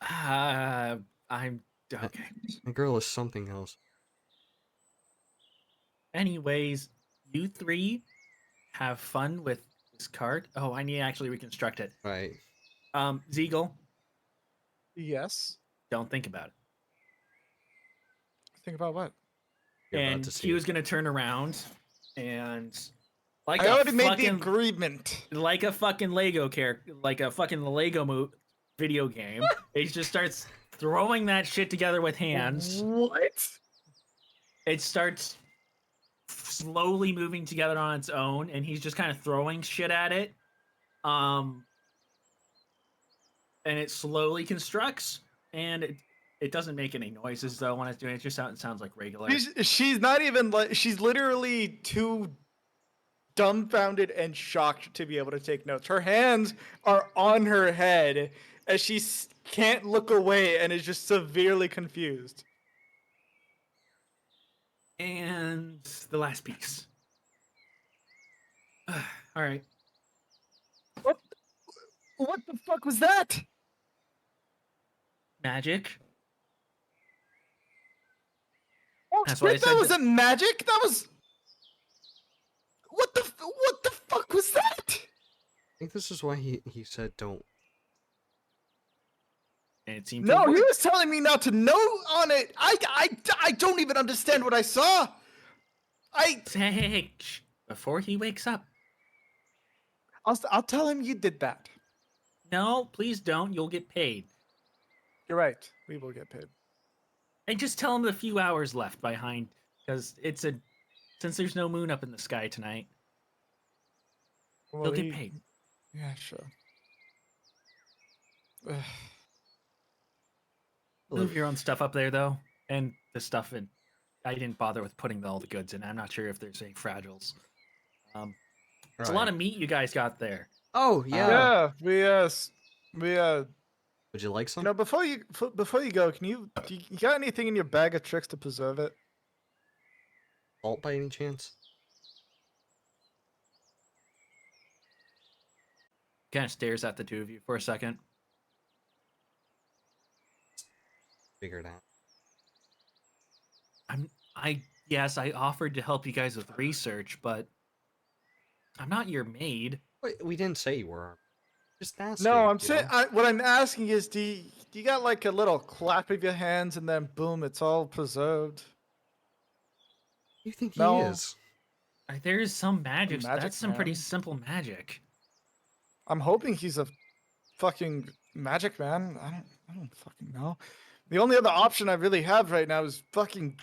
I'm okay.
The girl is something else.
Anyways, you three have fun with this cart. Oh, I need to actually reconstruct it.
Right.
Ziegel,
Yes.
don't think about it.
Think about what?
You're about
And
to see.
Q is gonna turn around and like
I
a
already made the
fucking
agreement.
like a fucking Lego character, like a fucking Lego video game. He just starts throwing that shit together with hands.
What?
It starts slowly moving together on its own, and he's just kind of throwing shit at it. And it slowly constructs, and it doesn't make any noises though when it's doing it. It just sounds like regular.
She's not even like, she's literally too dumbfounded and shocked to be able to take notes. Her hands are on her head as she can't look away and is just severely confused.
And the last piece. All right.
What the fuck was that?
Magic.
Oh,
That's why I
shit,
said
that wasn't magic. That was. What the fuck was that?
I think this is why he said don't.
And it seemed
No,
to
he
work.
was telling me not to note on it. I don't even understand what I saw.
Hey, shh, before he wakes up.
I'll tell him you did that.
No, please don't. You'll get paid.
You're right. We will get paid.
And just tell him the few hours left behind, because since there's no moon up in the sky tonight,
Well,
he'll get paid.
Yeah, sure.
Move your own stuff up there though, and the stuff in. I didn't bother with putting all the goods in. I'm not sure if there's any fragiles. It's a lot of meat you guys got there.
Oh yeah.
Yeah, we
Would you like some?
before you go, you got anything in your bag of tricks to preserve it?
Salt by any chance?
Kind of stares at the two of you for a second.
Figure it out.
Yes, I offered to help you guys with research, but I'm not your maid.
Wait, we didn't say you were. Just asking.
No, I'm saying what I'm asking is, do you got like a little clap of your hands and then boom, it's all preserved?
You think
No.
he is?
There is some magic.
magic
That's some pretty
man.
simple magic.
I'm hoping he's a fucking magic man. I don't fucking know. The only other option I really have right now is fucking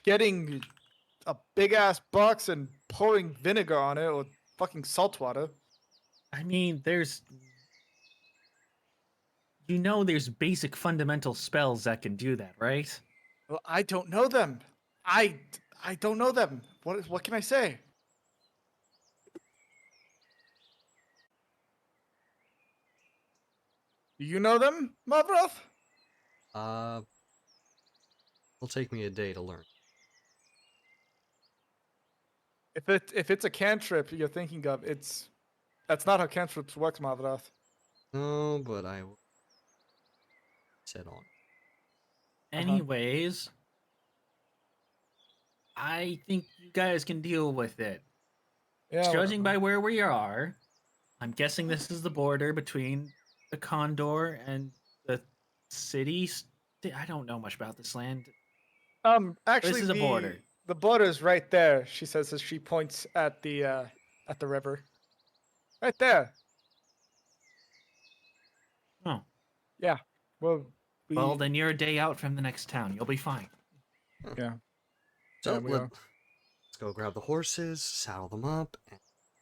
getting a big ass box and pouring vinegar on it or fucking salt water.
I mean, there's basic fundamental spells that can do that, right?
Well, I don't know them. I don't know them. What can I say? Do you know them, Mavroth?
It'll take me a day to learn.
If it's a cantrip you're thinking of, that's not how cantrips work, Mavroth.
No, but I will sit on.
Anyways, I think you guys can deal with it.
Yeah.
Judging by
whatever.
where we are, I'm guessing this is the border between the Condor and the city. I don't know much about this land.
Actually,
This is a border.
the border is right there. She says as she points at the river. Right there.
Oh,
Yeah. Well,
well, then you're a day out from the next town. You'll be fine.
Yeah.
So
Yeah, we are.
let's go grab the horses, saddle them up,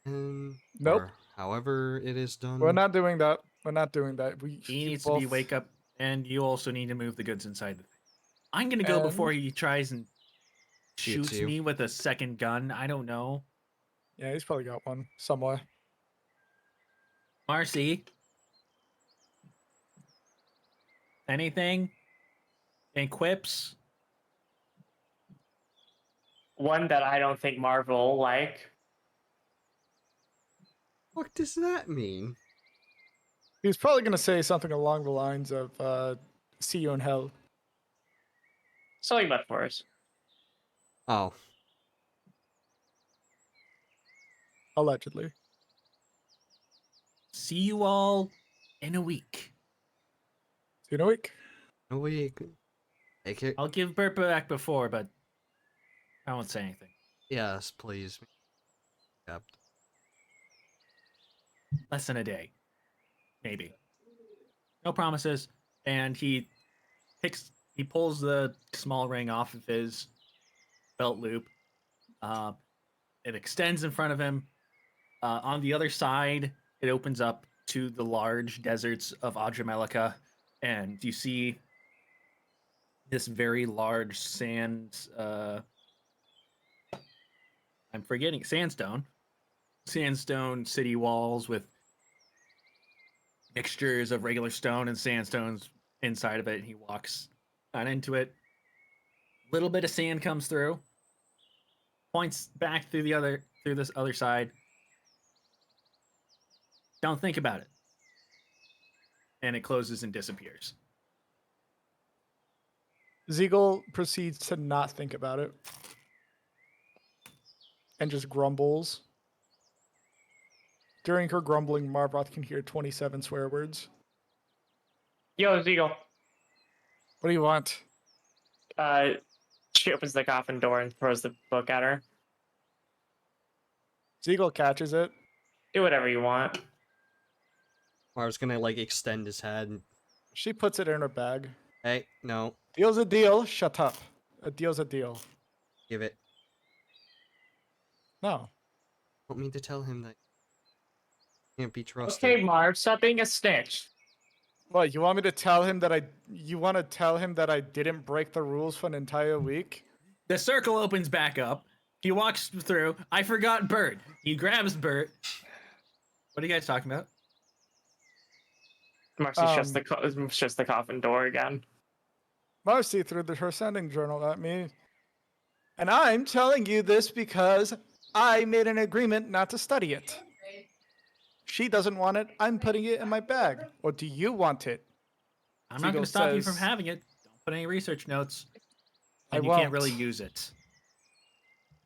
and
Nope.
or however it is done.
We're not doing that. We're not doing that.
He
You
needs
both...
to be wake up, and you also need to move the goods inside the thing. I'm gonna go before he tries and
Shoots
shoots
you.
me with a second gun. I don't know.
Yeah, he's probably got one somewhere.
Marcy, anything? Any quips?
One that I don't think Marvel will like.
What does that mean?
He was probably gonna say something along the lines of "See you in hell."
Something about force.
Oh,
Allegedly.
See you all in a week.
See you in a week.
no we take it.
I'll give Bert back before, but I won't say anything.
Yes, please. Yep.
Less than a day. Maybe. No promises. And he pulls the small ring off of his belt loop. It extends in front of him. On the other side, it opens up to the large deserts of Adramelica, and you see this very large I'm forgetting sandstone city walls with mixtures of regular stone and sandstones inside of it. He walks on into it. Little bit of sand comes through, points back through this other side. Don't think about it. And it closes and disappears.
Ziegel proceeds to not think about it and just grumbles. During her grumbling, Marvoth can hear 27 swear words.
Yo, Ziegel.
What do you want?
She opens the coffin door and throws the book at her.
Ziegel catches it.
Do whatever you want.
Marv's gonna like extend his head and
She puts it in her bag.
hey, no,
Deal's a deal. Shut up. A deal's a deal.
give it.
No.
Want me to tell him that can't be trusted.
Okay, Marv, stop being a snitch.
What, you want me to tell him that you want to tell him that I didn't break the rules for an entire week?
The circle opens back up. He walks through. I forgot Bert. He grabs Bert. What are you guys talking about?
Marcy shuts the coffin door again.
Marcy threw her sending journal at me. And I'm telling you this because I made an agreement not to study it. She doesn't want it. I'm putting it in my bag. Or do you want it?
I'm not going to stop you from having it. Don't put any research notes. And you can't really use it.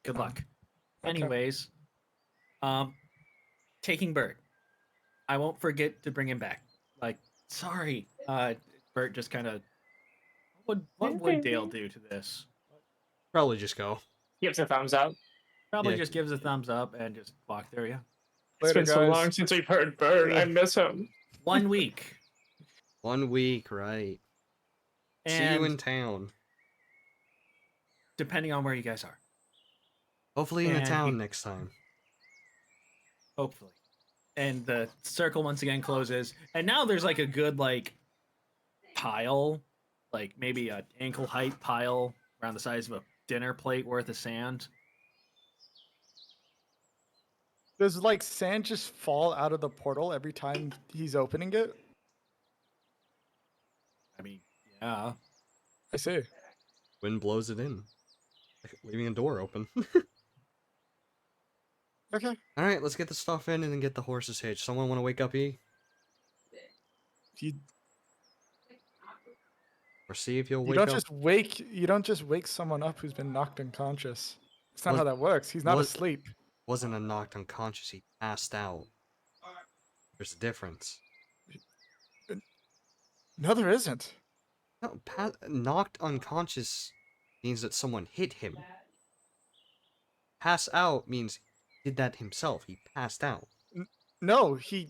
Good luck.
Okay.
Anyways, taking Bert. I won't forget to bring him back. Like, sorry. Bert just kind of... What would Dale do to this?
Probably just go.
Gives a thumbs up.
Probably
Yeah.
just gives a thumbs up and just walk there, yeah.
It's been so long since we've heard Bert. I miss him.
1 week.
1 week, right? See you in town.
Depending on where you guys are.
Hopefully in the town next time.
Hopefully. And the circle once again closes. And now there's like a good like pile, like maybe an ankle height pile around the size of a dinner plate worth of sand.
Does like sand just fall out of the portal every time he's opening it?
I mean, yeah.
I see.
Wind blows it in. Like leaving a door open.
Okay.
All right, let's get the stuff in and then get the horses hitched. Someone want to wake up E?
You
Or see if you'll
you
wake
don't
up?
just wake you don't just wake someone up who's been knocked unconscious. It's not
Was-
how that works. He's not
was-
asleep.
Wasn't a knocked unconscious. He passed out. There's a difference.
No, there isn't.
No, knocked unconscious means that someone hit him. Pass out means he did that himself. He passed out.
No, he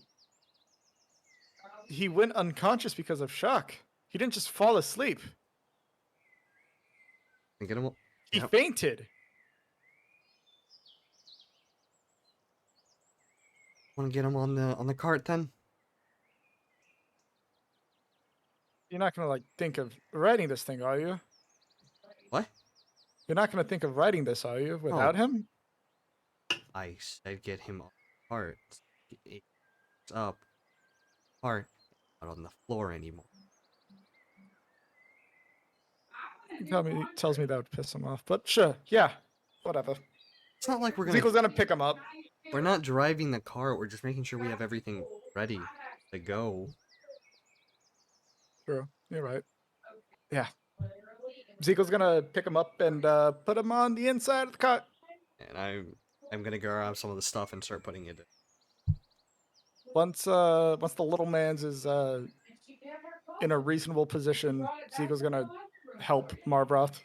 went unconscious because of shock. He didn't just fall asleep.
And get him.
He
Yep.
fainted.
Want to get him on the cart then?
You're not gonna think of writing this thing, are you?
What?
You're not gonna think of writing this, are you? Without him?
I said get him on the cart. It's up. Cart. Not on the floor anymore.
Tells me that would piss him off. But sure, yeah, whatever.
It's not like we're
Ezekiel's gonna pick him up.
We're not driving the cart. We're just making sure we have everything ready to go.
True, you're right. Yeah. Ezekiel's gonna pick him up and put him on the inside of the cart.
And I'm gonna grab some of the stuff and start putting it in.
Once the little man's is in a reasonable position, Ezekiel's gonna help Marbroth.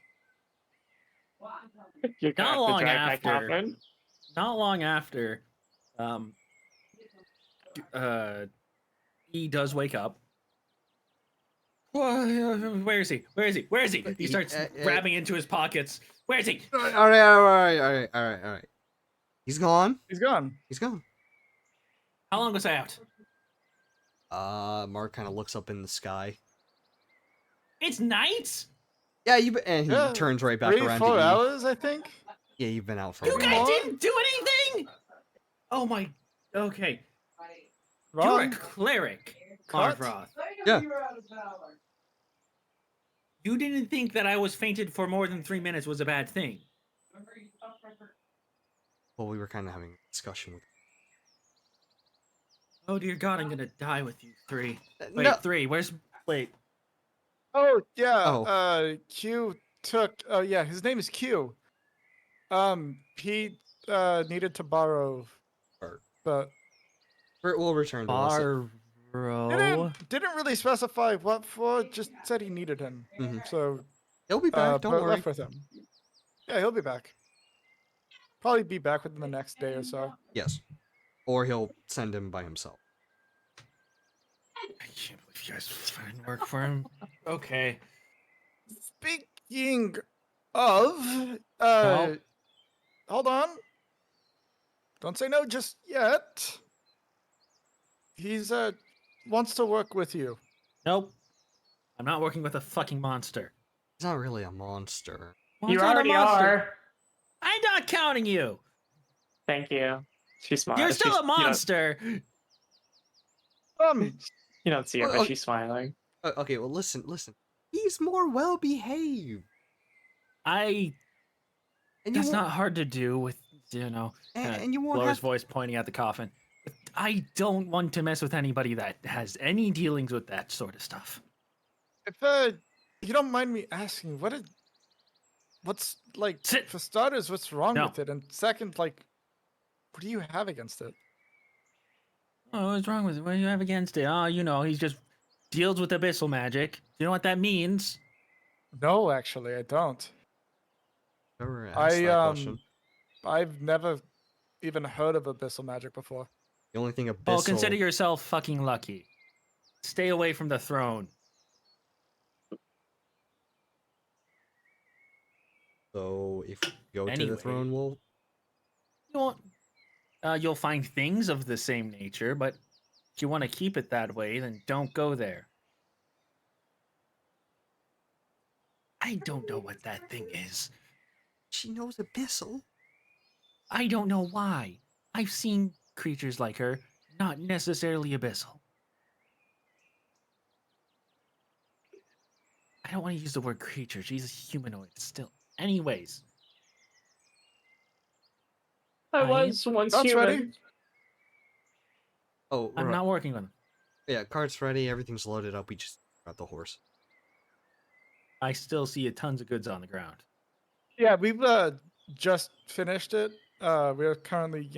You're gonna
Not
have to
long
drive that
after.
coffin.
Not long after, he does wake up. Where is he? Where is he? Where is he? He starts grabbing into his pockets. Where is he?
All right. He's gone.
He's gone.
He's gone.
How long was I out?
Mark kind of looks up in the sky.
It's night?
Yeah, and he
Yeah,
turns right back around
4
to E.
hours, I think.
Yeah, you've been out for a
You
while.
guys didn't do anything? Oh my... Okay. You're a
Wrong.
cleric,
Cut.
Marvroth.
Yeah.
You didn't think that I was fainted for more than 3 minutes was a bad thing.
Well, we were kind of having a discussion with.
Oh dear God, I'm gonna die with you three. Wait,
No.
3. Where's... Wait.
Oh yeah.
Oh.
Q took. Oh yeah, his name is Q. He needed to borrow,
Or,
but
we'll return to us.
Baro...
didn't really specify what for. Just said he needed him.
Mhm.
So
He'll be back. Don't
but
worry.
left with him. Yeah, he'll be back. Probably be back within the next day or so.
Yes. Or he'll send him by himself.
I can't believe you guys find work for him. Okay.
Speaking of,
No.
hold on. Don't say no just yet. He's wants to work with you.
Nope. I'm not working with a fucking monster.
He's not really a monster.
Well,
You
it's not a
already
monster.
are.
I'm not counting you.
Thank you. She's smart.
You're still
She's-
a monster.
You don't see her,
Oh,
but she's smiling.
Okay, well, listen. He's more well behaved.
And
And
that's
you
not hard to do with, kinda
and you won't
lower
have
his voice pointing at the coffin. I don't want to mess with anybody that has any dealings with that sort of stuff.
If you don't mind me asking, what's like
Sit.
for starters, what's wrong
No.
with it? And second, like, what do you have against it?
Oh, what's wrong with it? What do you have against it? Oh, he just deals with abyssal magic. You know what that means?
No, actually, I don't.
Never asked that question.
I've never even heard of abyssal magic before.
The only thing abyssal.
Oh, consider yourself fucking lucky. Stay away from the throne.
So if we go to
Anyway.
the throne, we'll.
You won't. You'll find things of the same nature, but if you want to keep it that way, then don't go there. I don't know what that thing is.
She knows abyssal.
I don't know why. I've seen creatures like her, not necessarily abyssal. I don't want to use the word creature. She's a humanoid still. Anyways.
I
I
was once
That's
human.
ready.
Oh,
I'm
right.
not working with them.
Yeah, cart's ready. Everything's loaded up. We just got the horse.
I still see tons of goods on the ground.
Yeah, we've just finished it. We're currently,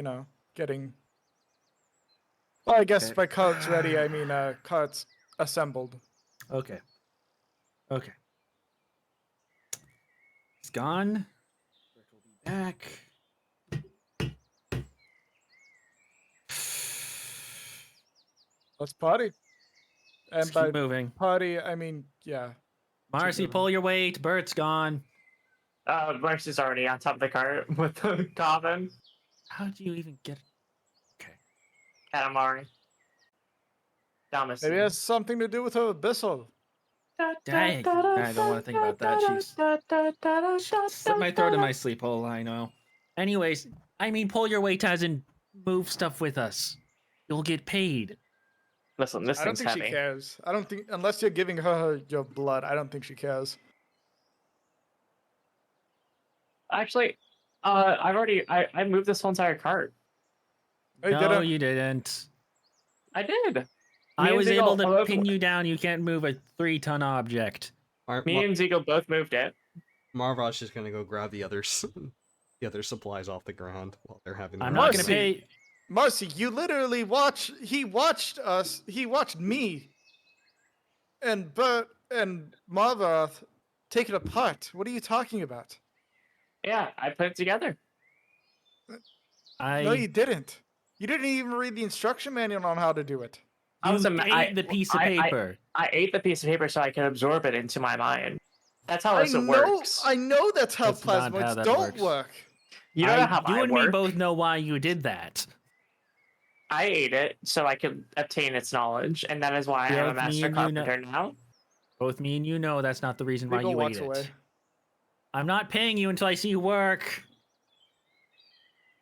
getting. Well, I guess
Okay.
by carts ready, I mean carts assembled.
Okay. Okay. It's gone. Bert will be back.
Let's party. And
Let's
by
keep moving.
party, I mean, yeah.
Marcy,
moving.
pull your weight. Bert's gone.
Mercy's already on top of the cart with the coffin.
How do you even get? Okay.
Katamari. Thomas.
Maybe it has something to do with her abyssal.
Dang, I don't want to think about that. She's slit my throat in my sleep hole. I know. Anyways, I mean, pull your weight as in move stuff with us. You'll get paid.
Listen, this
I don't
thing's
think
heavy.
she cares. I don't think, unless you're giving her your blood, I don't think she cares.
Actually, I moved this whole entire cart.
Hey,
No,
didn't.
you didn't.
I did.
I
and
was
Ziegel
able to
both-
pin you down. You can't move a 3-ton object.
Me and Ziegel both moved it.
Marvov's just gonna go grab the others, the other supplies off the ground while they're having.
I'm
their
not going to
Marcy.
pay.
Marcy, you literally he watched us, he watched me and Bert and Marvath take it apart. What are you talking about?
Yeah, I put it together.
No, you didn't. You didn't even read the instruction manual on how to do it.
You ate the piece of paper.
I ate the piece of paper so I could absorb it into my mind. That's how it works.
I know that's how
That's not how
plasmoids
that
don't
works.
work.
You don't know how
you
I
and
work.
me both know why you did that.
I ate it so I could obtain its knowledge, and that is why I am a
Both me
master
and you know-
carpenter now.
Both me and you know that's not the reason why
Legal
you
walks
ate
away.
it. I'm not paying you until I see you work.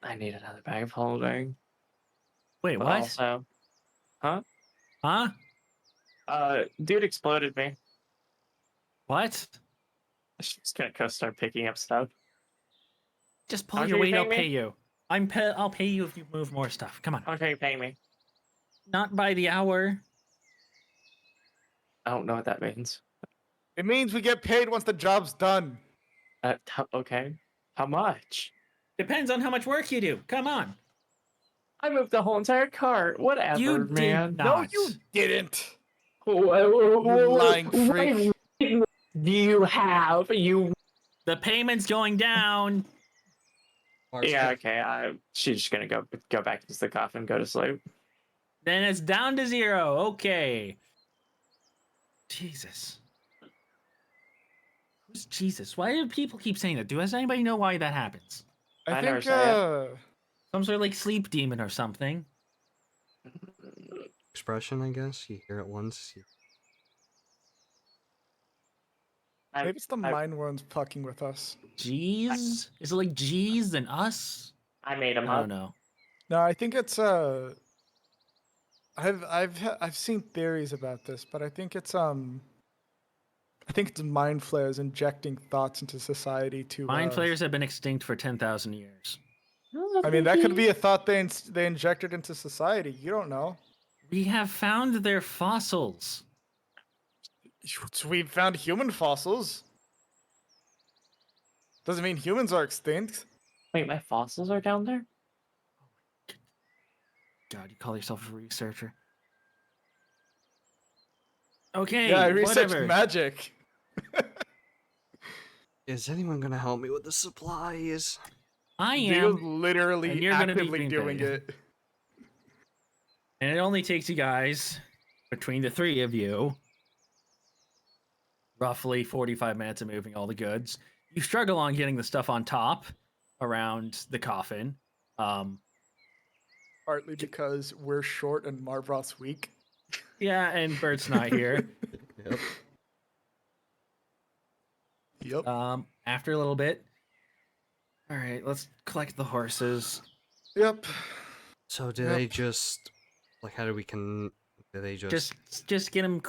I need another bag of holding.
Wait,
But
what?
also,
Huh?
dude exploded me.
What?
She's gonna go start picking up stuff.
Just pull
How much
your
are you
weight. I'll
paying me?
pay you. I'll pay you if you move more stuff. Come on.
How much are you paying me?
Not by the hour.
I don't know what that means.
It means we get paid once the job's done.
Okay. How much?
Depends on how much work you do. Come on.
I moved the whole entire cart. Whatever,
You
man.
did
No,
not.
you didn't.
You
lying freak.
Do you have you?
The payment's going down.
Mark's
Yeah.
gonna-
Okay. She's just gonna go back into the coffin and go to sleep.
Then it's down to 0. Okay. Jesus. Who's Jesus? Why do people keep saying that? Does anybody know why that happens?
I
I never
think
say
Some sort of like sleep demon or something.
expression, I guess. You hear it once.
I-
maybe it's the
I-
mind worms fucking with us.
Jeez? Is it like G's than us?
I made him
I
up.
don't know.
No, I think it's I've seen theories about this, but I think it's mind flayers injecting thoughts into society to
Mind flayers have been extinct for 10,000 years.
I mean, that could be a thought they injected into society. You don't know.
We have found their fossils.
We've found human fossils. Doesn't mean humans are extinct.
Wait, my fossils are down there?
God, you call yourself a researcher. Okay,
Yeah, I researched
whatever.
magic.
Is anyone gonna help me with the supplies?
I
Dio's
am,
literally
and you're gonna be
actively
being
doing
paid.
it.
and it only takes you guys, between the 3 of you, roughly 45 minutes of moving all the goods. You struggle on getting the stuff on top around the coffin.
Partly because we're short and Marvroth's weak.
Yeah, and Bert's not here.
Yep.
Yep.
After a little bit, all right, let's collect the horses.
Yep.
So do
Yep.
they just like how do we can? Do they
Just get them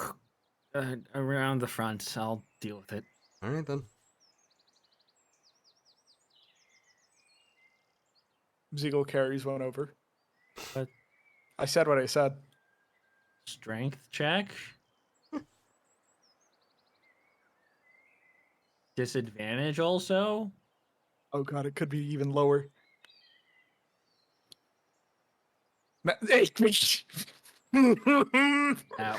around the front. I'll deal with it.
All right then.
Ziegel carries one over.
But
I said what I said.
strength check. Disadvantage also.
Oh god, it could be even lower.
That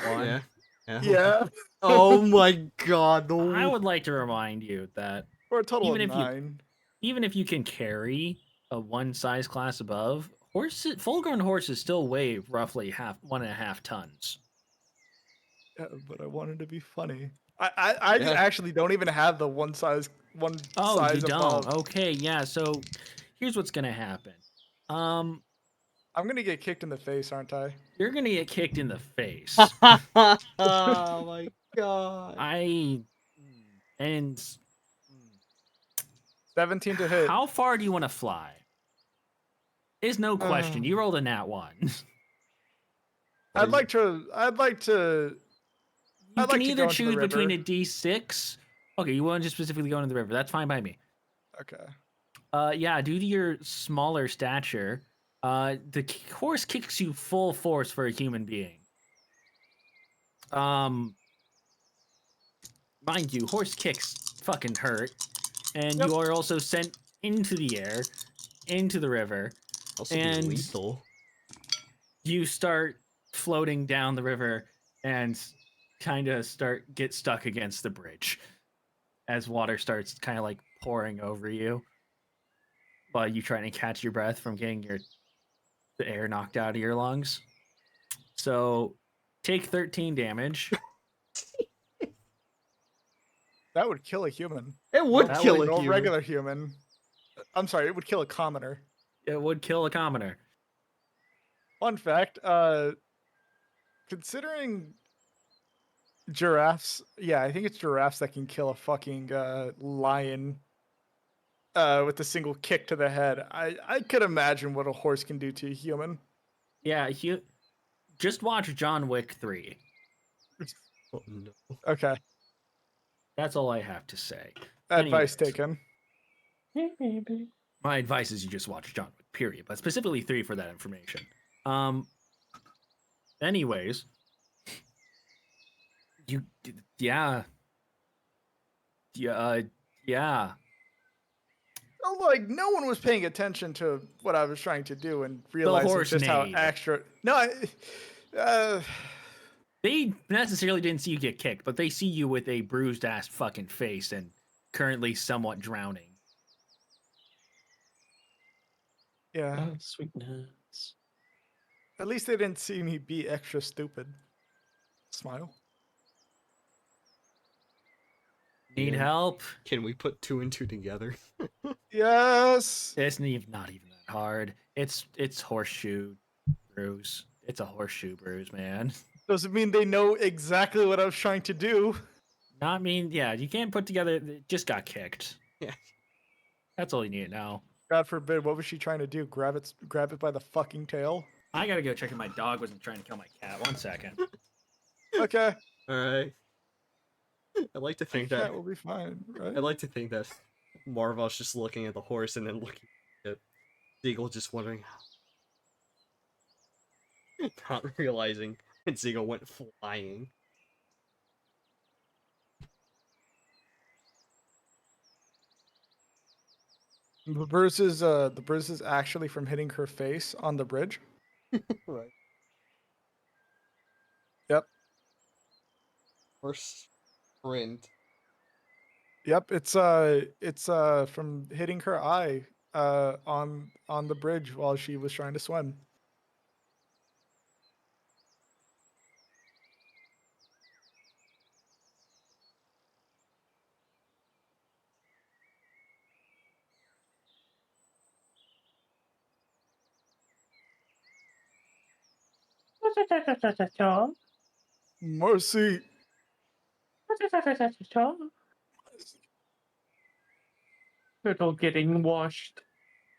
one.
Yeah. Yeah.
Yeah.
Oh my god.
I would like to remind you that
For a total
even
of
if you
9.
even if you can carry a one size class above, full-grown horses still weigh roughly 1.5 tons.
Yeah, but I wanted to be funny. I
Yeah.
actually don't even have the one size
Oh, you don't.
above.
Okay, yeah. So here's what's gonna happen. Um,
I'm gonna get kicked in the face, aren't I?
you're gonna get kicked in the face.
Oh my god.
I and
17 to hit.
how far do you want to fly? Is no question. You rolled a nat one.
I'd like to.
You
I'd
can
like to
either
go into the
choose between
river.
a d6. Okay, you want to specifically go into the river. That's fine by me.
Okay.
Yeah, due to your smaller stature, the horse kicks you full force for a human being. Mind you, horse kicks fucking hurt, and
Yep.
you are also sent into the air, into the river,
Also be
and
lethal.
you start floating down the river and kind of get stuck against the bridge as water starts kind of like pouring over you while you trying to catch your breath from getting the air knocked out of your lungs. So take 13 damage.
That would kill a human.
It would
That
kill
would-
a
No
human.
regular human. I'm sorry, it would kill a commoner.
It would kill a commoner.
Fun fact, considering giraffes, yeah, I think it's giraffes that can kill a fucking lion with a single kick to the head. I could imagine what a horse can do to a human.
Yeah, just watch John Wick 3.
Oh, no.
Okay,
That's all I have to say.
advice
Anyways,
taken.
my advice is you just watch John Wick, period. But specifically 3 for that information. Anyways, yeah. Yeah.
Oh, like no one was paying attention to what I was trying to do and realizing
horse
just how
neighed.
extra. No,
They necessarily didn't see you get kicked, but they see you with a bruised ass fucking face and currently somewhat drowning.
yeah.
Oh, sweetness.
At least they didn't see me be extra stupid. Smile.
Need
Yeah.
help?
Can we put 2 and 2 together?
Yes.
It's not even that hard. It's horseshoe bruise. It's a horseshoe bruise, man.
Doesn't mean they know exactly what I was trying to do.
Not mean, yeah, you can't put together. It just got kicked.
Yeah.
That's all you need now.
God forbid, what was she trying to do? Grab it by the fucking tail?
I gotta go check if my dog wasn't trying to kill my cat. 1 second.
Okay.
Alright. I like to think that
Cat will be fine, right?
I like to think that Marvel's just looking at the horse and then looking at Siegel just wondering how. Not realizing and Siegel went flying.
The bruise is actually from hitting her face on the bridge.
Right.
Yep.
Horse sprint.
Yep, it's from hitting her eye on the bridge while she was trying to swim. Mercy.
Turtle getting washed.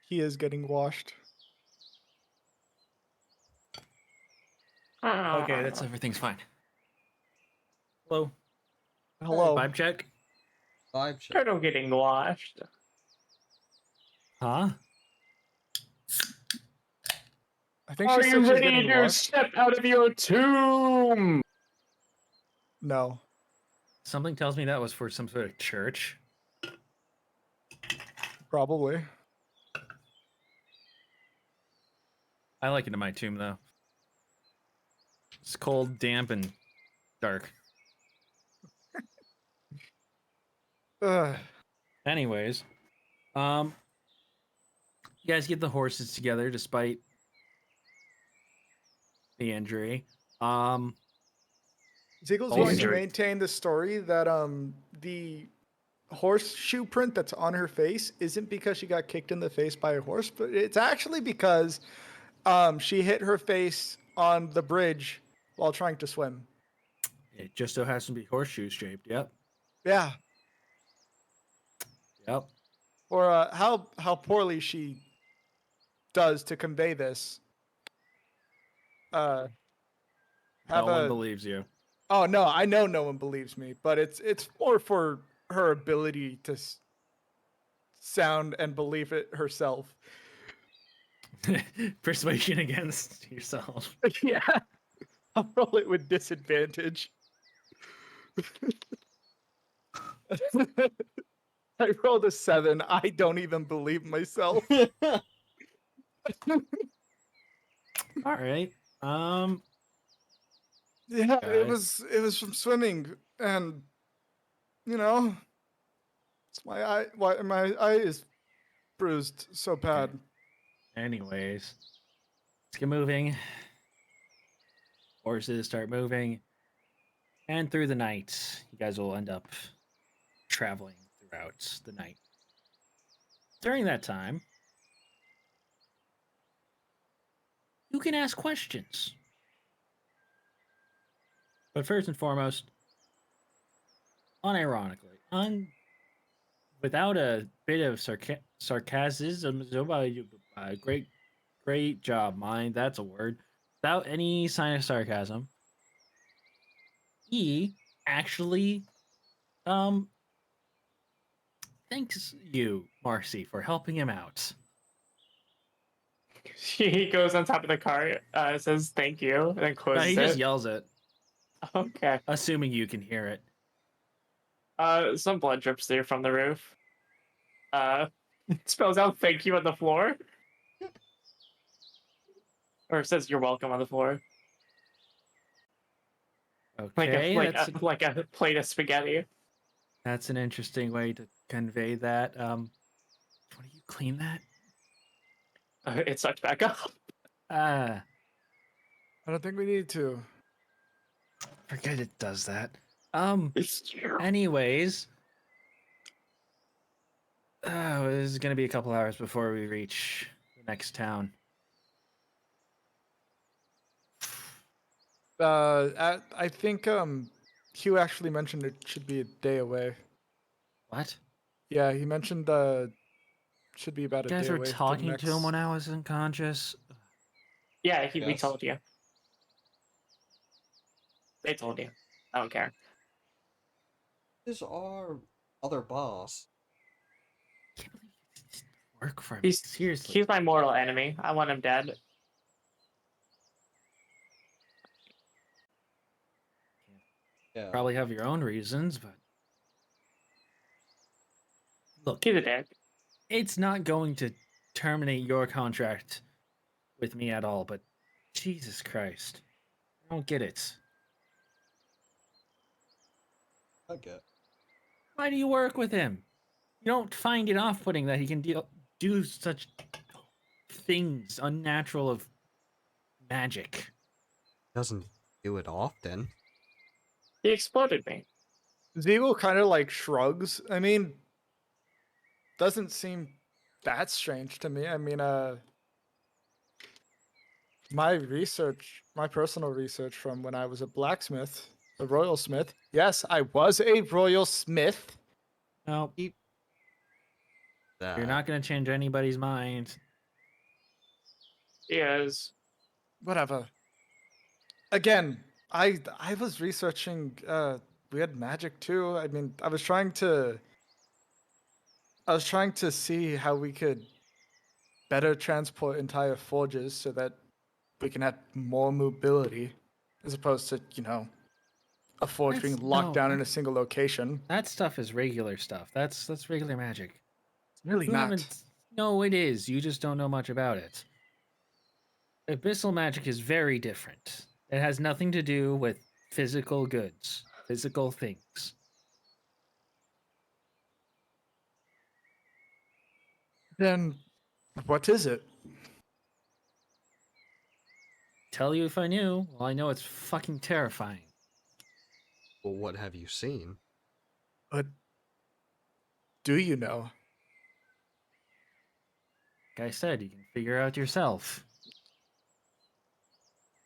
He is getting washed.
Okay, that's everything's fine. Hello.
Hello.
Vibe check.
5 check.
Turtle getting washed.
Huh?
I think
Are
she
you
said she's
ready
getting
to
lost.
step out of your tomb?
No.
Something tells me that was for some sort of church.
Probably.
I like it in my tomb though. It's cold, damp, and dark.
Ugh.
Anyways, you guys get the horses together despite the injury.
Ziegel's
Also-
going to maintain the story that the horseshoe print that's on her face isn't because she got kicked in the face by a horse, but it's actually because she hit her face on the bridge while trying to swim.
It just so has to be horseshoe shaped. Yep.
Yeah.
Yep.
Or how poorly she does to convey this.
No one believes you.
Oh no, I know no one believes me, but it's more for her ability to sound and believe it herself.
Persuasion against yourself.
Yeah, I'll roll it with disadvantage. I rolled a 7. I don't even believe myself.
All right.
Yeah,
Guys.
it was from swimming, and you know, it's my eye. Why my eye is bruised so bad.
Anyways, let's get moving. Horses start moving, and through the night, you guys will end up traveling throughout the night. During that time, you can ask questions. But first and foremost, unironically, without a bit of sarcasm, great job, mine. That's a word. Without any sign of sarcasm, he actually um thanks you, Marcy, for helping him out.
He goes on top of the car, says thank you, and then
No,
closes
he
it.
just yells it,
Okay.
assuming you can hear it.
Some blood drips through from the roof. It spells out thank you on the floor. Or it says you're welcome on the floor.
Okay,
Like a plate of spaghetti.
that's an interesting way to convey that. Want you clean that?
It sucked back up.
Ah,
I don't think we need to.
forget it does that.
It's
Anyways, this is gonna be a couple hours before we reach the next town.
I think Hugh actually mentioned it should be a day away.
What?
Yeah, he mentioned should be about a
You guys
day
were
away.
talking to him when I was unconscious.
Yeah, we
Yes.
told you. They told you. I don't care.
This is our other boss.
I can't believe you just work for him.
He's
Seriously.
He's my mortal enemy. I want him dead.
Yeah.
Probably have your own reasons, but look,
He's a dick.
it's not going to terminate your contract with me at all, but Jesus Christ. I don't get it.
Okay.
Why do you work with him? You don't find it off-putting that he can do such things unnatural of magic.
Doesn't do it often.
He exploded me.
Ziegel kind of like shrugs. I mean, doesn't seem that strange to me. I mean, my personal research from when I was a blacksmith, a royal smith. Yes, I was a royal smith.
No,
That.
you're not going to change anybody's mind.
He is.
Whatever. Again, I was researching weird magic too. I mean, I was trying to see how we could better transport entire forges so that we can have more mobility, as opposed to, a forge being locked down in a single location.
That stuff is regular stuff. That's regular magic.
It's really
You
not.
haven't. No, it is. You just don't know much about it. Abyssal magic is very different. It has nothing to do with physical goods, physical things.
Then, what is it?
Tell you if I knew. Well, I know it's fucking terrifying.
Well, what have you seen?
What do you know?
Like I said, you can figure out yourself.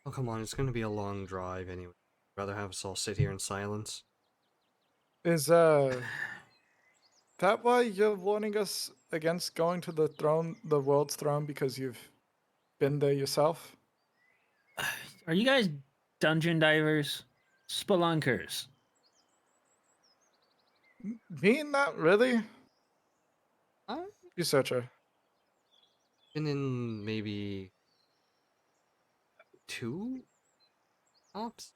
Oh, come on, it's gonna be a long drive anyway. Rather have us all sit here in silence.
Is that why you're warning us against going to the throne, the world's throne, because you've been there yourself?
Are you guys dungeon divers? Spelunkers?
Me, not really.
I've
Researcher.
been in maybe 2 ops?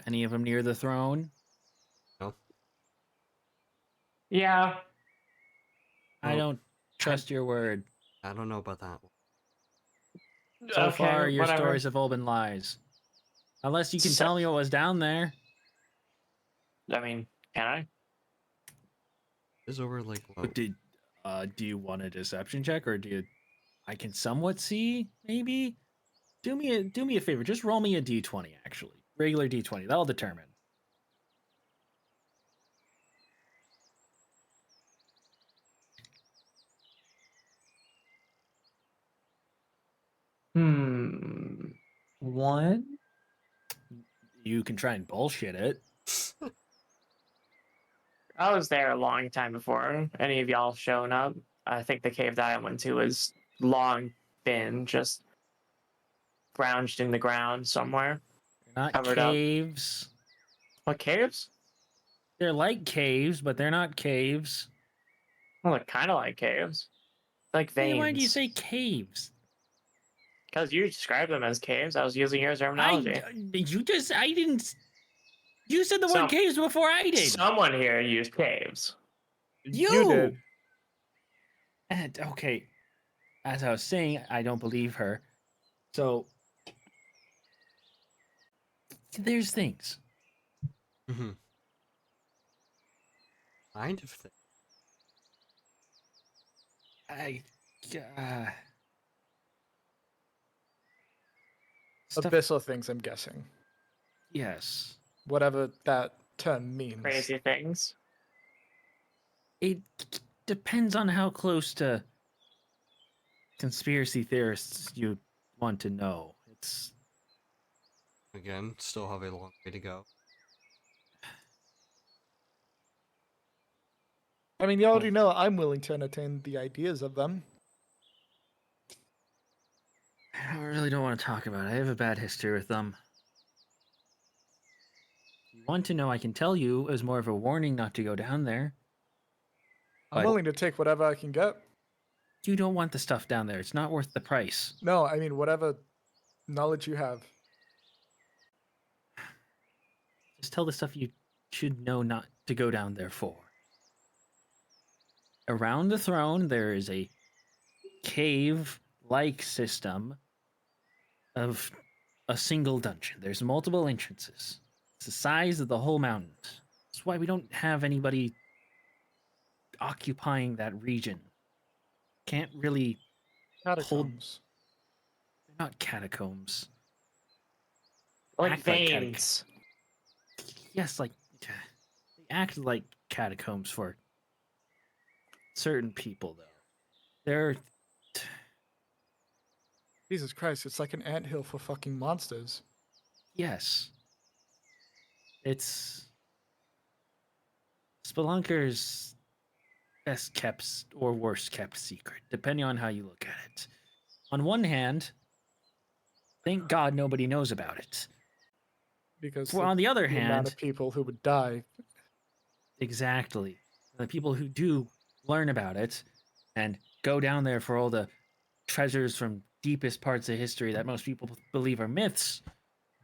Any of them near the throne?
No.
Yeah.
I
Oh,
don't trust your word.
I don't know about that one.
So
Okay,
far, your
whatever.
stories have all been lies. Unless you can
So-
tell me what was down there.
I mean, can I?
It's over like
But
what?
do you want a deception check, or do you? I can somewhat see, maybe. Do me a favor. Just roll me a d20. Actually, regular d20. That'll determine.
One.
You can try and bullshit it.
I was there a long time before any of y'all shown up. I think the cave that I went to was long been just grounded in the ground somewhere.
They're not
Covered up.
caves.
What caves?
They're like caves, but they're not caves.
Well, they're kind of like caves. Like
Hey,
veins.
why do you say caves?
Because you described them as caves. I was using your terminology.
I didn't. You said the
Some-
word caves before I did.
Someone here used caves.
You did.
And, okay, as I was saying, I don't believe her. So there's things.
Mm-hmm. Kind of thing.
Stuff,
Abyssal things, I'm guessing.
yes.
Whatever that term means.
Crazy things.
It depends on how close to conspiracy theorists you want to know. It's
Again, still have a long way to go.
I mean, you already know I'm willing to entertain the ideas of them.
I really don't want to talk about it. I have a bad history with them. If you want to know, I can tell you as more of a warning not to go down there.
I'm
But-
willing to take whatever I can get.
You don't want the stuff down there. It's not worth the price.
No, I mean, whatever knowledge you have.
Just tell the stuff you should know not to go down there for. Around the throne, there is a cave-like system of a single dungeon. There's multiple entrances. It's the size of the whole mountain. That's why we don't have anybody occupying that region. Can't really.
Catacombs.
They're not catacombs.
Like
Act like
veins.
Yes, like they act like catacombs for certain people, though. They're
Jesus Christ, it's like an anthill for fucking monsters.
yes. It's Spelunker's best kept or worst kept secret, depending on how you look at it. On one hand, thank God nobody knows about it.
Because
On the other
the amount
hand,
of people who would die.
exactly. The people who do learn about it and go down there for all the treasures from deepest parts of history that most people believe are myths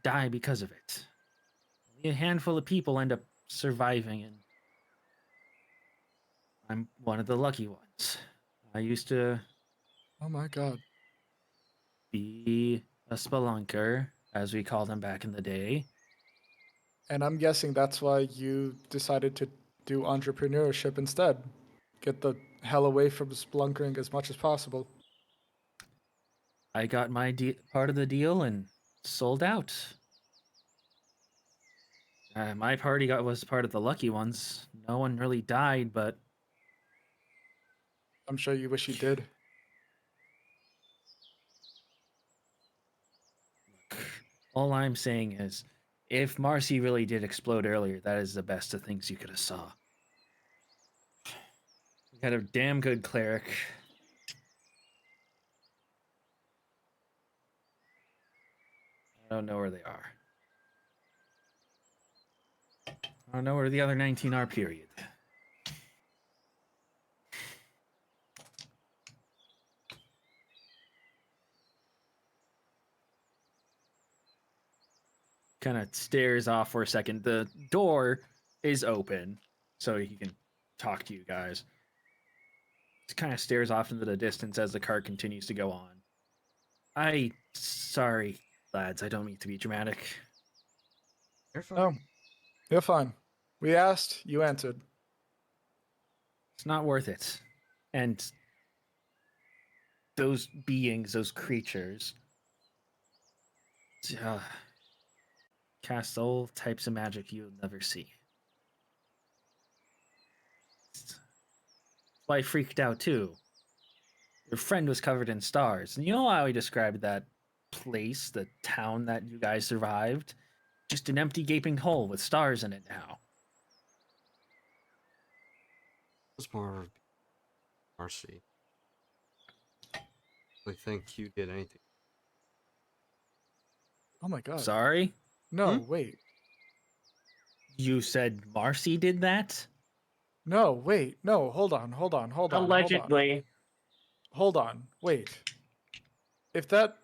die because of it. Only a handful of people end up surviving, and I'm one of the lucky ones. I used to
Oh my god.
be a spelunker, as we called them back in the day.
And I'm guessing that's why you decided to do entrepreneurship instead. Get the hell away from splunkering as much as possible.
I got my part of the deal and sold out. My party was part of the lucky ones. No one really died, but
I'm sure you wish you did.
all I'm saying is, if Marcy really did explode earlier, that is the best of things you could have saw. We got a damn good cleric. I don't know where they are. I don't know where the other 19 are, period. Kind of stares off for a second. The door is open, so he can talk to you guys. Just kind of stares off into the distance as the cart continues to go on. Sorry, lads, I don't mean to be dramatic.
You're fine.
No, you're fine. We asked, you answered.
It's not worth it. And those beings, those creatures, cast all types of magic you'll never see. That's why I freaked out too. Your friend was covered in stars. And you know how he described that place, the town that you guys survived? Just an empty gaping hole with stars in it now.
It was more of Marcy. I think you did anything.
Oh my god.
Sorry?
No, wait.
You said Marcy did that?
No, wait. No, hold on.
Allegedly.
Hold on. Wait. If that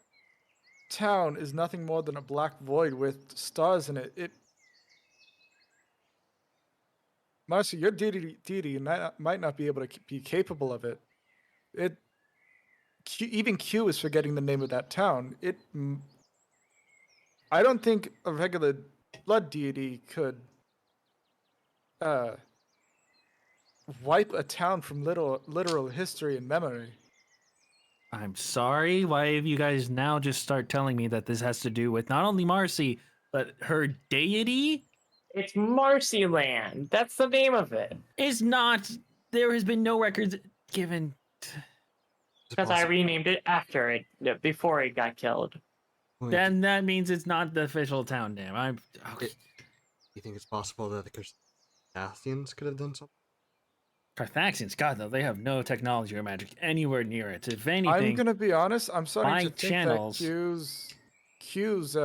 town is nothing more than a black void with stars in it, Marcy, your deity might not be able to be capable of it. Even Q is forgetting the name of that town. I don't think a regular blood deity could wipe a town from literal history and memory.
I'm sorry. Why have you guys now just start telling me that this has to do with not only Marcy, but her deity?
It's Marcy Land. That's the name of it.
Is not. There has been no records given.
Because I renamed it after it, before it got killed.
Then that means it's not the official town name. I'm okay.
You think it's possible that the Carthassians could have done something?
Carthaxians, God, though, they have no technology or magic anywhere near it. If anything,
I'm gonna be honest. I'm starting
my
to think
channels-
that Q's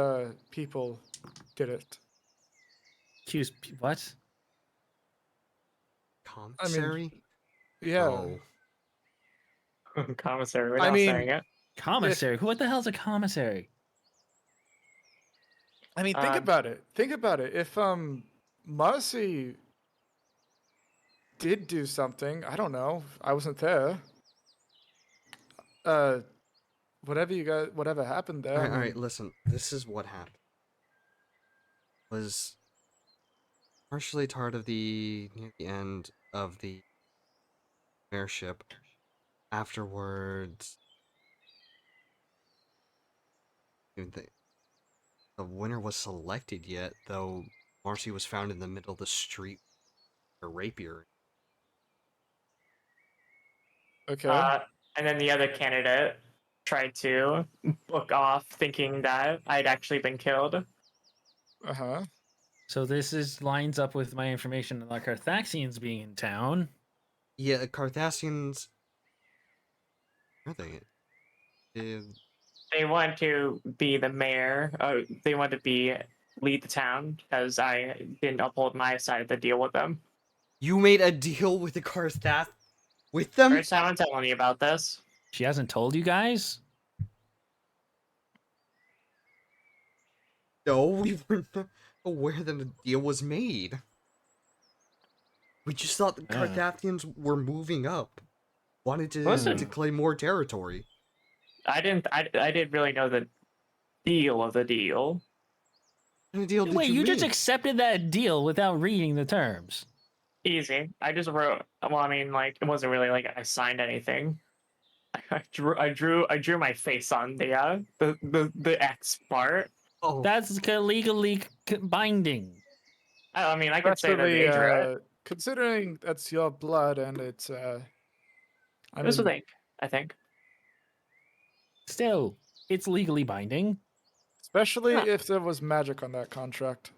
people did it.
Q's what?
Commissary?
Yeah.
Oh.
Commissary, we're not saying it.
Commissary? What the hell's a commissary?
I mean, think about it. Think about it. If Marcy did do something, I don't know. I wasn't there. Whatever happened there.
All right, listen. This is what happened. Was partially part of near the end of the airship. Afterwards, the winner was selected yet, though Marcy was found in the middle of the street with a rapier.
Okay.
And then the other candidate tried to book off thinking that I'd actually been killed.
Uh-huh.
So this lines up with my information on the Carthaxians being in town.
Yeah, Carthassians. Where are they?
They want to be the mayor. They want to lead the town because I didn't uphold my side of the deal with them.
You made a deal with the Carthass with them?
First time I'm telling you about this.
She hasn't told you guys?
No, we weren't aware that a deal was made. We just thought the Carpathians were moving up. Wanted to
Listen.
claim more territory.
I didn't really know the deal of the deal.
What kind of deal did
Wait,
you
you
make?
just accepted that deal without reading the terms.
Easy. I just wrote. Well, I mean, like it wasn't really like I signed anything. I drew my face on the X part.
Oh,
That's legally binding.
I mean, I could say that
Especially
they drew it.
considering that's your blood and it's I
It was
mean,
I think.
Still, it's legally binding.
especially
Yeah.
if there was magic on that contract.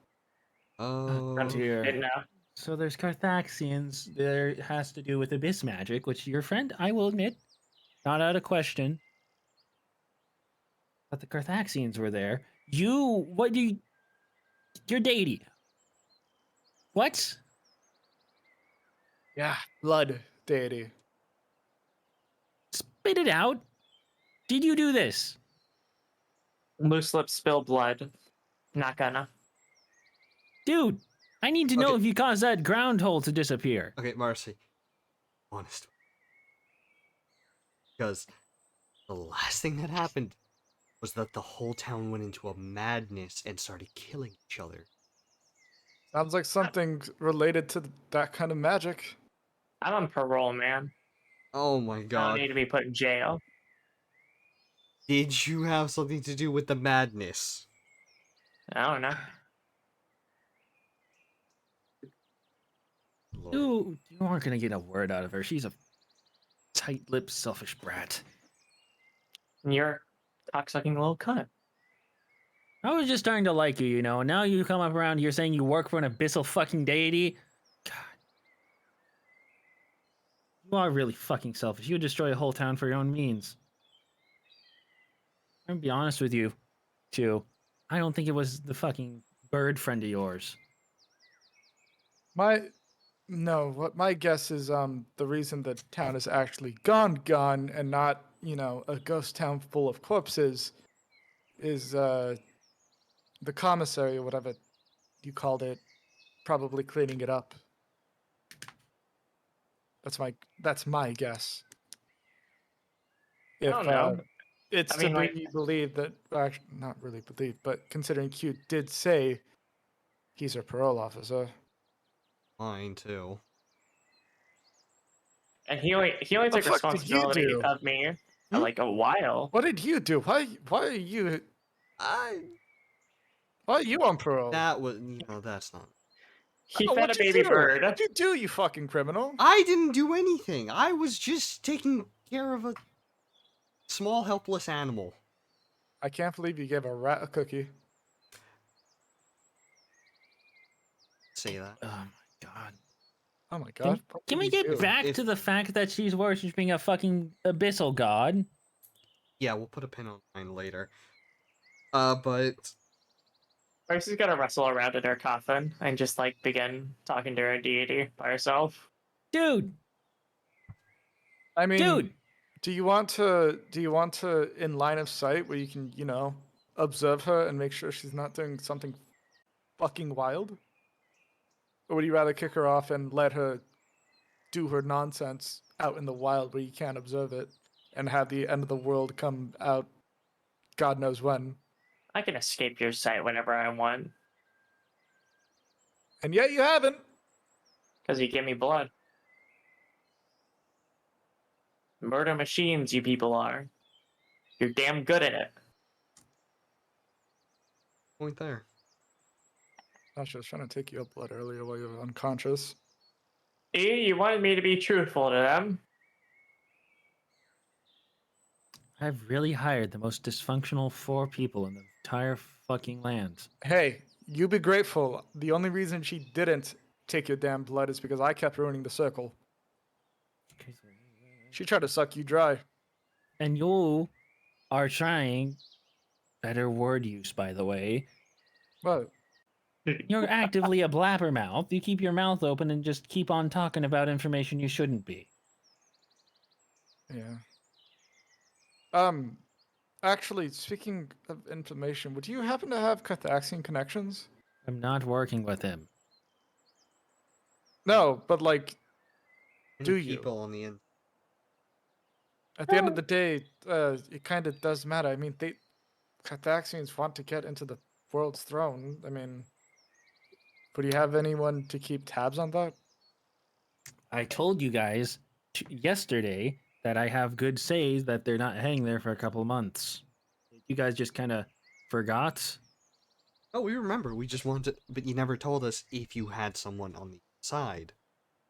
Oh dear.
Didn't know.
So there's Carthaxians. There has to do with abyss magic, which your friend, I will admit, not out of question. But the Carthaxians were there. Your deity. What?
Yeah, blood deity.
Spit it out. Did you do this?
Loose lips spill blood. Not gonna.
Dude, I need to know
Okay.
if you caused that ground hole to disappear.
okay, Marcy. Honest. Because the last thing that happened was that the whole town went into a madness and started killing each other.
Sounds like something related to that kind of magic.
I'm on parole, man.
Oh my
I don't
god.
need to be put in jail.
Did you have something to do with the madness?
I don't know.
Lord.
You aren't gonna get a word out of her. She's a tight-lipped, selfish brat.
You're a cocksucking little cunt.
I was just starting to like you, you know. Now you come up around here saying you work for an abyssal fucking deity. God. You are really fucking selfish. You would destroy a whole town for your own means. I'm gonna be honest with you, too. I don't think it was the fucking bird friend of yours.
What my guess is the reason the town is actually gone and not, a ghost town full of corpses is the commissary or whatever you called it probably cleaning it up. That's my guess.
I
If
don't know.
it's
I mean,
to
like-
be believed that actually not really believed, but considering Q did say he's a parole officer.
Mine too.
And he only
The
took
fuck did you
responsibility
do?
of me for
Hmm?
like a while.
What did you do? Why are you on parole?
That was, that's not.
He
Oh,
fed a
what'd you
baby
do?
bird.
What'd you do, you fucking criminal?
I didn't do anything. I was just taking care of a small, helpless animal.
I can't believe you gave a rat a cookie.
Say that.
Oh my god.
Oh my god. What
Can
did
we
you
get
do?
back
If-
to the fact that she's worshipping a fucking abyssal god?
Yeah, we'll put a pin on mine later. But
Mercy's gonna wrestle around in her coffin and just like begin talking to her deity by herself.
Dude,
I mean,
dude.
do you want to in line of sight where you can, observe her and make sure she's not doing something fucking wild? Or would you rather kick her off and let her do her nonsense out in the wild where you can't observe it and have the end of the world come out God knows when?
I can escape your sight whenever I want
And yet you haven't.
because you give me blood. Murder machines, you people are. You're damn good at it.
point there.
Gosh, I was trying to take your blood earlier while you were unconscious.
See, you wanted me to be truthful to them.
I've really hired the most dysfunctional 4 people in the entire fucking land.
Hey, you be grateful. The only reason she didn't take your damn blood is because I kept ruining the circle. She tried to suck you dry.
And you are trying, better word use, by the way.
But
You're actively a blabbermouth. You keep your mouth open and just keep on talking about information you shouldn't be.
yeah. Actually, speaking of information, would you happen to have Carthaxian connections?
I'm not working with him.
No, but like,
Many
do you?
people on the end.
At the end of the day, it kind of does matter. I mean, Carthaxians want to get into the world's throne. I mean, would you have anyone to keep tabs on that?
I told you guys yesterday that I have good says that they're not hanging there for a couple months. You guys just kind of forgot.
Oh, we remember. We just wanted, but you never told us if you had someone on the side.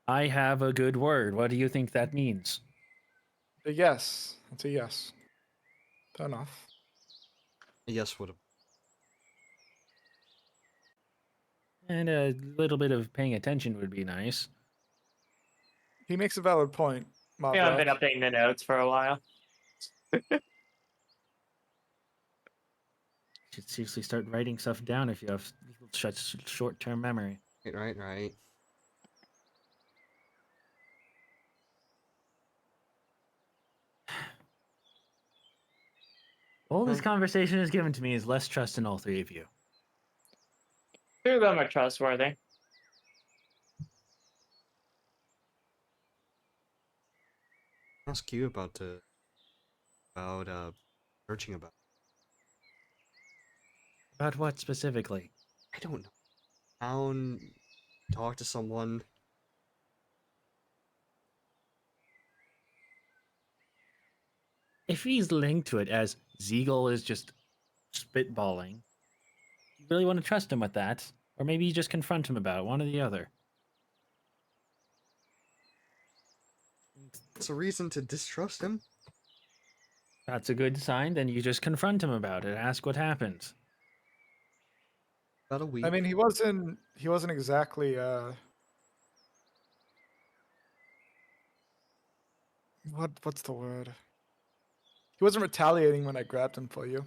I have a good word. What do you think that means?
A yes. It's a yes. Fair enough.
Yes, would have.
And a little bit of paying attention would be nice.
He makes a valid point,
Yeah, I've been
Mavrock.
updating the notes for a while.
Should seriously start writing stuff down if you have such short-term memory.
Right.
All this conversation has given to me is less trust in all three of you.
Two of them are trustworthy.
Ask you about searching about.
About what specifically?
I don't know. Town, talk to someone.
If he's linked to it as Ziegel is just spitballing, you really want to trust him with that? Or maybe you just confront him about it, one or the other.
It's a reason to distrust him.
That's a good sign, then you just confront him about it, ask what happened.
About a week.
I mean, he wasn't exactly what's the word? He wasn't retaliating when I grabbed him for you.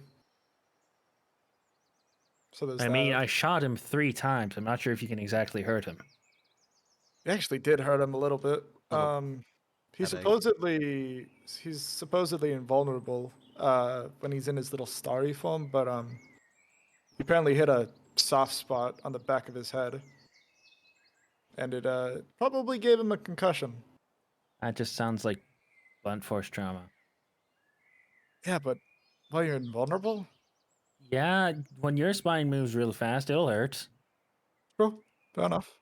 So there's
I
that.
mean, I shot him 3 times. I'm not sure if you can exactly hurt him.
It actually did hurt him a little bit. He's
Headache.
supposedly invulnerable when he's in his little starry form, but he apparently hit a soft spot on the back of his head, and it probably gave him a concussion.
That just sounds like blunt force trauma.
Yeah, but while you're invulnerable,
Yeah, when your spine moves real fast, it'll hurt.
well, fair enough.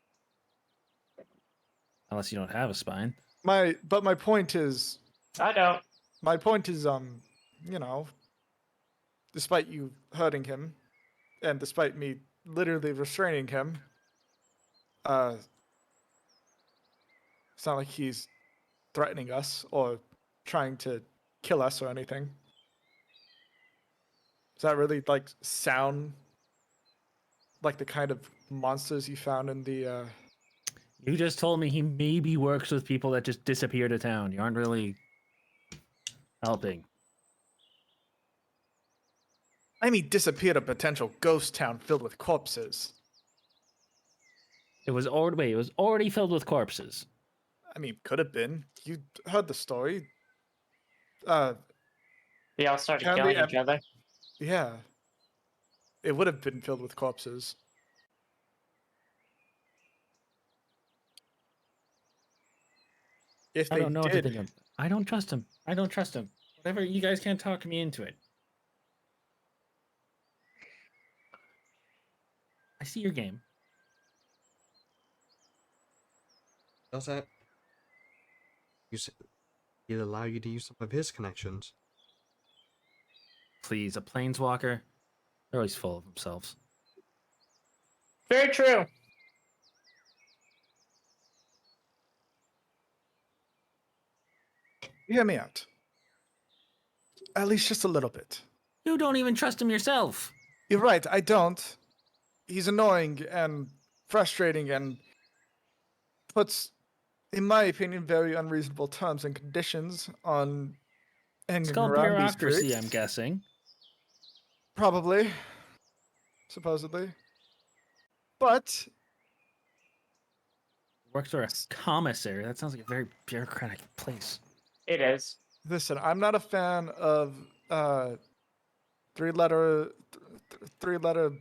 Unless you don't have a spine.
My point is,
I don't.
you know, despite you hurting him, and despite me literally restraining him, it's not like he's threatening us or trying to kill us or anything. Does that really like sound like the kind of monsters you found in the
You just told me he maybe works with people that just disappear to town. You aren't really helping.
I mean, disappeared a potential ghost town filled with corpses.
It was already filled with corpses.
I mean, could have been. You heard the story.
They all started
Apparently,
killing each other.
yeah. It would have been filled with corpses. If
I
they
don't know what to
did,
think of. I don't trust him. I don't trust him. Whatever, you guys can't talk me into it. I see your game.
Does that? He'd allow you to use some of his connections.
Please, a planeswalker. They're always full of themselves.
Very true.
hear me out. At least just a little bit.
You don't even trust him yourself.
You're right, I don't. He's annoying and frustrating and puts, in my opinion, very unreasonable terms and conditions on
It's
hanging
called
around these
bureaucracy,
creeks.
I'm guessing.
Probably. Supposedly. But
Works for a commissary. That sounds like a very bureaucratic place.
It is.
listen, I'm not a fan of three-letter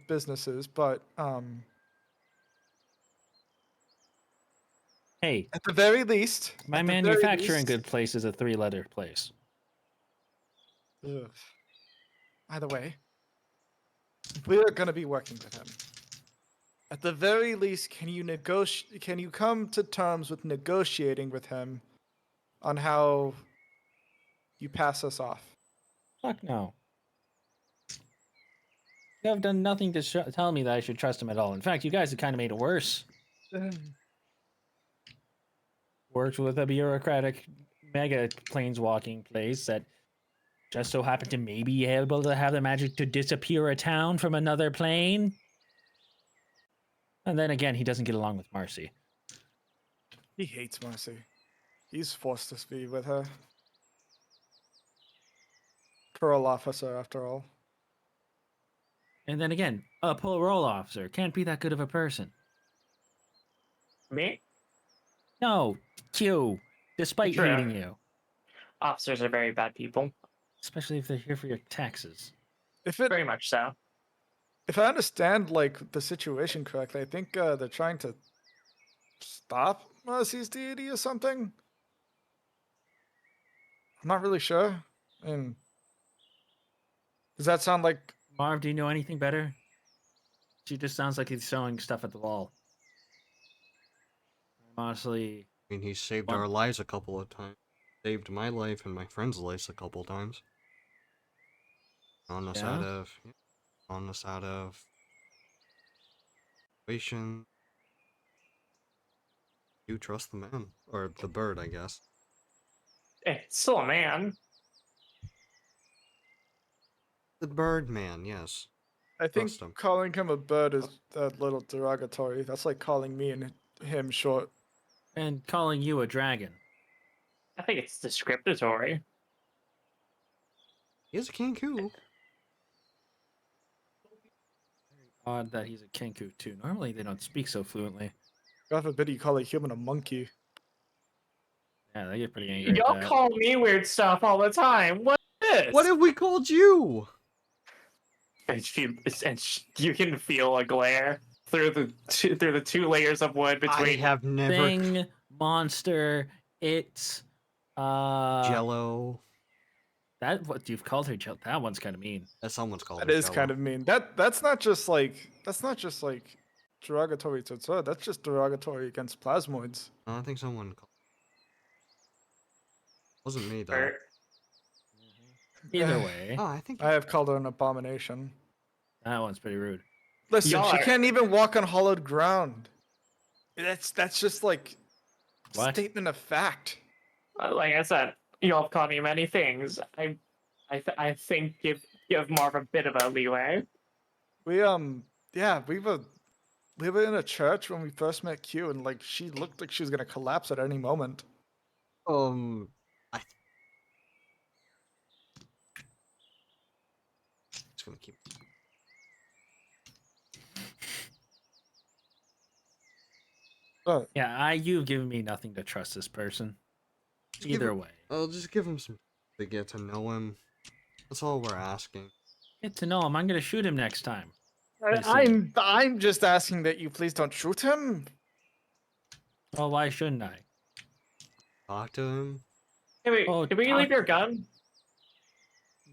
businesses, but
Hey,
at the very least,
my manufacturing good place is a 3-letter place.
Ugh. Either way, we're gonna be working with him. At the very least, can you come to terms with negotiating with him on how you pass us off?
Fuck no. You have done nothing to tell me that I should trust him at all. In fact, you guys have kind of made it worse. Worked with a bureaucratic mega planeswalking place that just so happened to maybe be able to have the magic to disappear a town from another plane. And then again, he doesn't get along with Marcy.
He hates Marcy. He's forced to be with her. Parole officer, after all.
And then again, a parole officer can't be that good of a person.
Me?
No, Q, despite
True.
hating you.
Officers are very bad people.
Especially if they're here for your taxes.
Very much so.
If I understand like the situation correctly, I think they're trying to stop Marcy's deity or something. I'm not really sure. And does that sound like
Marv, do you know anything better? She just sounds like he's throwing stuff at the wall. I'm honestly...
I mean, he saved our lives a couple of times. Saved my life and my friend's lives a couple times. On us out of situation. You trust the man or the bird, I guess.
It's still a man.
The bird man, yes.
I think
Trust him.
calling him a bird is a little derogatory. That's like calling me and him short.
And calling you a dragon.
I think it's discriminatory.
He is a Kenku.
Odd that he's a Kenku too. Normally they don't speak so fluently.
God forbid you call a human a monkey.
Yeah, they get pretty angry.
Y'all
at that.
call me weird stuff all the time. What's this?
What have we called you?
And you can feel a glare through the two layers of wood
I
between.
have never.
Thing, monster, it's
Jello.
That what you've called her Jello. That one's kind of mean.
Someone's called
That
her
is
Jello.
kind of mean. That's not just like derogatory to Tsur. That's just derogatory against plasmoids.
No, I think someone called. Wasn't me though.
Or-
Either way,
Oh, I think.
I have called her an abomination.
that one's pretty rude.
Listen,
Y'all
she
are-
can't even walk on hollowed ground. That's just like
What?
statement of fact.
Like I said, y'all have called me many things. I think give Marv a bit of a leeway.
We we were in a church when we first met Q, and like she looked like she was gonna collapse at any moment.
I. Just gonna keep.
But
Yeah, you've given me nothing to trust this person.
Just give
Either
him-
way,
I'll just give him some to get to know him. That's all we're asking.
get to know him. I'm gonna shoot him next time. I see.
I'm just asking that you please don't shoot him.
Well, why shouldn't I?
Talk to him.
Hey, wait,
Oh,
did we leave your gun?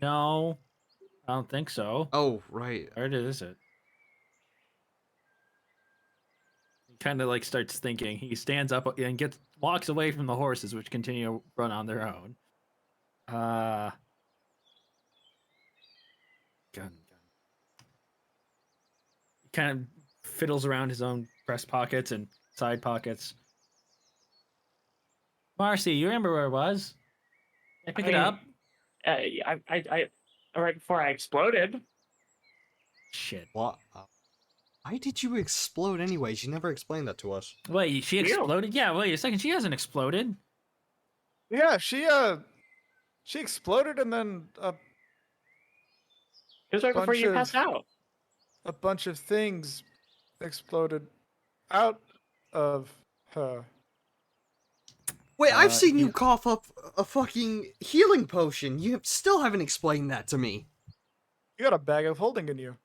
No, I don't think so.
Oh, right.
Where is it? He kind of like starts thinking. He stands up and walks away from the horses, which continue to run on their own. Gun. He kind of fiddles around his own breast pockets and side pockets. Marcy, you remember where it was? I pick it up.
I right before I exploded.
Shit.
What? Why did you explode anyways? You never explained that to us.
Wait, she exploded? Yeah, wait a second. She hasn't exploded.
Yeah, she exploded, and then
It was right before
Bunch
you
of-
passed out.
a bunch of things exploded out of her.
Wait, I've seen you
yeah.
cough up a fucking healing potion. You still haven't explained that to me.
You got a bag of holding in you.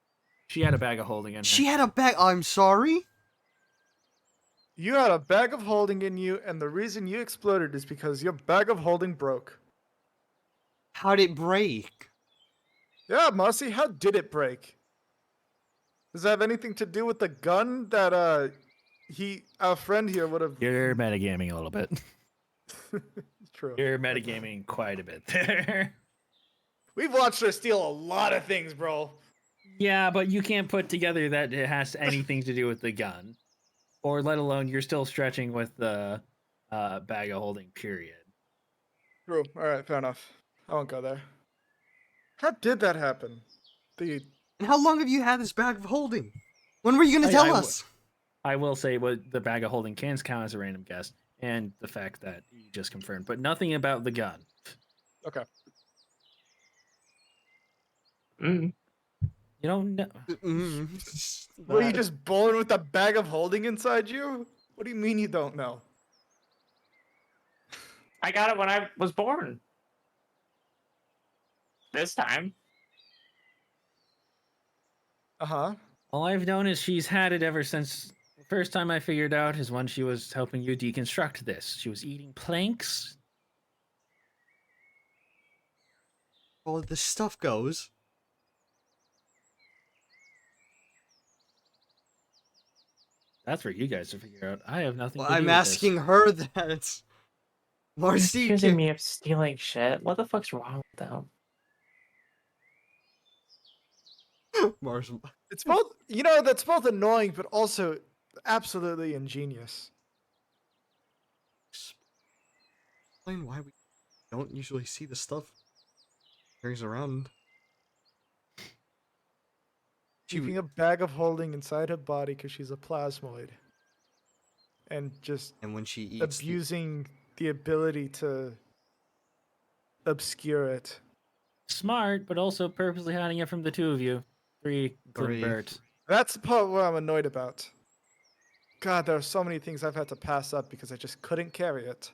She had a bag of holding in her.
She had a bag. I'm sorry.
You had a bag of holding in you, and the reason you exploded is because your bag of holding broke.
How'd it break?
Yeah, Marcy, how did it break? Does that have anything to do with the gun that our friend here would have?
You're metagaming a little bit.
True.
You're metagaming quite a bit there.
We've watched her steal a lot of things, bro.
Yeah, but you can't put together that it has anything to do with the gun, or let alone you're still stretching with the bag of holding. Period.
True. All right, fair enough. I won't go there. How did that happen? The
And how long have you had this bag of holding? When were you gonna tell us?
I will say what the bag of holding can count as a random guess, and the fact that you just confirmed, but nothing about the gun.
okay.
Mm.
You don't know.
Were you just born with a bag of holding inside you? What do you mean you don't know?
I got it when I was born. This time.
Uh-huh.
All I've known is she's had it ever since the first time I figured out is when she was helping you deconstruct this. She was eating planks.
Well, this stuff goes.
That's for you guys to figure out. I have nothing
Well,
to do
I'm
with
asking
this.
her that. Marcy,
Accusing me of stealing shit. What the fuck's wrong with them?
Marcy.
It's both, that's both annoying, but also absolutely ingenious.
Explain why we don't usually see the stuff carries around.
Keeping a bag of holding inside her body because she's a plasmoid. And just
And when she eats,
abusing the ability to obscure it.
Smart, but also purposely hiding it from the two of you. Three, including
Three.
Bert.
That's the part where I'm annoyed about. God, there are so many things I've had to pass up because I just couldn't carry it.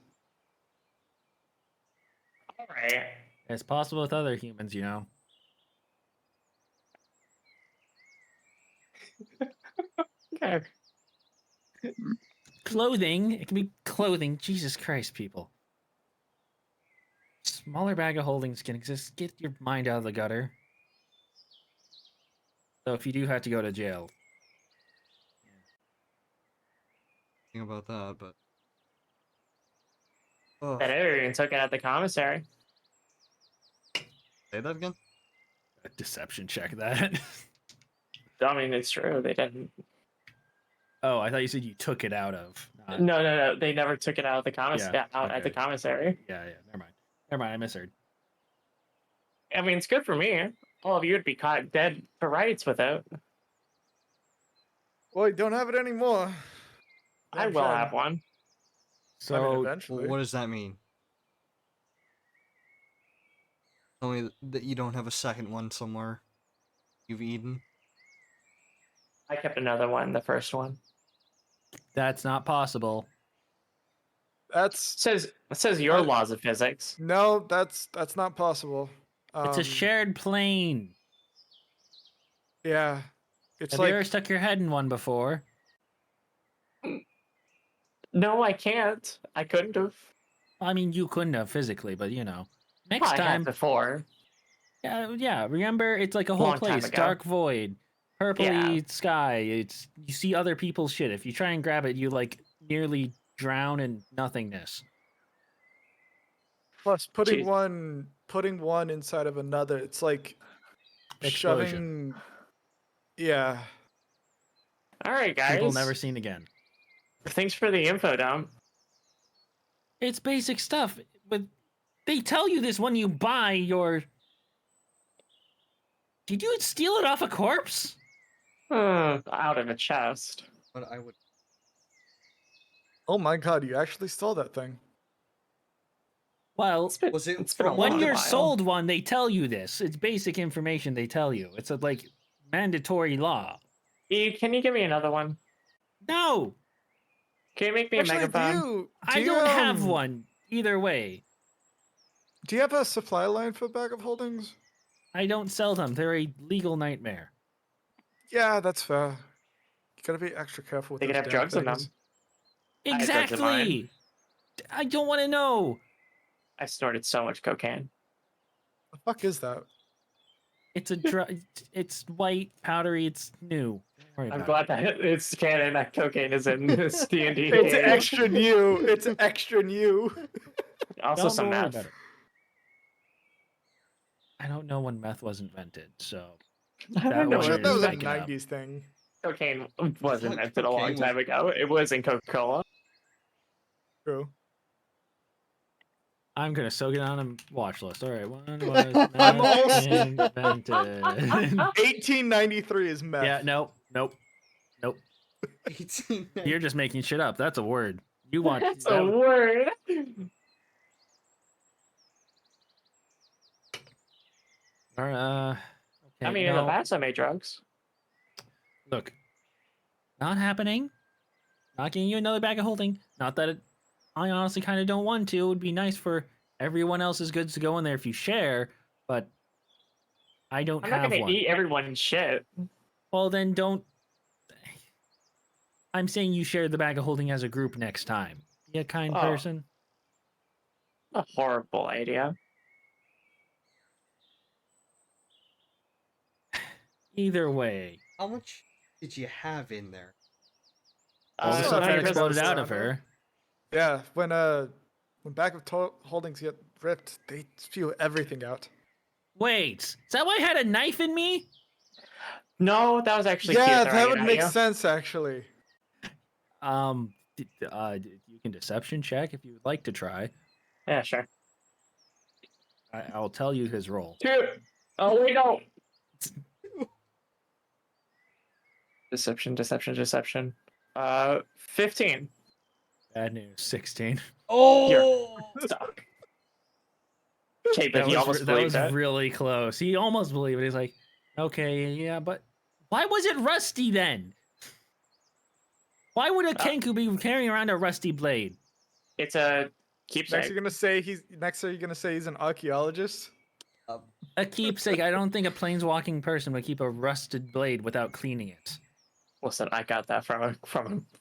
Alright.
It's possible with other humans, you know.
Okay.
Clothing. It can be clothing. Jesus Christ, people. Smaller bag of holdings can exist. Get your mind out of the gutter. So if you do have to go to jail.
think about that, but.
That even took it at the commissary.
Say that again?
A deception check that.
I mean, it's true. They didn't.
Oh, I thought you said you took it out of.
No. They never took it out of the
Yeah,
at the
okay.
commissary.
Yeah. Never mind. I misheard.
I mean, it's good for me. All of you would be caught dead for rights without.
Well, you don't have it anymore.
I
Damn
will
shame.
have one.
I mean,
So
eventually.
What does that mean? Tell me that you don't have a second one somewhere you've eaten.
I kept another one, the first one.
that's not possible.
That's
It says your laws of physics.
no, that's not possible.
It's a shared plane.
Yeah, it's
Have
like
you ever stuck your head in one before?
No, I can't. I couldn't have.
I mean, you couldn't have physically, but you know. Next
Well, I had
time.
before.
Yeah. Remember, it's like a whole
Long time
place.
ago.
Dark void. Purpley
Yeah.
sky. You see other people's shit. If you try and grab it, you like nearly drown in nothingness.
plus putting
Jeez.
one inside of another. It's like
Explosion.
shoving. Yeah.
All right, guys.
People never seen again.
Thanks for the info dump.
It's basic stuff, but they tell you this when you buy your. Did you steal it off a corpse?
Out of a chest.
But I would.
Oh my god, you actually stole that thing.
Well,
Was it
it's been a
from
when
long
you're
while.
sold one, they tell you this. It's basic information they tell you. It's a like mandatory law.
Can you give me another one?
No,
Can you make me
Actually,
a megaphone?
do
I
you,
don't have one. Either way,
Do you have a supply line for bag of holdings?
I don't sell them. They're a legal nightmare.
Yeah, that's fair. You gotta be extra careful with
They
those
could have
damn
drugs in
things.
them. I had drugs in mine.
Exactly. I don't want to know.
I snorted so much cocaine.
The fuck is that?
It's a drug. It's white, powdery. It's new. Don't worry
I'm
about
glad that it's canon that cocaine is in this D&D
It's
game.
extra new. It's extra new.
it.
Also
Don't
some
worry
meth.
about it. I don't know when meth was invented, so
I
that
don't know
I'm
one
sure
when
that was a
making up.
'90s thing.
cocaine was
thought
invented a long
cocaine was-
time ago. It was in Coca-Cola.
True.
I'm gonna soak it on a watch list. All right, when was
I'm
meth
also-
invented?
1893 is meth.
Yeah, nope.
1890.
You're just making shit up. That's a word. You want
That's
that
a
was-
word.
or, okay,
I mean, in
no,
the past, I made drugs.
look, not happening. Not getting you another bag of holding. Not that I honestly kind of don't want to. It would be nice for everyone else's goods to go in there if you share, but I don't
I'm not
have
going to
one.
eat everyone's shit.
Well, then don't. I'm saying you share the bag of holding as a group next time. Be a kind
Oh.
person.
A horrible idea.
Either way.
How much did you have in there?
All the
So
stuff that
90%
exploded
was
out of
surrounded.
her.
Yeah, when bag of holdings get ripped, they spew everything out.
Wait, is that why I had a knife in me?
No, that was actually
Yeah,
cute
that
throwing
would
it at
make
you.
sense actually.
You can deception check if you would like to try.
Yeah, sure.
I'll tell you his roll.
Two. Oh, wait, no. Deception. 15.
Bad news. 16.
Oh!
Suck. Okay, but he almost
that was
believed it.
really close. He almost believed it. He's like, okay, yeah, but why was it rusty then? Why would a Kenku be carrying around a rusty blade?
It's a
Next,
keepsake.
you're gonna say he's an archaeologist.
A keepsake. I don't think a planeswalking person would keep a rusted blade without cleaning it.
Listen, I got that from a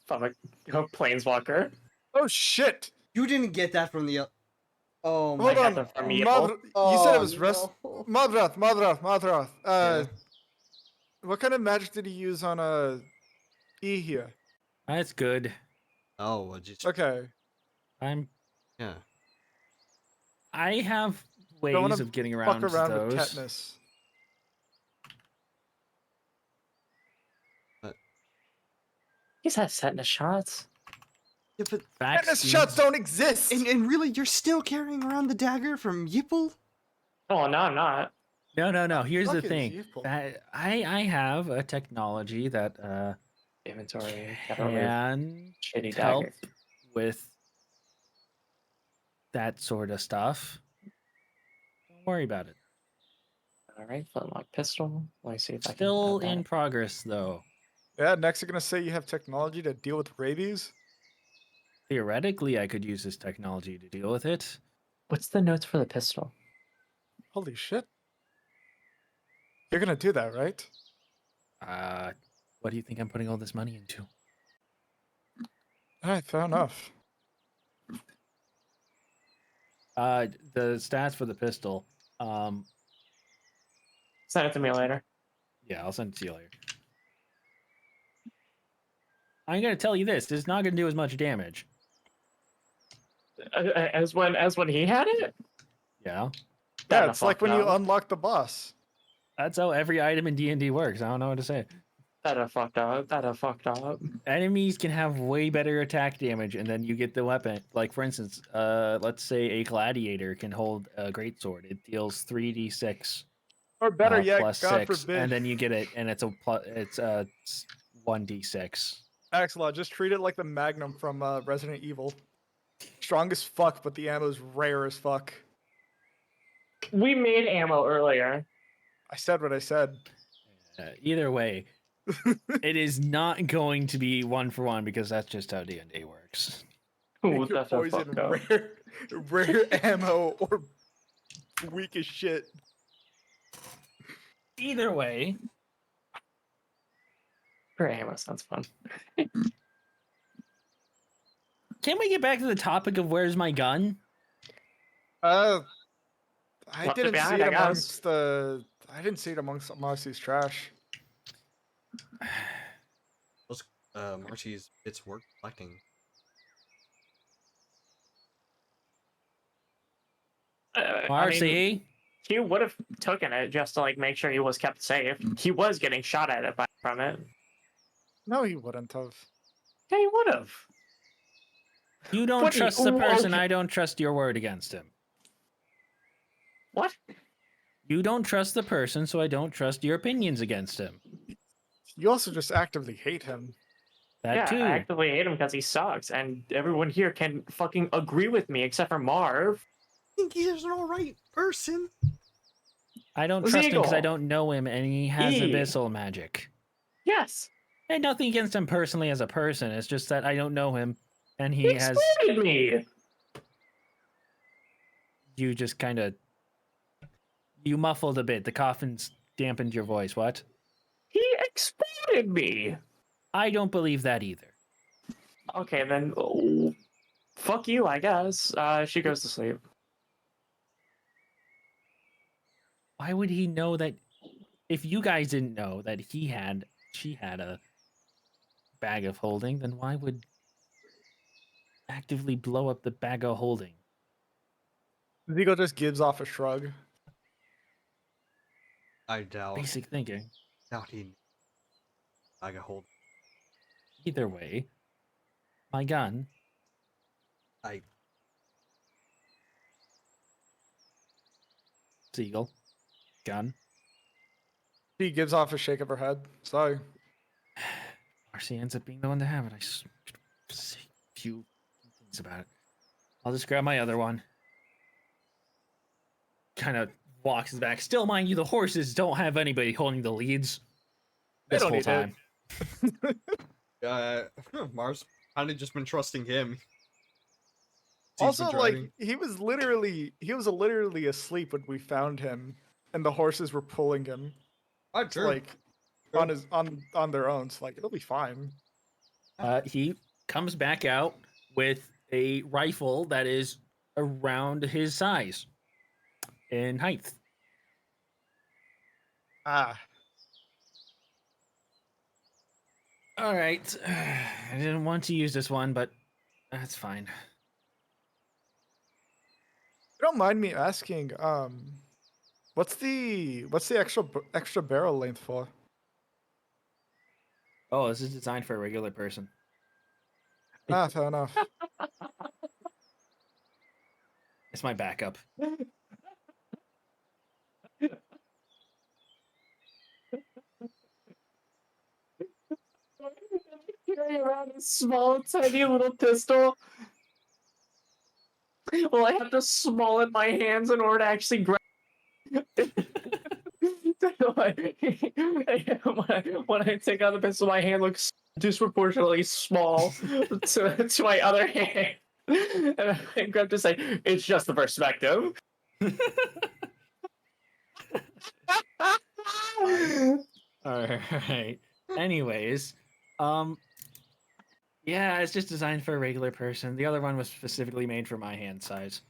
planeswalker.
Oh shit!
You didn't get that from the. Oh my
Hold
got
on,
them from Evil.
you said it
Oh,
was
no.
Madrath.
Yeah.
What kind of magic did he use on E here?
That's good.
Oh, well, just.
Okay.
Yeah.
I have
Don't wanna
ways of getting
Fuck
around
around
those.
with tetanus.
He's had tetanus shots.
Yeah, but.
Tetanus shots don't exist!
And really, you're still carrying around the dagger from Yipple?
Oh, no, I'm not.
No. Here's the
Fuck is
thing.
useful?
I have a technology that
Inventory. Gotta remove
can
shitty
help
dagger.
with that sort of stuff. Don't worry about it.
All right, flintlock pistol. Let me see if I can.
Still
add
in
that.
progress, though.
Yeah, next you're gonna say you have technology to deal with rabies?
Theoretically, I could use this technology to deal with it.
What's the notes for the pistol?
Holy shit. You're gonna do that, right?
What do you think I'm putting all this money into?
Alright, fair enough.
The stats for the pistol.
Send it to me later.
Yeah, I'll send it to you later. I'm gonna tell you this. It's not gonna do as much damage.
As when he had it.
Yeah.
Yeah,
That
it's like when you unlock the boss.
That's how every item in D&D works. I don't know what to say.
That a fucked up.
Enemies can have way better attack damage, and then you get the weapon. Like, for instance, let's say a gladiator can hold a greatsword. It deals 3d6
Or better yet,
plus
God
6,
forbid.
and then you get it, and it's 1d6.
Axelot, just treat it like the Magnum from Resident Evil. Strong as fuck, but the ammo's rare as fuck.
We made ammo earlier.
I said what I said.
Either way, it is not going to be 1-for-1 because that's just how D&D works.
Ooh,
Make your
that's a
poison
fucked up.
rare ammo or weak as shit.
Either way,
For ammo sounds fun.
can we get back to the topic of where's my gun?
I
Left it
didn't see
behind,
it
I guess.
amongst the. I didn't see it amongst Marcy's trash.
Those Marcy's bits worth collecting.
I mean,
Marcy,
he would have taken it just to like make sure he was kept safe. He was getting shot at it from it.
No, he wouldn't have.
Yeah, he would have.
you don't
Buddy,
trust the person.
okay.
I don't trust your word against him.
What?
You don't trust the person, so I don't trust your opinions against him.
You also just actively hate him.
That
Yeah,
too.
I actively hate him because he sucks, and everyone here can fucking agree with me except for Marv.
I think he's an alright person.
I don't trust him because I
Zeagle.
don't know him, and he has abyssal magic.
Yes.
And nothing against him personally as a person. It's just that I don't know him, and he
He
has.
exploded me.
You just kind of. You muffled a bit. The coughing's dampened your voice. What?
He exploded me.
I don't believe that either.
Okay, then. Fuck you, I guess. She goes to sleep.
Why would he know that? If you guys didn't know that she had a bag of holding, then why would actively blow up the bag of holding?
Ziegler just gives off a shrug.
I doubt
Basic thinking.
he I got hold.
Either way, my gun.
I
Seagull. Gun.
She gives off a shake of her head. Sorry.
Marcy ends up being the one to have it. I say a few things about it. I'll just grab my other one. Kind of walks back. Still, mind you, the horses don't have anybody holding the leads
They
this
don't
whole
need
time.
Mars kind of just been trusting him.
Also, like he was literally asleep when we found him, and the horses were pulling him.
True.
Like on their own. So like it'll be fine.
He comes back out with a rifle that is around his size in height.
Ah,
All right. I didn't want to use this one, but that's fine.
you don't mind me asking, what's the extra barrel length for?
Oh, this is designed for a regular person.
Ah, fair enough.
It's my backup.
Carry around a small, tiny little pistol. Well, I have to small in my hands in order to actually grab. when I take out the pistol, my hand looks disproportionately small to my other hand. And I grab to say, it's just the perspective.
All right. Anyways, yeah, it's just designed for a regular person. The other one was specifically made for my hand size.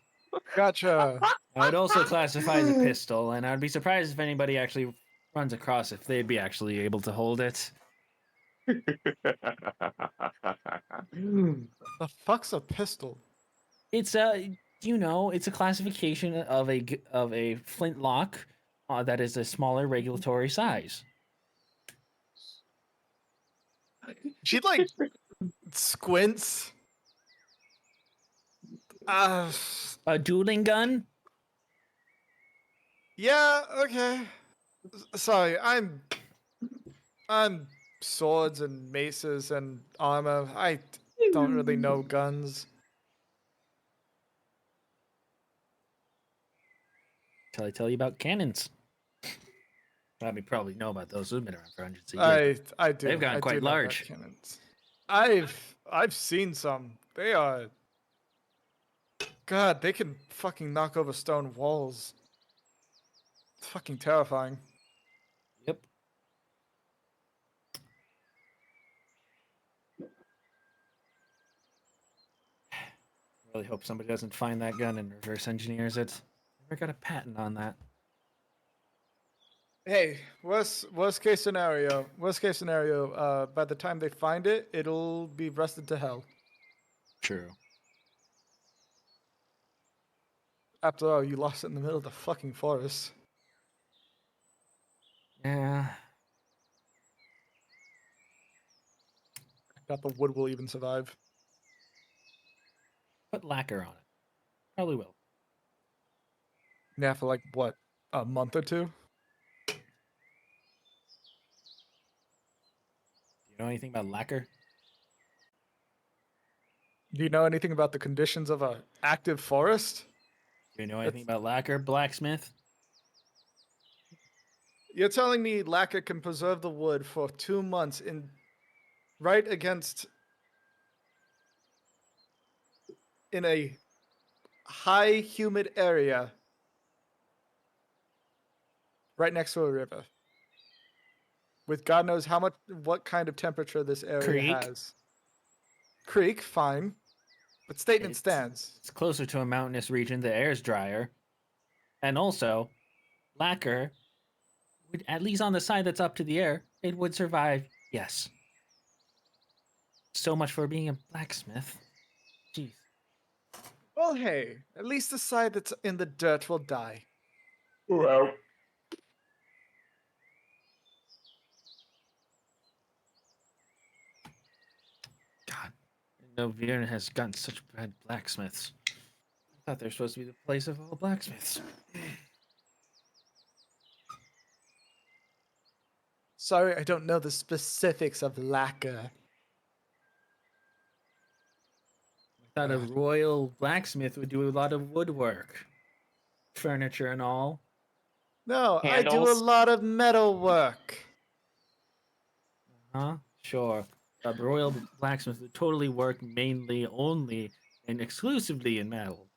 Gotcha.
I would also classify as a pistol, and I'd be surprised if anybody actually runs across if they'd be actually able to hold it.
The fuck's a pistol?
It's a, it's a classification of a flintlock that is a smaller regulatory size.
She like squints.
A dueling gun?
Yeah, okay. Sorry, I'm swords and maces and armor. I don't really know guns.
Till I tell you about cannons. I mean, probably know about those. They've been around for hundreds of years.
I do.
They've gotten
I do
quite
know about
large.
cannons. I've seen some. They are. God, they can fucking knock over stone walls. It's fucking terrifying.
really hope somebody doesn't find that gun and reverse engineers it. Never got a patent on that.
Hey, worst case scenario. Worst case scenario. By the time they find it, it'll be rusted to hell.
True.
After all, you lost it in the middle of the fucking forest.
Yeah.
Doubt the wood will even survive.
Put lacquer on it. Probably will.
Yeah, for like what, a month or two?
Do you know anything about lacquer?
Do you know anything about the conditions of a active forest?
Do you know anything about lacquer, blacksmith?
You're telling me lacquer can preserve the wood for 2 months right against in a high humid area right next to a river with God knows what kind of temperature this area
Creek.
has. Creek, fine, but statement
It's,
stands.
it's closer to a mountainous region. The air's drier. And also, lacquer, would, at least on the side that's up to the air, it would survive. Yes. So much for being a blacksmith. Jeez.
Well, hey, at least the side that's in the dirt will die.
Well,
God. No, Vienna has gotten such bad blacksmiths. I thought they're supposed to be the place of all blacksmiths.
Sorry, I don't know the specifics of lacquer.
I thought a royal blacksmith would do a lot of woodwork, furniture and all.
No, I do a
handles.
lot of metal work.
Huh? Sure. A royal blacksmith would totally work mainly, only, and exclusively in metal.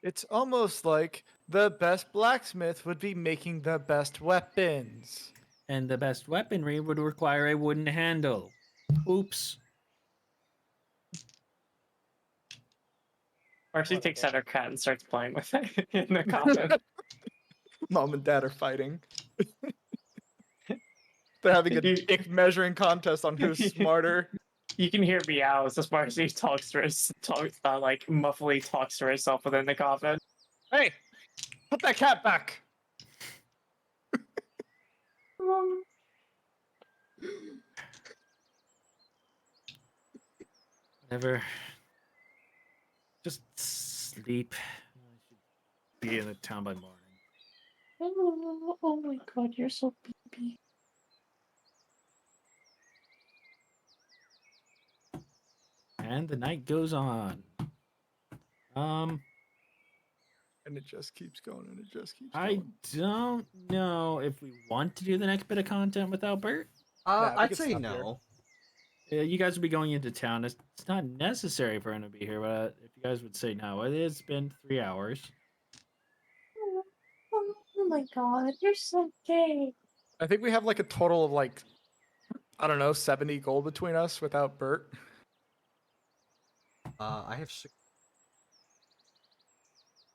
It's almost like the best blacksmith would be making the best weapons.
And the best weaponry would require a wooden handle. Oops.
Marcy takes out her cat and starts playing with it in the coffin.
Mom and dad are fighting. They're having a dick measuring contest on who's smarter.
You can hear meows as Marcy talks like muffly talks to herself within the coffin.
Hey, put that cat back.
Whatever. Just sleep. I should be in the town by morning.
Oh my god, you're so beepy.
And the night goes on.
And it just keeps going and it just keeps
I
going.
don't know if we want to do the next bit of content without Bert.
Nah, we
I'd
could
say
stop here.
no.
You guys will be going into town. It's not necessary for him to be here, but if you guys would say no, it's been 3 hours.
Oh my god, you're so gay.
I think we have like a total of like, I don't know, 70 gold between us without Bert.
I have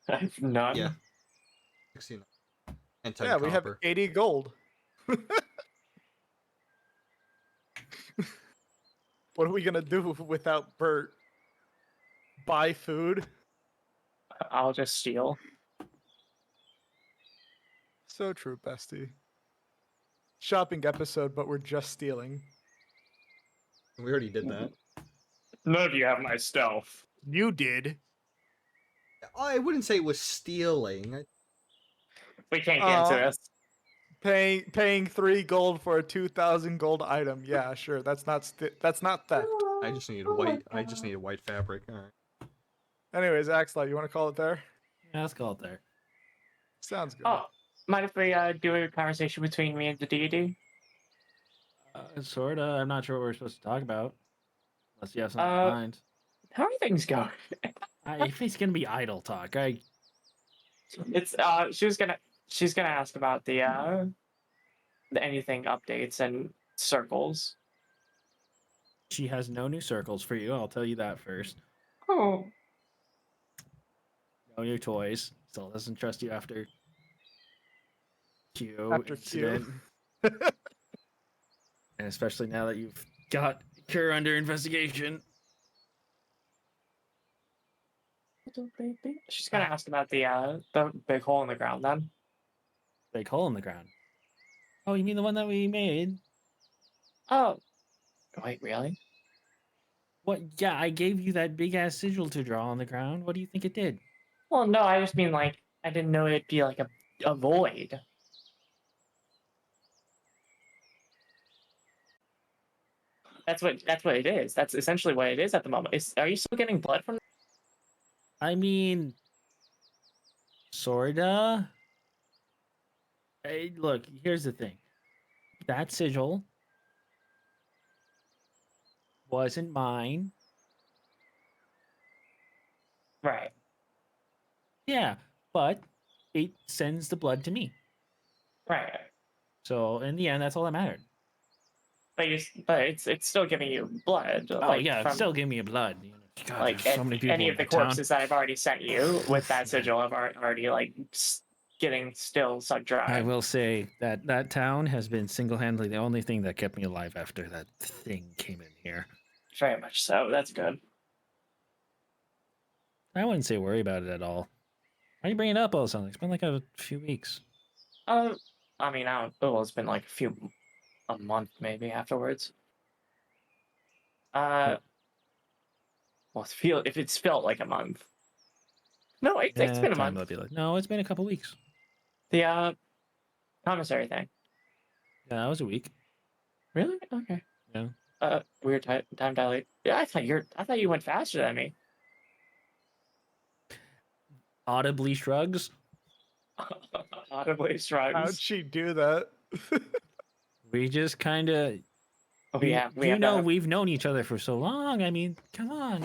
I have none.
yeah, 16 and 10
Yeah, we have
copper.
80 gold. What are we gonna do without Bert? Buy food?
I'll just steal.
So true, bestie. Shopping episode, but we're just stealing.
We already did that.
None of you have my stuff.
You did.
I wouldn't say it was stealing.
We can't get into this.
Paying 3 gold for a 2,000 gold item. Yeah, sure. That's not theft.
I just need white. I just need a white fabric. All right.
Anyways, Axel, you want to call it there?
Yeah, let's call it there.
Sounds good.
Oh, mind if we do a conversation between me and the deity?
Sorta. I'm not sure what we're supposed to talk about. Unless you have something in mind.
How are things going?
If it's gonna be idle talk,
It's she's gonna ask about the anything updates and circles.
She has no new circles for you. I'll tell you that first.
Oh,
No new toys. Still doesn't trust you after Q
After Q.
incident, and especially now that you've got her under investigation.
she's gonna ask about the big hole in the ground then.
Big hole in the ground. Oh, you mean the one that we made?
Oh, wait, really?
What? Yeah, I gave you that big ass sigil to draw on the ground. What do you think it did?
Well, no, I just mean like I didn't know it'd be like a void. That's what it is. That's essentially what it is at the moment. Are you still getting blood from?
I mean, sorta. Hey, look, here's the thing. That sigil wasn't mine.
Right.
Yeah, but it sends the blood to me.
Right.
So in the end, that's all that mattered.
But it's still giving you blood.
Oh
like
yeah,
from
still give me a blood. God,
like
there's so many people
any
in
of the
that town.
corpses that I've already sent you with that
Yeah.
sigil have already like getting still sucked dry.
I will say that that town has been single-handedly the only thing that kept me alive after that thing came in here.
Very much so. That's good.
I wouldn't say worry about it at all. Why are you bringing it up all of a sudden? It's been like a few weeks.
I mean, it's been like a month maybe afterwards. Well, if it's felt like a month. No, it's been a
Time
month.
will be like, no, it's been a couple weeks.
The commissary thing.
Yeah, that was a week.
Really? Okay.
Yeah.
Weird time dilate. Yeah, I thought you went faster than me.
Audibly shrugs.
Audibly shrugs.
How'd she do that?
We just kind of.
Oh yeah,
we've known each other for so long. I mean, come on,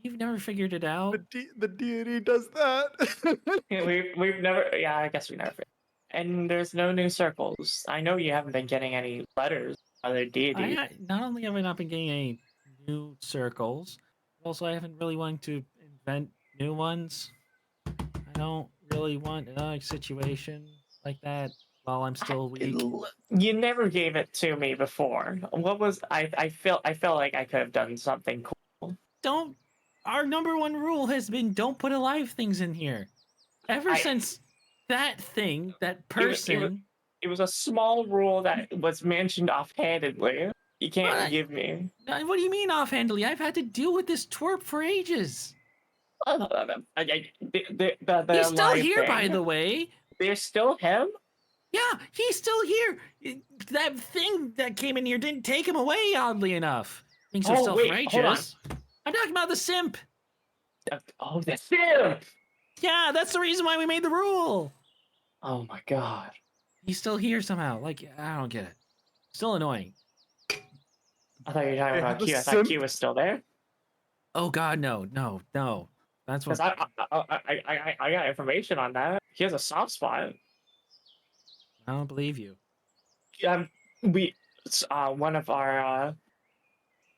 you've never figured it out.
The deity does that.
we've never. Yeah, I guess we never. And there's no new circles. I know you haven't been getting any letters from other deities.
Not only have I not been getting any new circles, but also I haven't really wanted to invent new ones. I don't really want another situation like that while I'm still weak.
You never gave it to me before. What was I felt like I could have done something cool.
Our number one rule has been don't put alive things in here. Ever since that thing, that person.
It was a small rule that was mentioned offhandedly. You can't give me.
What do you mean offhandedly? I've had to deal with this twerp for ages. He's still here, by the way.
There's still him?
Yeah, he's still here. That thing that came in here didn't take him away, oddly enough. Being so self-righteous. I'm talking about the simp.
Oh, the simp!
Yeah, that's the reason why we made the rule.
Oh my god.
He's still here somehow. Like, I don't get it. Still annoying.
I thought you were talking about Q. I thought Q was still there.
Oh god, no. That's what.
I got information on that. He has a soft spot.
I don't believe you.
One of our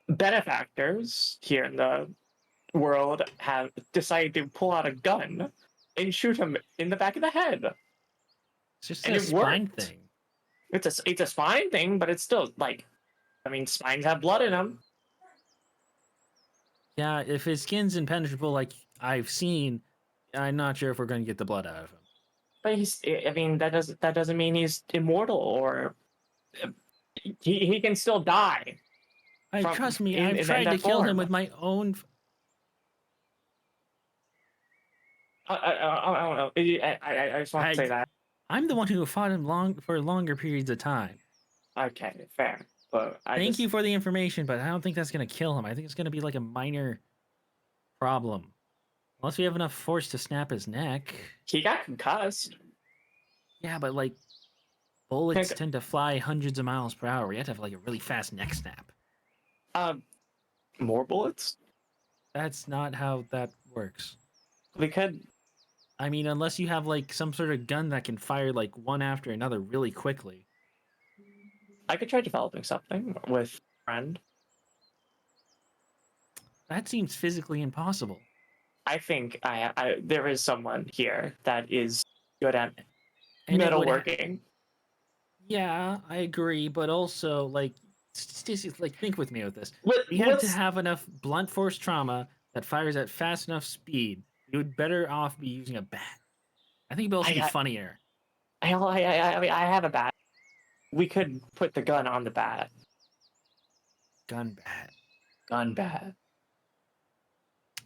benefactors here in the world have decided to pull out a gun and shoot him in the back of the head.
It's just a spine thing.
It's a spine thing, but it's still like, I mean, spines have blood in them.
Yeah, if his skin's impenetrable, like I've seen, I'm not sure if we're going to get the blood out of him.
But that doesn't mean he's immortal or he can still die.
Trust me, I've tried to kill him with my own.
I don't know. I just want to say that.
I'm the one who fought him for longer periods of time.
Okay, fair. But
Thank you for the information, but I don't think that's going to kill him. I think it's going to be like a minor problem. Unless we have enough force to snap his neck.
He got concussed.
Yeah, but like bullets tend to fly hundreds of miles per hour. We have to have like a really fast neck snap.
More bullets?
That's not how that works.
We could.
I mean, unless you have like some sort of gun that can fire like one after another really quickly.
I could try developing something with a friend.
That seems physically impossible.
I think there is someone here that is good at
And it would
metalworking.
Yeah, I agree, but also like like think with me with this. We had to
Let's.
have enough blunt force trauma that fires at fast enough speed. You would better off be using a bat. I think it'd also be
I
funnier.
mean, I have a bat. We could put the gun on the bat.
Gun bat.
Gun bat.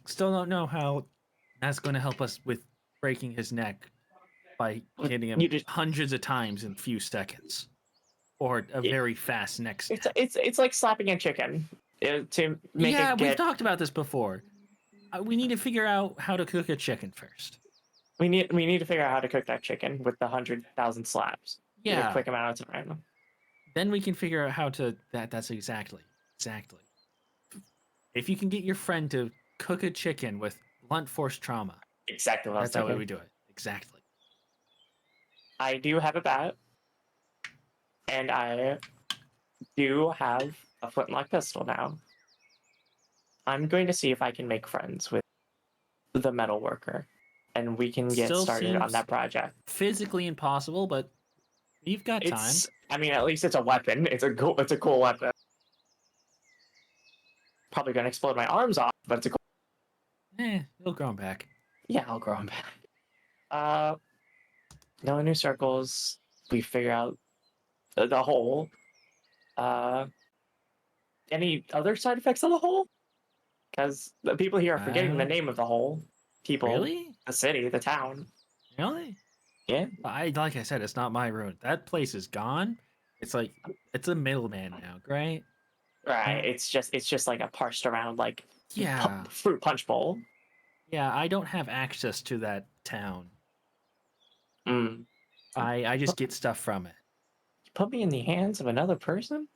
Still don't know how that's going to help us with breaking his neck by hitting him
You just.
hundreds of times in a few seconds, or a very fast neck snap.
It's like slapping a chicken to make
Yeah,
it
we've
get.
talked about this before. We need to figure out how to cook a chicken first.
We need to figure out how to cook that chicken with the 100,000 slaps in a
Yeah.
quick amount of time.
Then we can figure out how to. That's exactly. If you can get your friend to cook a chicken with blunt force trauma,
Exactly what I was
that's how
thinking.
we do it. Exactly.
I do have a bat, and I do have a flintlock pistol now. I'm going to see if I can make friends with the metal worker, and we can get
Still
started on
seems
that project.
physically impossible, but you've got time.
I mean, at least it's a weapon. It's a cool weapon. Probably gonna explode my arms off, but it's a cool.
It'll grow 'em back.
Yeah, I'll grow them back. No new circles. We figure out the hole. Any other side effects of the hole? Because the people here are forgetting the name of the hole. People,
Really?
the city, the town.
Really?
Yeah.
Like I said, it's not my road. That place is gone. It's like it's a middleman now, right?
Right. It's just like a parsed around like
Yeah.
fruit punch bowl.
Yeah, I don't have access to that town.
Mm.
I just get stuff from it.
You put me in the hands of another person?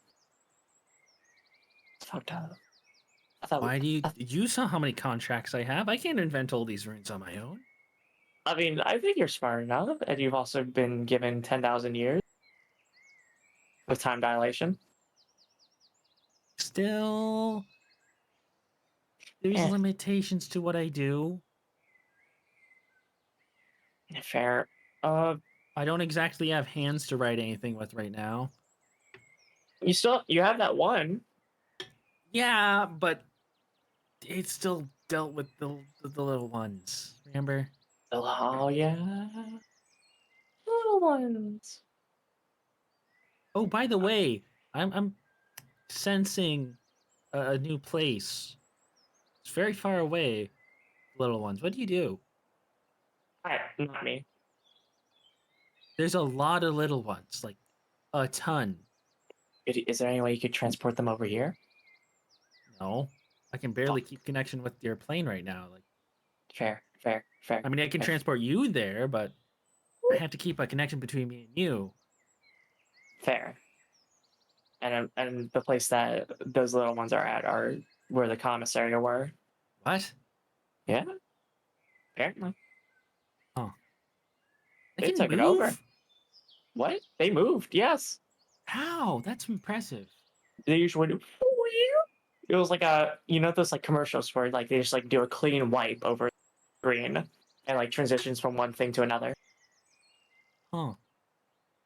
It's fucked up. I thought.
Why do you saw how many contracts I have? I can't invent all these runes on my own.
I mean, I think you're smart enough, and you've also been given 10,000 years with time dilation.
Still, there's limitations to what I do.
Fair.
I don't exactly have hands to write anything with right now.
You have that one.
Yeah, but it's still dealt with the little ones. Remember?
Oh yeah, little ones.
Oh, by the way, I'm sensing a new place. It's very far away. Little ones. What do you do?
Not me.
There's a lot of little ones, like a ton.
Is there any way you could transport them over here?
No, I can barely keep connection with your plane right now. Like,
Fair.
I mean, I can
fair.
transport you there, but I have to keep a connection between me and you.
Fair. And the place that those little ones are at are where the commissary were.
What?
Yeah. Apparently.
Huh.
They took it over. What? They moved, yes.
How? That's impressive.
They usually do. It was like those like commercials where like they just like do a clean wipe over screen and like transitions from one thing to another.
Huh.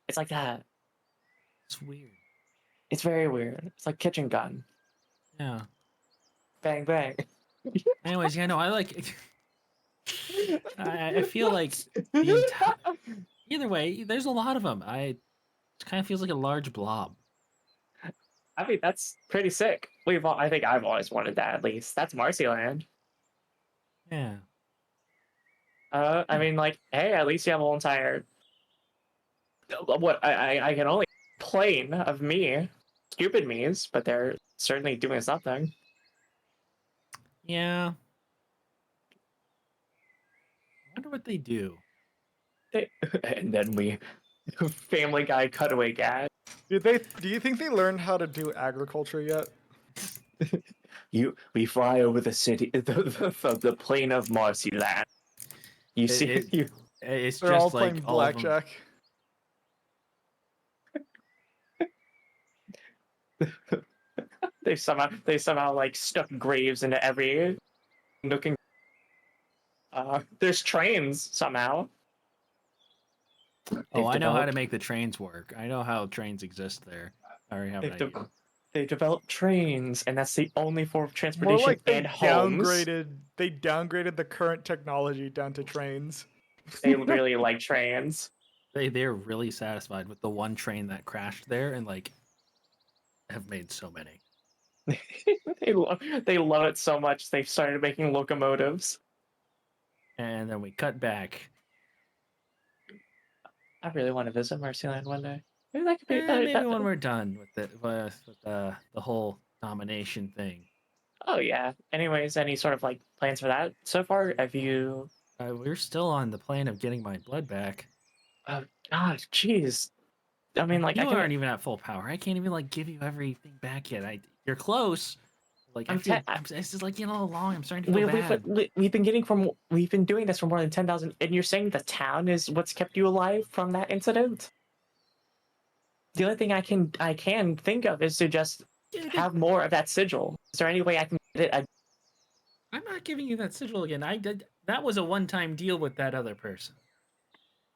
It's like that.
It's weird.
It's very weird. It's like kitchen gun.
Yeah.
Bang bang.
Anyways, yeah, no, I like. I feel like the entire. Either way, there's a lot of them. It kind of feels like a large blob.
I mean, that's pretty sick. I think I've always wanted that at least. That's Marcy Land.
Yeah.
I mean, like, hey, at least you have a whole entire. What I can only complain of me, stupid me's, but they're certainly doing something.
Yeah. I wonder what they do.
And then we, Family Guy cutaway gag.
Do you think they learned how to do agriculture yet?
We fly over the city, the plain of Marcy Land. You see,
It's
They're
just
all
like
playing
all of them.
blackjack.
They somehow like stuck graves into every nook and there's trains somehow.
Oh, I know how to
developed-
make the trains work. I know how trains exist there. I already have an
They've,
idea.
they developed trains, and that's the only form of
More
transportation
like
and homes.
they downgraded the current technology down to trains.
They really like trains.
They're really satisfied with the one train that crashed there and like have made so many.
They love it so much they've started making locomotives.
And then we cut back.
I really want to visit Mercyland one day. Maybe that could be
Maybe when we're done with the whole domination thing.
Oh yeah. Anyways, any sort of like plans for that so far? Have you?
We're still on the plan of getting my blood back.
Oh God, jeez. I mean, like
You
I can.
aren't even at full power. I can't even like give you everything back yet. You're close. Like I
I'm
feel,
te- I-
it's just like all along. I'm starting to feel bad.
we've been doing this for more than 10,000, and you're saying the town is what's kept you alive from that incident? The only thing I can think of is to just
Yeah,
have more of that sigil. Is there any way I can get it?
I'm not giving you that sigil again. I did. That was a one-time deal with that other person.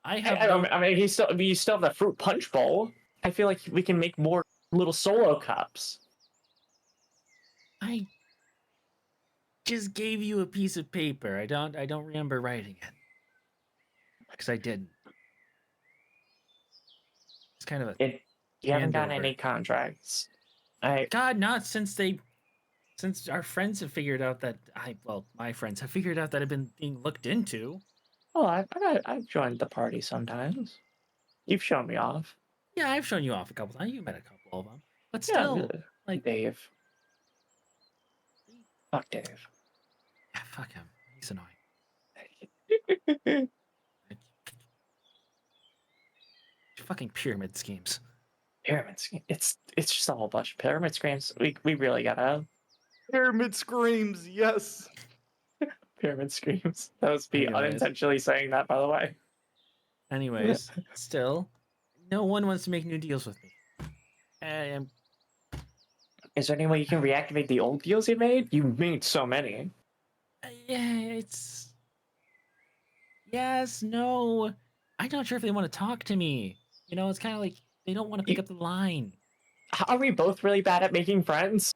I have no.
I mean, you still have the fruit punch bowl. I feel like we can make more little solo cups.
I just gave you a piece of paper. I don't remember writing it because I didn't. It's kind of a
You haven't gotten
handover.
any contracts.
God, not since our friends have figured out that my friends have figured out that I've been being looked into.
Oh, I've joined the party sometimes. You've shown me off.
Yeah, I've shown you off a couple times. You met a couple of them, but
Yeah,
still, like,
Dave. Fuck Dave.
yeah, fuck him. He's annoying. Fucking pyramid schemes.
Pyramid scheme. It's just a whole bunch of pyramid schemes. We really gotta
Pyramid screams, yes.
pyramid schemes. That was me
Anyways.
unintentionally saying that, by the way.
Anyways, still, no one wants to make new deals with me. And
Is there any way you can reactivate the old deals you made? You made so many.
yeah, it's yes, no. I'm not sure if they want to talk to me. You know, it's kind of like they don't want to pick up the line.
Are we both really bad at making friends?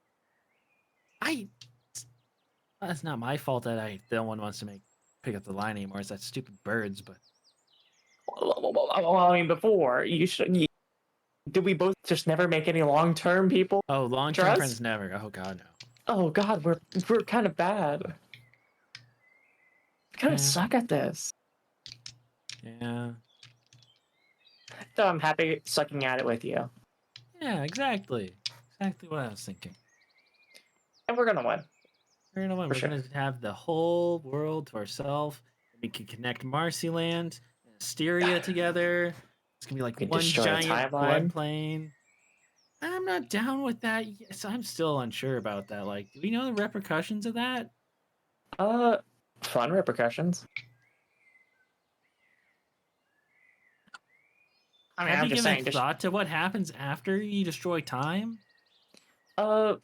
That's not my fault that no one wants to pick up the line anymore. It's that stupid birds, but
Well, I mean, before did we both just never make any long-term people?
oh, long-term
Trust?
friends never. Oh god, no.
Oh God, we're kind of bad. Kind
Yeah.
of suck at this.
Yeah.
So I'm happy sucking at it with you,
Yeah, exactly. Exactly what I was thinking.
and we're gonna win.
We're gonna win.
For
We're
sure.
gonna have the whole world to ourselves. We can connect Marcyland and Asteria together. It's gonna be like
We can
one
destroy a
giant
timeline.
floodplain. I'm not down with that. Yes, I'm still unsure about that. Like, do we know the repercussions of that?
Fun repercussions. I mean,
Have
I'm
you
just
given
saying.
thought to what happens after you destroy time?
All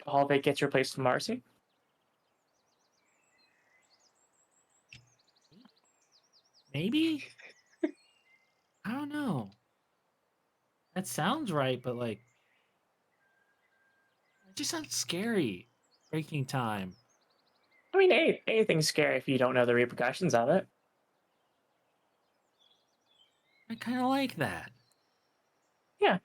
of it gets replaced with Marcy.
Maybe? I don't know. That sounds right, but like, it just sounds scary. Breaking time.
I mean, anything's scary if you don't know the repercussions of it.
I kind of like that.
Yeah.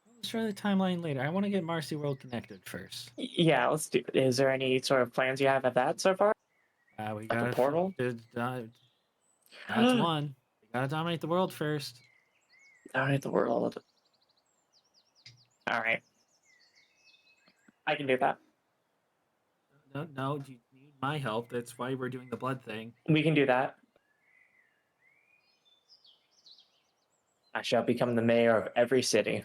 We'll destroy the timeline later. I want to get Marcy World connected first.
Yeah, let's do. Is there any sort of plans you have at that so far?
We
Like
got
a portal?
That's one. We gotta dominate the world first.
Dominate the world. All right, I can do that.
No, you need my help. That's why we're doing the blood thing.
We can do that. I shall become the mayor of every city.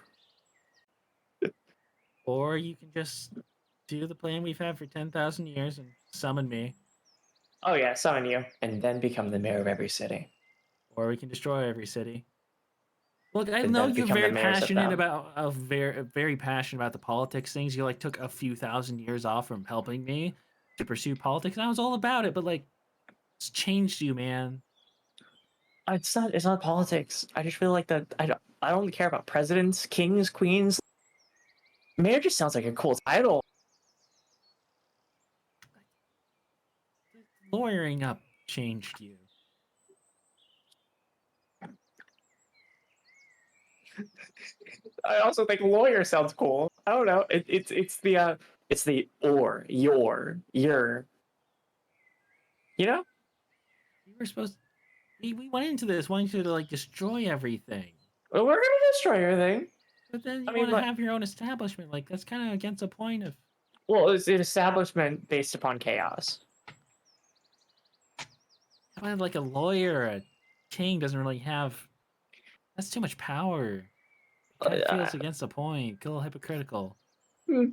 Or you can just do the plan we've had for 10,000 years and summon me.
Oh yeah, summon you, and then become the mayor of every city.
Or we can destroy every city. Look, I
and
know
then
you're
become the
very
mayors of
passionate
them.
about very passionate about the politics things. You like took a few thousand years off from helping me to pursue politics, and I was all about it. But like, it's changed you, man.
It's not politics. I just feel like that I don't care about presidents, kings, queens. Mayor just sounds like a cool title.
Lawyering up changed you.
I also think lawyer sounds cool. I don't know. It's the or your. You know?
You were supposed. We went into this wanting to like destroy everything,
Well, we're gonna destroy everything.
but then
I
you
mean,
want to
but
have your own establishment. Like that's kind of against the point of.
well, it's an establishment based upon chaos.
Like a lawyer, a king doesn't really have. That's too much power. Kind of
Uh,
feels against the point. A little hypocritical.
hmm.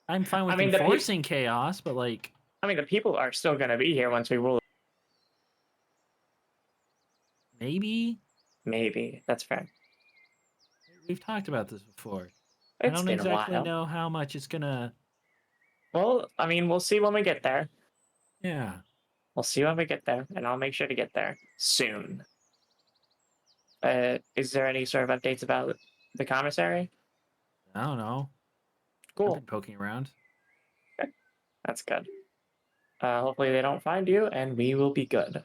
I'm fine
I
with
mean,
enforcing chaos, but like
the people are still gonna be here once we rule.
maybe
Maybe that's fair.
we've talked about this before. I
It's
don't
been a
exactly
while.
know how much it's gonna.
Well, I mean, we'll see when we get there.
Yeah,
We'll see when we get there, and I'll make sure to get there soon. Is there any sort of updates about the commissary?
I don't know. I've
Cool.
been poking around.
That's good. Hopefully they don't find you, and we will be good.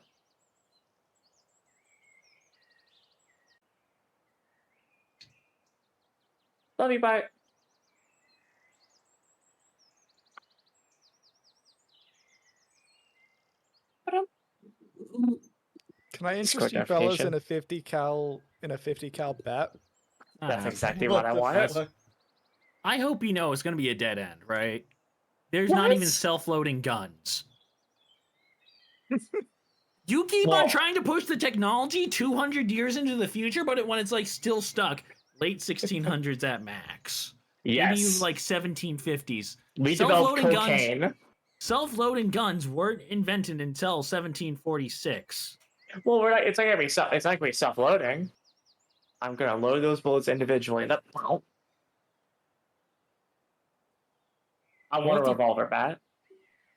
Love you, bye.
Can I
Discord
interest you fellas in
notification.
a 50 cal bat?
Not
That's
happening.
exactly what
What
I
the
wanted.
fuck?
I hope you know it's gonna be a dead end, right? There's not even
What?
self-loading guns. You keep on
Well,
trying to push the technology 200 years into the future, but when it's like still stuck late 1600s at max. Maybe
yes.
like 1750s.
We developed
Self-loading guns.
cocaine.
Self-loading guns weren't invented until 1746.
Well, we're not, it's not gonna be self-loading. I'm gonna load those bullets individually. I want a revolver bat.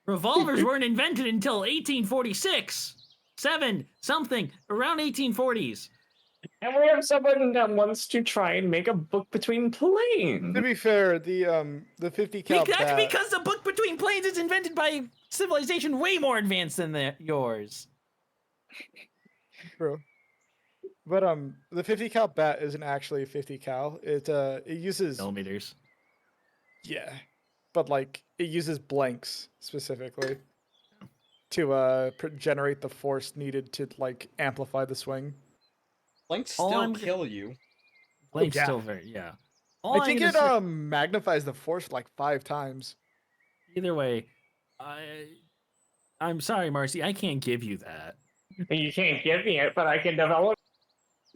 Revolvers weren't invented until 1846. 7 something around 1840s.
And we have someone that wants to try and make a book between planes.
To be fair, the 50 cal
That's
bat.
because the book between planes is invented by civilization way more advanced than yours.
True. But the 50 cal bat isn't actually 50 cal. It uses
Millimeters.
yeah, but like it uses blanks specifically to generate the force needed to like amplify the swing.
Blanks
All
still
I'm-
kill you.
Blank's
yeah.
still very All
I
I'm
think
gonna
it
say-
magnifies the force like 5 times.
Either way, I'm sorry, Marcy, I can't give you that.
You can't give me it, but I can develop.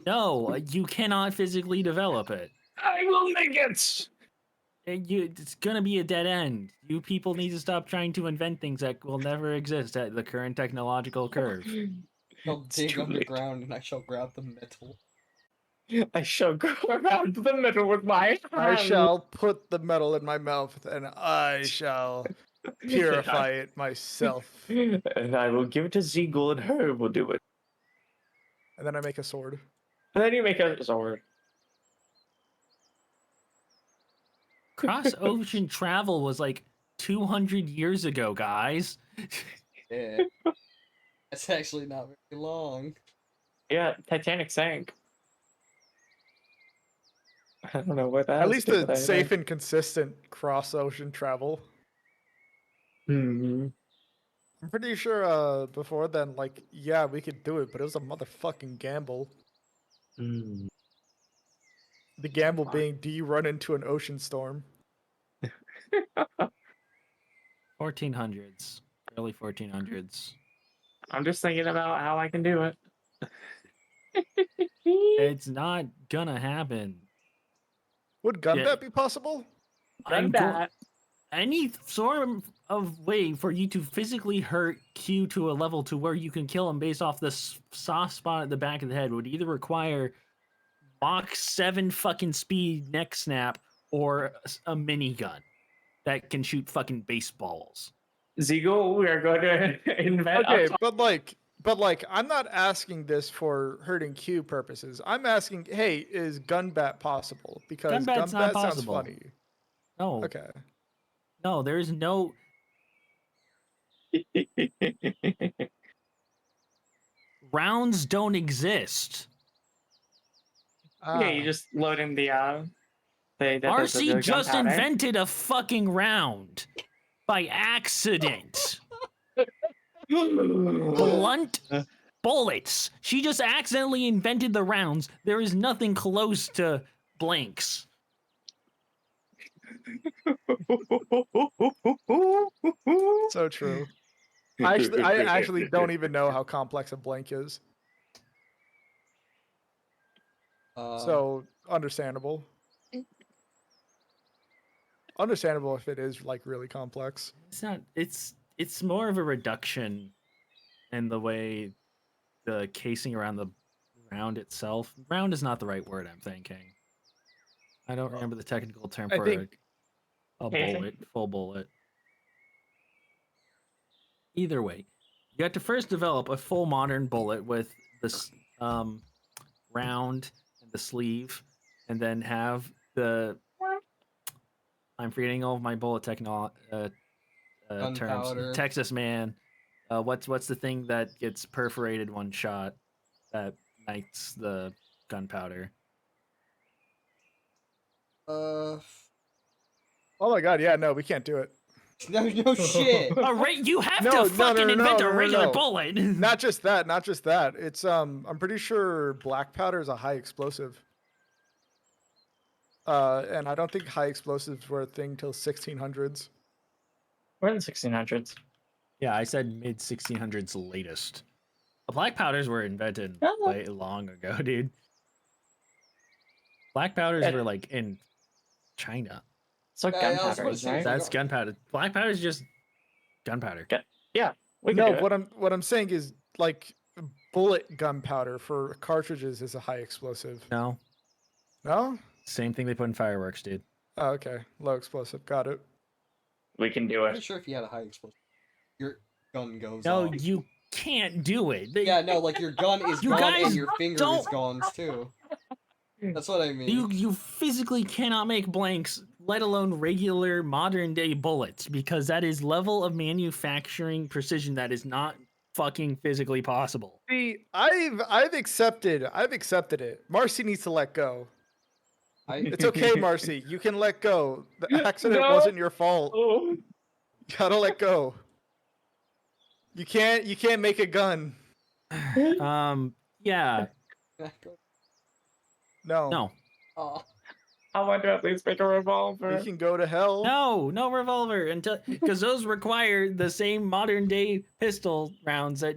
No, you cannot physically develop it.
I will make it.
It's gonna be a dead end. You people need to stop trying to invent things that will never exist at the current technological curve.
I'll
It's
dig
too late.
underground and I shall grab the metal.
I shall go around the middle with my
I
hand.
shall put the metal in my mouth and I shall purify it myself.
And I will give it to Zeegle, and her will do it.
And then I make a sword.
And then you make a sword.
Cross ocean travel was like 200 years ago, guys.
Yeah. That's actually not very long.
Yeah, Titanic sank. I don't know what that.
At
has
least
to do
a
with
safe
anything.
and consistent cross ocean travel.
Hmm.
I'm pretty sure before then, like, yeah, we could do it, but it was a motherfucking gamble.
Hmm.
The gamble being, do you run into an ocean storm?
1400s, early 1400s.
I'm just thinking about how I can do it.
It's not gonna happen.
Would gunbat
Yeah.
be possible?
I'm
Gun bat.
any sort of way for you to physically hurt Q to a level to where you can kill him based off the soft spot at the back of the head would either require Mach 7 fucking speed neck snap or a minigun that can shoot fucking baseballs.
Ziegel, we are going to invent.
Okay, but like, I'm not asking this for hurting Q purposes. I'm asking, hey, is gunbat possible? Because
Gunbat's not
gunbat sounds
possible.
funny.
No.
Okay.
No, there's no. Rounds don't exist.
Yeah, you just load in the
RC just
gunpowder.
invented a fucking round by accident. Blunt bullets. She just accidentally invented the rounds. There is nothing close to blanks.
So true. I actually don't even know how complex a blank is. So understandable. Understandable if it is like really complex.
It's not. It's more of a reduction in the way the casing around the round itself. Round is not the right word. I'm thinking. I don't remember the technical term
I
for
think
a
casing?
bullet, full bullet. Either way, you have to first develop a full modern bullet with this round and the sleeve, and then have the. I'm forgetting all of my bullet terms.
Gunpowder.
Texas man. What's the thing that gets perforated one shot that ignites the gunpowder?
Oh my god, yeah, no, we can't do it.
No shit.
You have to fucking invent a regular bullet.
Not just that. It's I'm pretty sure black powder is a high explosive. And I don't think high explosives were a thing till 1600s.
We're in the 1600s.
Yeah, I said mid 1600s latest. The black powders were invented way long ago, dude. Black powders were like in China.
It's like gunpowder, right?
That's gunpowder. Black powder is just gunpowder.
Yeah, we can do it.
what I'm saying is like bullet gunpowder for cartridges is a high explosive.
No.
No?
Same thing they put in fireworks, dude.
Oh, okay. Low explosive. Got it.
We can do
I'm
it.
not sure if you had a high explosive. Your gun goes
No,
off.
you can't do it.
Yeah, no, like your gun is
You
gone
guys
and your finger is
don't-
gone too. That's what I mean.
You physically cannot make blanks, let alone regular modern day bullets, because that is level of manufacturing precision that is not fucking physically possible.
See, I've accepted it. Marcy needs to let go. It's okay, Marcy. You can let go. The accident wasn't your fault.
Oh.
You gotta let go. You can't make a gun.
Yeah.
No.
No.
Oh.
I want to at least make a revolver.
You can go to hell.
No revolver until because those require the same modern day pistol rounds that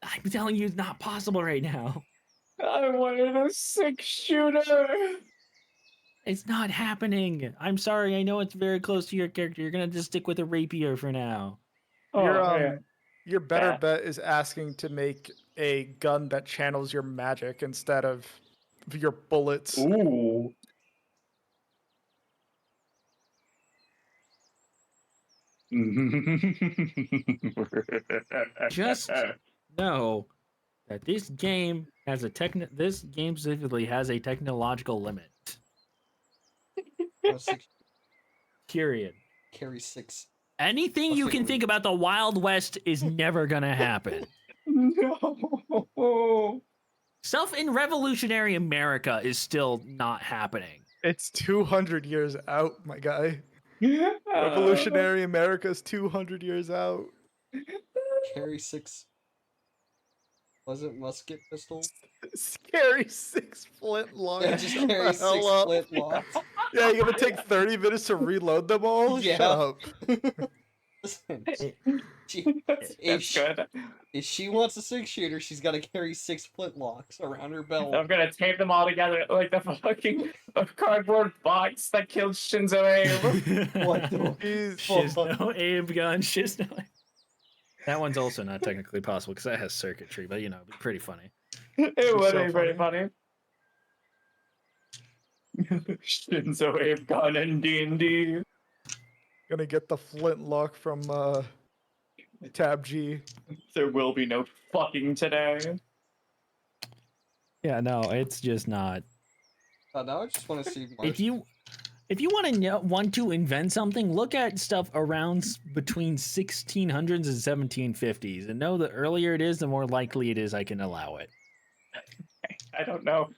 I'm telling you is not possible right now.
I wanted a 6-shooter.
It's not happening. I'm sorry. I know it's very close to your character. You're gonna just stick with a rapier for now.
Your better bet is asking to make a gun that channels your magic instead of your bullets.
Ooh.
Just know that this game has this game specifically has a technological limit. Period.
Carry 6.
Anything you can think about the Wild West is never gonna happen.
No.
Stuff in revolutionary America is still not happening.
It's 200 years out, my guy. Revolutionary America's 200 years out.
Carry 6. Was it musket pistols?
Scary 6 flintlock.
Yeah, just carry 6 flintlocks.
Yeah, you're gonna take 30 minutes to reload them all?
Yeah.
Shut up.
Listen, she,
That's
if,
good.
if she wants a 6-shooter, she's got to carry 6 flintlocks around her belt.
I'm gonna tape them all together like the fucking cardboard box that killed Shinzo Abe.
What the
Shizno Abe gun, Shizno. That one's also not technically possible because that has circuitry, but you know, it'd be pretty funny.
It would
so
be pretty funny. Shinzo Abe gun and D&D.
Gonna get the flintlock from Tab G.
There will be no fucking today.
Yeah, no, it's just not.
Now I just want to see
If you want to invent something, look at stuff around between 1600s and 1750s, and know the earlier it is, the more likely it is I can allow it.
I don't know.